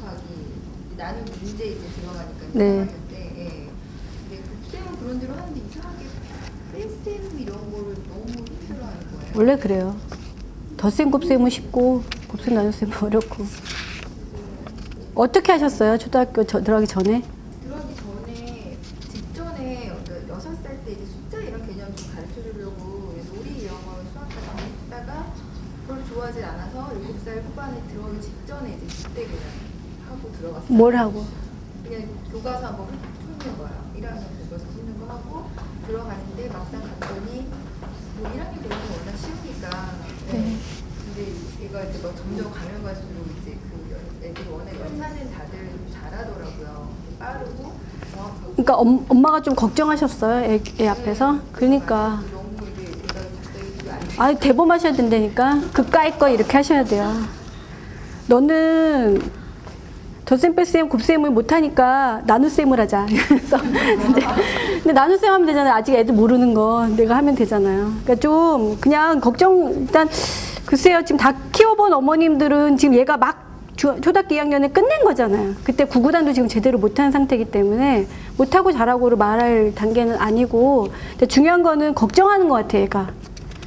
곱하기 나는 문제 이제 들어가니까 네. 들어가는데 예. 근데 곱셈은 그런 대로 하는데 이상하게 뺄셈 이런 거를 너무 힘들어하는 거예요. 원래 그래요. 덧셈 곱셈은 쉽고 곱셈 나눗셈은 어렵고. 어떻게 하셨어요? 초등학교 들어가기 전에? 들어가기 전에 직전에 6살 때 이제 숫자 이런 개념 좀 가르쳐 주려고 놀이 이런 걸 수학까지 했다가 그걸 좋아하지 않아서 7살 후반에 들어가기 직전에 이제 그때 그냥 하고 들어갔어요. 뭘 하고? 그냥 교과서 한번 푸는 거예요. 1학년 교과서 푸는 거 하고 들어가는데 막상 갔더니 뭐 1학년 교과서 워낙 쉬우니까 네. 근데 얘가 이제 뭐 점점 가면 갈수록 이제 그 애들이 워낙 연산은 다들 잘하더라고요. 빠르고 정확하고. 그러니까 엄마가 좀 걱정하셨어요. 애 앞에서. 그러니까. 너무 이게 얘가 갑자기 안 돼. 아, 대범하셔야 된다니까. 그까이 거 이렇게 하셔야 돼요. 너는 덧셈 뺄셈 곱셈을 못하니까 나눗셈을 하자. 그래서 근데 나눗셈 하면 되잖아요. 아직 애들 모르는 거 내가 하면 되잖아요. 그러니까 좀 그냥 걱정 일단 글쎄요. 지금 다 키워본 어머님들은 지금 얘가 막 초등학교 2학년에 끝낸 거잖아요. 그때 구구단도 지금 제대로 못하는 상태이기 때문에 못하고 잘하고를 말할 단계는 아니고 근데 중요한 거는 걱정하는 것 같아요. 얘가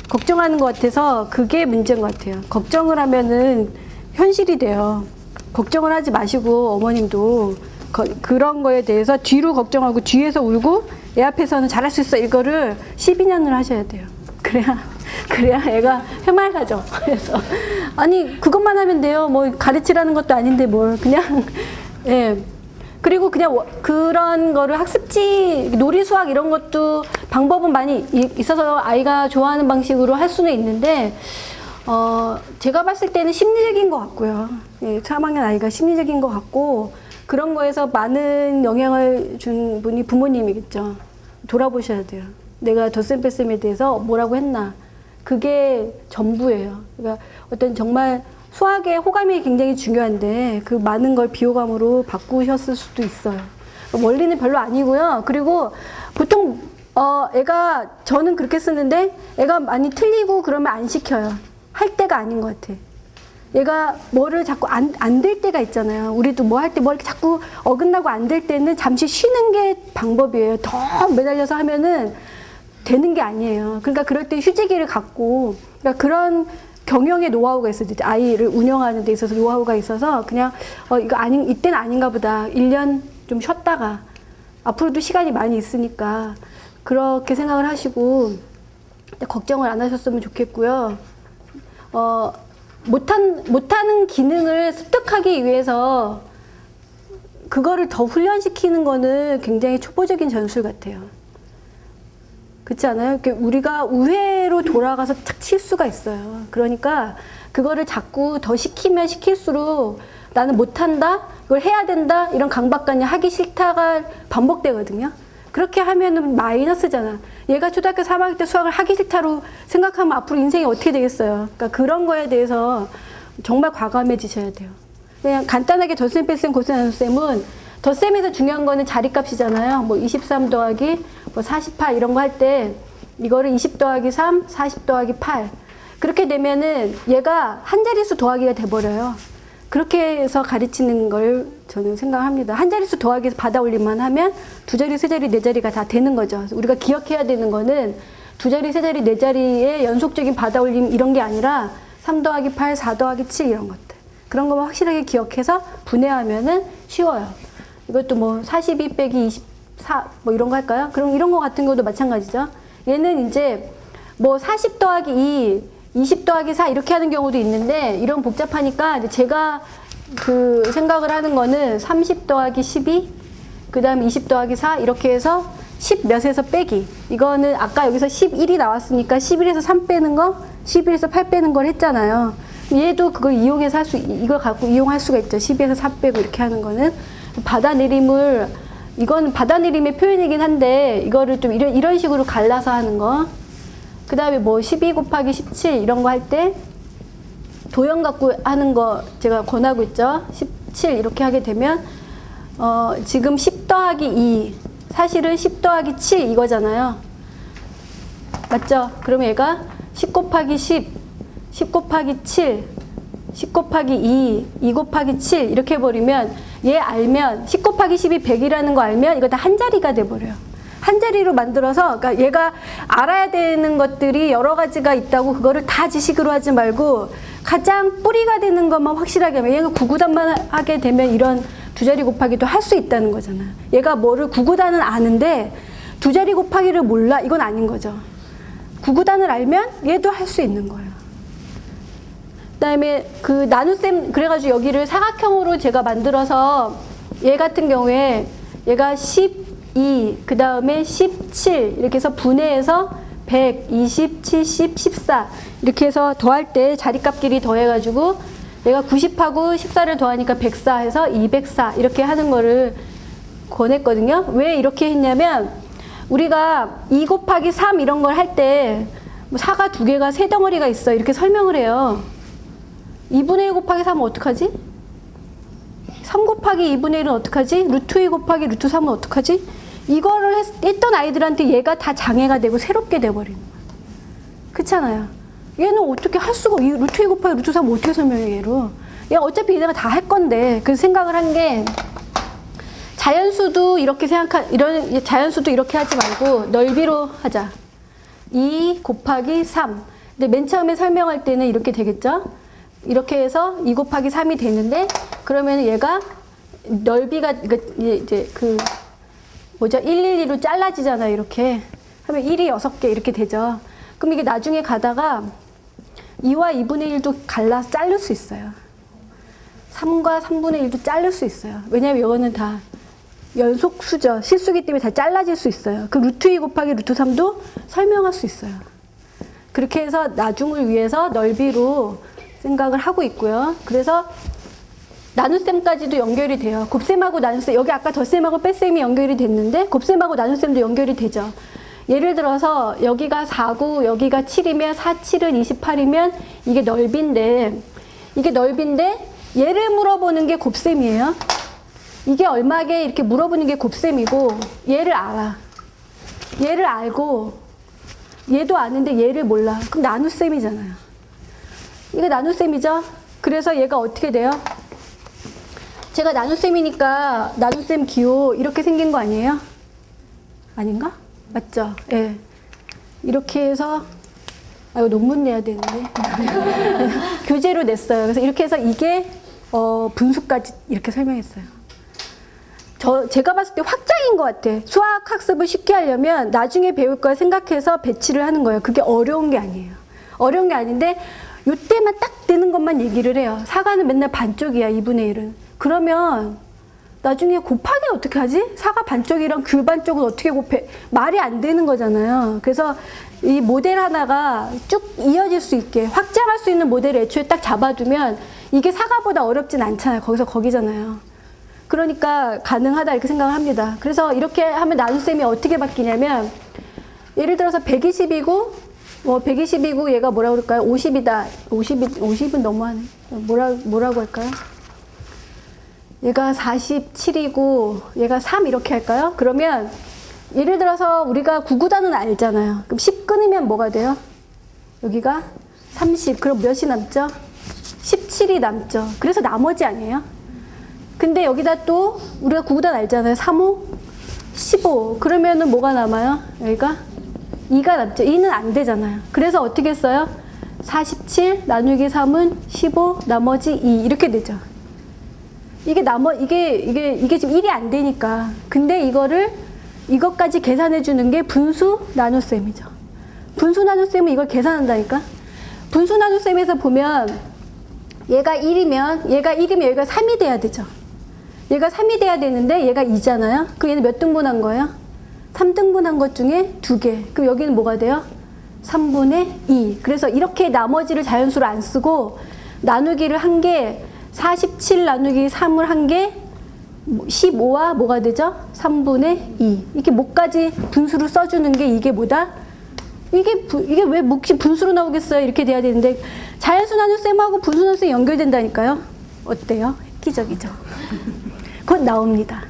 걱정하는 것 같아서 그게 문제인 것 같아요. 걱정을 하면은 현실이 돼요. 걱정을 하지 마시고 어머님도 그런 거에 대해서 뒤로 걱정하고 뒤에서 울고 애 앞에서는 잘할 수 있어 이거를 12년을 하셔야 돼요. 그래야 애가 해맑아져. 그래서 아니 그것만 하면 돼요. 뭐 가르치라는 것도 아닌데 뭘 그냥 예. 그리고 그냥 그런 거를 학습지 놀이 수학 이런 것도 방법은 많이 있어서 아이가 좋아하는 방식으로 할 수는 있는데 제가 봤을 때는 심리적인 것 같고요. 예, 3학년 아이가 심리적인 것 같고 그런 거에서 많은 영향을 준 분이 부모님이겠죠. 돌아보셔야 돼요. 내가 덧셈 뺄셈에 대해서 뭐라고 했나. 그게 전부예요. 그러니까 어떤 정말 수학의 호감이 굉장히 중요한데 그 많은 걸 비호감으로 바꾸셨을 수도 있어요. 원리는 별로 아니고요. 그리고 보통 애가 저는 그렇게 쓰는데 애가 많이 틀리고 그러면 안 시켜요. 할 때가 아닌 것 같아. 얘가 뭐를 자꾸 안 될 때가 있잖아요. 우리도 뭐 할 때 뭐 이렇게 자꾸 어긋나고 안 될 때는 잠시 쉬는 게 방법이에요. 더 매달려서 하면은 되는 게 아니에요. 그러니까 그럴 때 휴지기를 갖고, 그러니까 그런 경영의 노하우가 있어요. 아이를 운영하는 데 있어서 노하우가 있어서 그냥 이거 이때는 아닌가 보다. 1년 좀 쉬었다가 앞으로도 시간이 많이 있으니까 그렇게 생각을 하시고 걱정을 안 하셨으면 좋겠고요. 못하는 기능을 습득하기 위해서 그거를 더 훈련시키는 거는 굉장히 초보적인 전술 같아요. 그렇지 않아요? 우리가 우회로 돌아가서 탁 칠 수가 있어요. 그러니까 그거를 자꾸 더 시키면 시킬수록 나는 못한다? 이걸 해야 된다? 이런 강박관념, 하기 싫다가 반복되거든요. 그렇게 하면은 마이너스잖아. 얘가 초등학교 3학년 때 수학을 하기 싫다로 생각하면 앞으로 인생이 어떻게 되겠어요. 그러니까 그런 거에 대해서 정말 과감해지셔야 돼요. 그냥 간단하게 덧셈, 뺄셈, 고셈, 나눗셈은 덧셈에서 중요한 거는 자리값이잖아요. 뭐 23 더하기 뭐 48 이런 거 할 때 이거를 20 더하기 3, 40 더하기 8 그렇게 되면은 얘가 한 자릿수 더하기가 돼버려요. 그렇게 해서 가르치는 걸 저는 생각합니다. 한 자릿수 더하기에서 받아 올림만 하면 두 자리, 세 자리, 네 자리가 다 되는 거죠. 우리가 기억해야 되는 거는 두 자리, 세 자리, 네 자리의 연속적인 받아 올림 이런 게 아니라 3 더하기 8, 4 더하기 7 이런 것들. 그런 거만 확실하게 기억해서 분해하면은 쉬워요. 이것도 뭐 42 빼기 24 뭐 이런 거 할까요? 그럼 이런 거 같은 것도 마찬가지죠. 얘는 이제 뭐 40 더하기 2, 20 더하기 4 이렇게 하는 경우도 있는데 이런 복잡하니까 이제 제가 그 생각을 하는 거는 30 더하기 12, 그 다음에 20 더하기 4 이렇게 해서 10 몇에서 빼기. 이거는 아까 여기서 11이 나왔으니까 11에서 3 빼는 거, 11에서 8 빼는 걸 했잖아요. 얘도 그걸 이용해서 이걸 갖고 이용할 수가 있죠. 12에서 4 빼고 이렇게 하는 거는. 받아내림을, 이건 받아내림의 표현이긴 한데 이거를 좀 이런 식으로 갈라서 하는 거. 그 다음에 뭐 12 곱하기 17 이런 거 할 때 도형 갖고 하는 거 제가 권하고 있죠. 17 이렇게 하게 되면 지금 10 더하기 2 사실은 10 더하기 7 이거잖아요. 맞죠? 그러면 얘가 10 곱하기 10, 10 곱하기 7, 10 곱하기 2, 2 곱하기 7 이렇게 해버리면 얘 알면 10 곱하기 10이 100이라는 거 알면 이거 다 한 자리가 돼버려요. 한 자리로 만들어서, 그러니까 얘가 알아야 되는 것들이 여러 가지가 있다고 그거를 다 지식으로 하지 말고 가장 뿌리가 되는 것만 확실하게 하면, 얘가 구구단만 하게 되면 이런 두 자리 곱하기도 할 수 있다는 거잖아. 얘가 뭐를 구구단은 아는데 두 자리 곱하기를 몰라? 이건 아닌 거죠. 구구단을 알면 얘도 할 수 있는 거예요. 그다음에 그 나눗셈, 그래가지고 여기를 사각형으로 제가 만들어서 얘 같은 경우에 얘가 12, 그 다음에 17 이렇게 해서 분해해서 100, 20, 70, 14 이렇게 해서 더할 때 자리값끼리 더해가지고 내가 90하고 14를 더하니까 104 해서 204 이렇게 하는 거를 권했거든요. 왜 이렇게 했냐면 우리가 2 곱하기 3 이런 걸 할 때 뭐 4가 두 개가 세 덩어리가 있어 이렇게 설명을 해요. 2분의 1 곱하기 3은 어떡하지? 3 곱하기 2분의 1은 어떡하지? 루트 2 곱하기 루트 3은 어떡하지? 이거를 했던 아이들한테 얘가 다 장애가 되고 새롭게 돼버리는 거야. 그렇잖아요. 얘는 어떻게 할 수가, 루트 2 곱하기 루트 3은 어떻게 설명해 얘로. 얘 어차피 얘네가 다 할 건데. 그래서 생각을 한 게 자연수도 이렇게 자연수도 이렇게 하지 말고 넓이로 하자. 2 곱하기 3. 근데 맨 처음에 설명할 때는 이렇게 되겠죠? 이렇게 해서 2 곱하기 3이 되는데, 그러면 얘가 넓이가, 이제 112로 잘라지잖아요. 이렇게. 하면 1이 6개 이렇게 되죠. 그럼 이게 나중에 가다가 2와 2분의 1도 갈라서 자를 수 있어요. 3과 3분의 1도 자를 수 있어요. 왜냐면 이거는 다 연속수죠. 실수기 때문에 다 잘라질 수 있어요. 그 루트 2 곱하기 루트 3도 설명할 수 있어요. 그렇게 해서 나중을 위해서 넓이로 생각을 하고 있고요. 그래서 나눗셈까지도 연결이 돼요. 곱셈하고 나눗셈, 여기 아까 덧셈하고 뺄셈이 연결이 됐는데 곱셈하고 나눗셈도 연결이 되죠. 예를 들어서 여기가 4고 여기가 7이면 4, 7은 28이면 이게 넓이인데 이게 넓이인데 얘를 물어보는 게 곱셈이에요. 이게 얼마게 이렇게 물어보는 게 곱셈이고 얘를 알아. 얘를 알고 얘도 아는데 얘를 몰라. 그럼 나눗셈이잖아요. 이게 나눗셈이죠. 그래서 얘가 어떻게 돼요? 제가 나눗셈이니까 나눗셈 기호 이렇게 생긴 거 아니에요? 아닌가? 맞죠? 예. 이렇게 해서 이거 논문 내야 되는데 교재로 냈어요. 그래서 이렇게 해서 이게 분수까지 이렇게 설명했어요. 제가 봤을 때 확장인 것 같아. 수학 학습을 쉽게 하려면 나중에 배울 걸 생각해서 배치를 하는 거예요. 그게 어려운 게 아니에요. 어려운 게 아닌데 이때만 딱 되는 것만 얘기를 해요. 사과는 맨날 반쪽이야, 2분의 1은. 그러면 나중에 곱하기 어떻게 하지? 사과 반쪽이랑 귤 반쪽은 어떻게 곱해? 말이 안 되는 거잖아요. 그래서 이 모델 하나가 쭉 이어질 수 있게 확장할 수 있는 모델을 애초에 딱 잡아두면 이게 사과보다 어렵진 않잖아요. 거기서 거기잖아요. 그러니까 가능하다 이렇게 생각을 합니다. 그래서 이렇게 하면 나눗셈이 어떻게 바뀌냐면 예를 들어서 120이고 120이고 얘가 뭐라고 그럴까요? 50이다. 50은 너무하네. 뭐라고 할까요? 얘가 47이고 얘가 3 이렇게 할까요? 그러면 예를 들어서 우리가 9구단은 알잖아요. 그럼 10 끊으면 뭐가 돼요? 여기가 30. 그럼 몇이 남죠? 17이 남죠. 그래서 나머지 아니에요? 근데 여기다 또 우리가 9구단 알잖아요. 3, 5, 15. 그러면은 뭐가 남아요? 여기가 2가 남죠. 2는 안 되잖아요. 그래서 어떻게 써요? 47 나누기 3은 15 나머지 2 이렇게 되죠. 이게 지금 1이 안 되니까. 근데 이것까지 계산해 주는 게 분수 나눗셈이죠. 분수 나눗셈은 이걸 계산한다니까. 분수 나눗셈에서 보면 얘가 1이면 얘가 3이 돼야 되죠. 얘가 3이 돼야 되는데 얘가 2잖아요. 그럼 얘는 몇 등분한 거예요? 3등분한 것 중에 2개. 그럼 여기는 뭐가 돼요? 3분의 2. 그래서 이렇게 나머지를 자연수로 안 쓰고 나누기를 한 게 47 나누기 3을 한 게 15와 뭐가 되죠? 3분의 2. 이렇게 뭐까지 분수로 써주는 게 이게 뭐다? 이게 왜 몫이 분수로 나오겠어요? 이렇게 돼야 되는데 자연수 나눗셈하고 분수 나눗셈이 연결된다니까요. 어때요? 획기적이죠. 곧 나옵니다.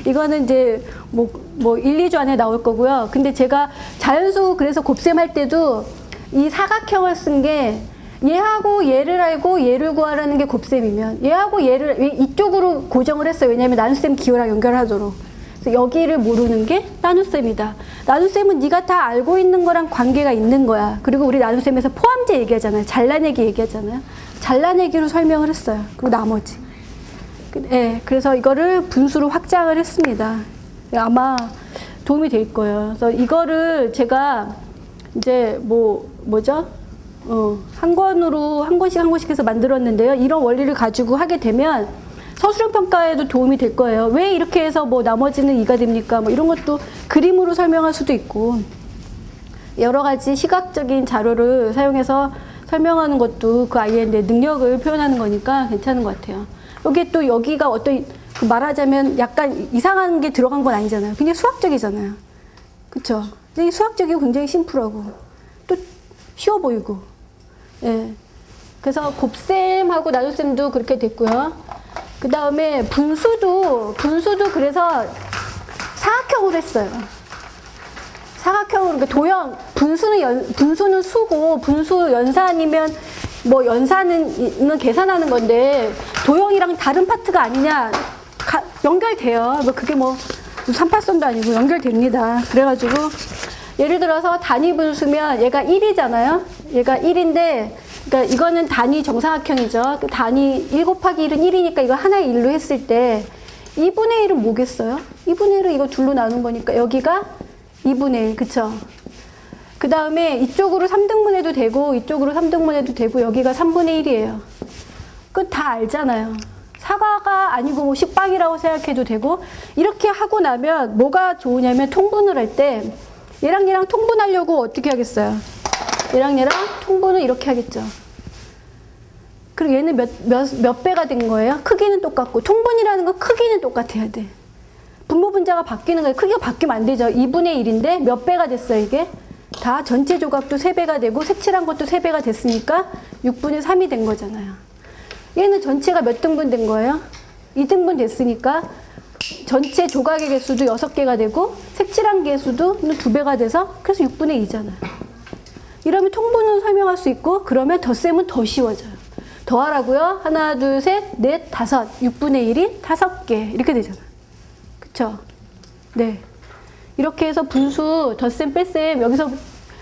이거는 이제 뭐 1, 2주 안에 나올 거고요. 근데 제가 자연수 그래서 곱셈할 때도 이 사각형을 쓴 게 얘하고 얘를 알고 얘를 구하라는 게 곱셈이면 얘하고 얘를 이쪽으로 고정을 했어요. 왜냐하면 나눗셈 기호랑 연결하도록. 그래서 여기를 모르는 게 나눗셈이다. 나눗셈은 네가 다 알고 있는 거랑 관계가 있는 거야. 그리고 우리 나눗셈에서 포함제 얘기하잖아요. 잘라내기 얘기하잖아요. 잘라내기로 설명을 했어요. 그리고 나머지. 네, 그래서 이거를 분수로 확장을 했습니다. 아마 도움이 될 거예요. 그래서 이거를 제가 이제 뭐죠? 한 권으로 한 권씩 해서 만들었는데요. 이런 원리를 가지고 하게 되면 서술형 평가에도 도움이 될 거예요. 왜 이렇게 해서 나머지는 2가 됩니까? 이런 것도 그림으로 설명할 수도 있고 여러 가지 시각적인 자료를 사용해서 설명하는 것도 그 아이의 능력을 표현하는 거니까 괜찮은 것 같아요. 여기가 어떤 말하자면 약간 이상한 게 들어간 건 아니잖아요. 굉장히 수학적이잖아요. 그쵸? 근데 수학적이고 굉장히 심플하고 또 쉬워 보이고. 예. 그래서 곱셈하고 나눗셈도 그렇게 됐고요. 그 다음에 분수도 그래서 사각형으로 했어요. 사각형으로, 그러니까 분수는 수고, 분수 연산이면 연산은 계산하는 건데, 도형이랑 다른 파트가 아니냐, 연결돼요. 그게 38선도 아니고 연결됩니다. 그래가지고, 예를 들어서 단위 분수면 얘가 1이잖아요. 얘가 1인데, 그러니까 이거는 단위 정사각형이죠. 단위 1 곱하기 1은 1이니까 이거 하나의 1로 했을 때 2분의 1은 뭐겠어요? 2분의 1은 이거 둘로 나눈 거니까 여기가 2분의 1, 그쵸? 그 다음에 이쪽으로 3등분해도 되고 이쪽으로 3등분해도 되고 여기가 3분의 1이에요. 그건 다 알잖아요. 사과가 아니고 식빵이라고 생각해도 되고 이렇게 하고 나면 뭐가 좋으냐면 통분을 할 때 얘랑 얘랑 통분하려고 어떻게 하겠어요? 얘랑 얘랑 통분을 이렇게 하겠죠. 그리고 얘는 몇 배가 된 거예요? 크기는 똑같고 통분이라는 건 크기는 똑같아야 돼. 분모 분자가 바뀌는 거예요. 크기가 바뀌면 안 되죠. 2분의 1인데 몇 배가 됐어요 이게? 다 전체 조각도 3배가 되고 색칠한 것도 3배가 됐으니까 6분의 3이 된 거잖아요. 얘는 전체가 몇 등분 된 거예요? 2등분 됐으니까 전체 조각의 개수도 6개가 되고 색칠한 개수도 2배가 돼서 그래서 6분의 2잖아요. 이러면 통분은 설명할 수 있고 그러면 덧셈은 더 쉬워져요. 더하라고요. 하나, 둘, 셋, 넷, 다섯. 6분의 1이 5개 이렇게 되잖아요. 그쵸? 네. 이렇게 해서 분수, 덧셈, 뺄셈 여기서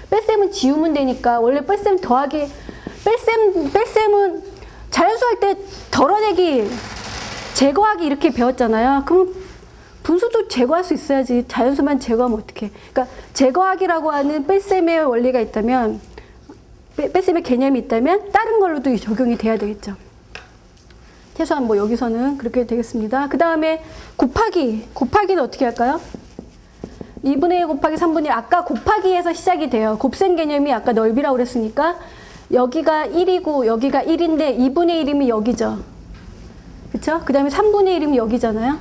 뺄셈은 지우면 되니까 원래 뺄셈 더하기 뺄셈은 자연수할 때 덜어내기 제거하기 이렇게 배웠잖아요. 그럼 분수도 제거할 수 있어야지. 자연수만 제거하면 어떡해. 그러니까 제거하기라고 하는 뺄셈의 원리가 있다면 뺄셈의 개념이 있다면 다른 걸로도 적용이 돼야 되겠죠. 최소한 뭐 여기서는 그렇게 되겠습니다. 그 다음에 곱하기는 어떻게 할까요? 2분의 1 곱하기 3분의 1 아까 곱하기에서 시작이 돼요. 곱셈 개념이 아까 넓이라고 그랬으니까 여기가 1이고 여기가 1인데 2분의 1이면 여기죠. 그쵸? 그 다음에 3분의 1이면 여기잖아요.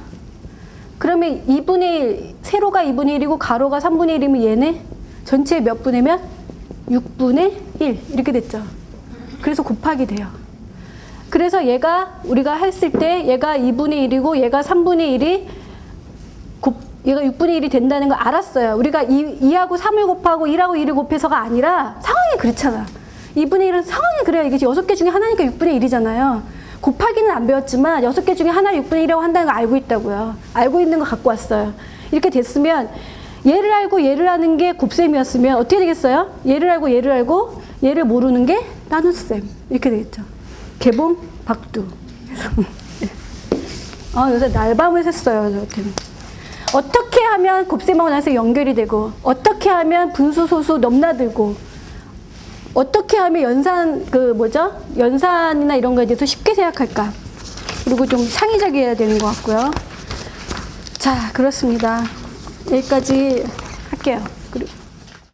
그러면 2분의 1, 세로가 2분의 1이고 가로가 3분의 1이면 얘네 전체 몇 분의 몇? 6분의 1 이렇게 됐죠. 그래서 곱하기 돼요. 그래서 얘가 우리가 했을 때 얘가 2분의 1이고 얘가 3분의 1이 얘가 6분의 1이 된다는 걸 알았어요. 우리가 2하고 3을 곱하고 1하고 1을 곱해서가 아니라 상황이 그렇잖아. 2분의 1은 상황이 그래야 이게 6개 중에 하나니까 6분의 1이잖아요. 곱하기는 안 배웠지만 6개 중에 하나를 6분의 1이라고 한다는 거 알고 있다고요. 알고 있는 거 갖고 왔어요. 이렇게 됐으면 얘를 알고 얘를 아는 게 곱셈이었으면 어떻게 되겠어요? 얘를 알고 얘를 모르는 게 나눗셈 이렇게 되겠죠. 개봉 박두. 요새 날밤을 샜어요. 저한테는. 어떻게 하면 곱셈하고 나서 연결이 되고 어떻게 하면 분수 소수 넘나들고 어떻게 하면 연산이나 이런 거에 대해서 쉽게 생각할까? 그리고 좀 창의적이어야 되는 것 같고요. 자, 그렇습니다. 여기까지 할게요. 그리고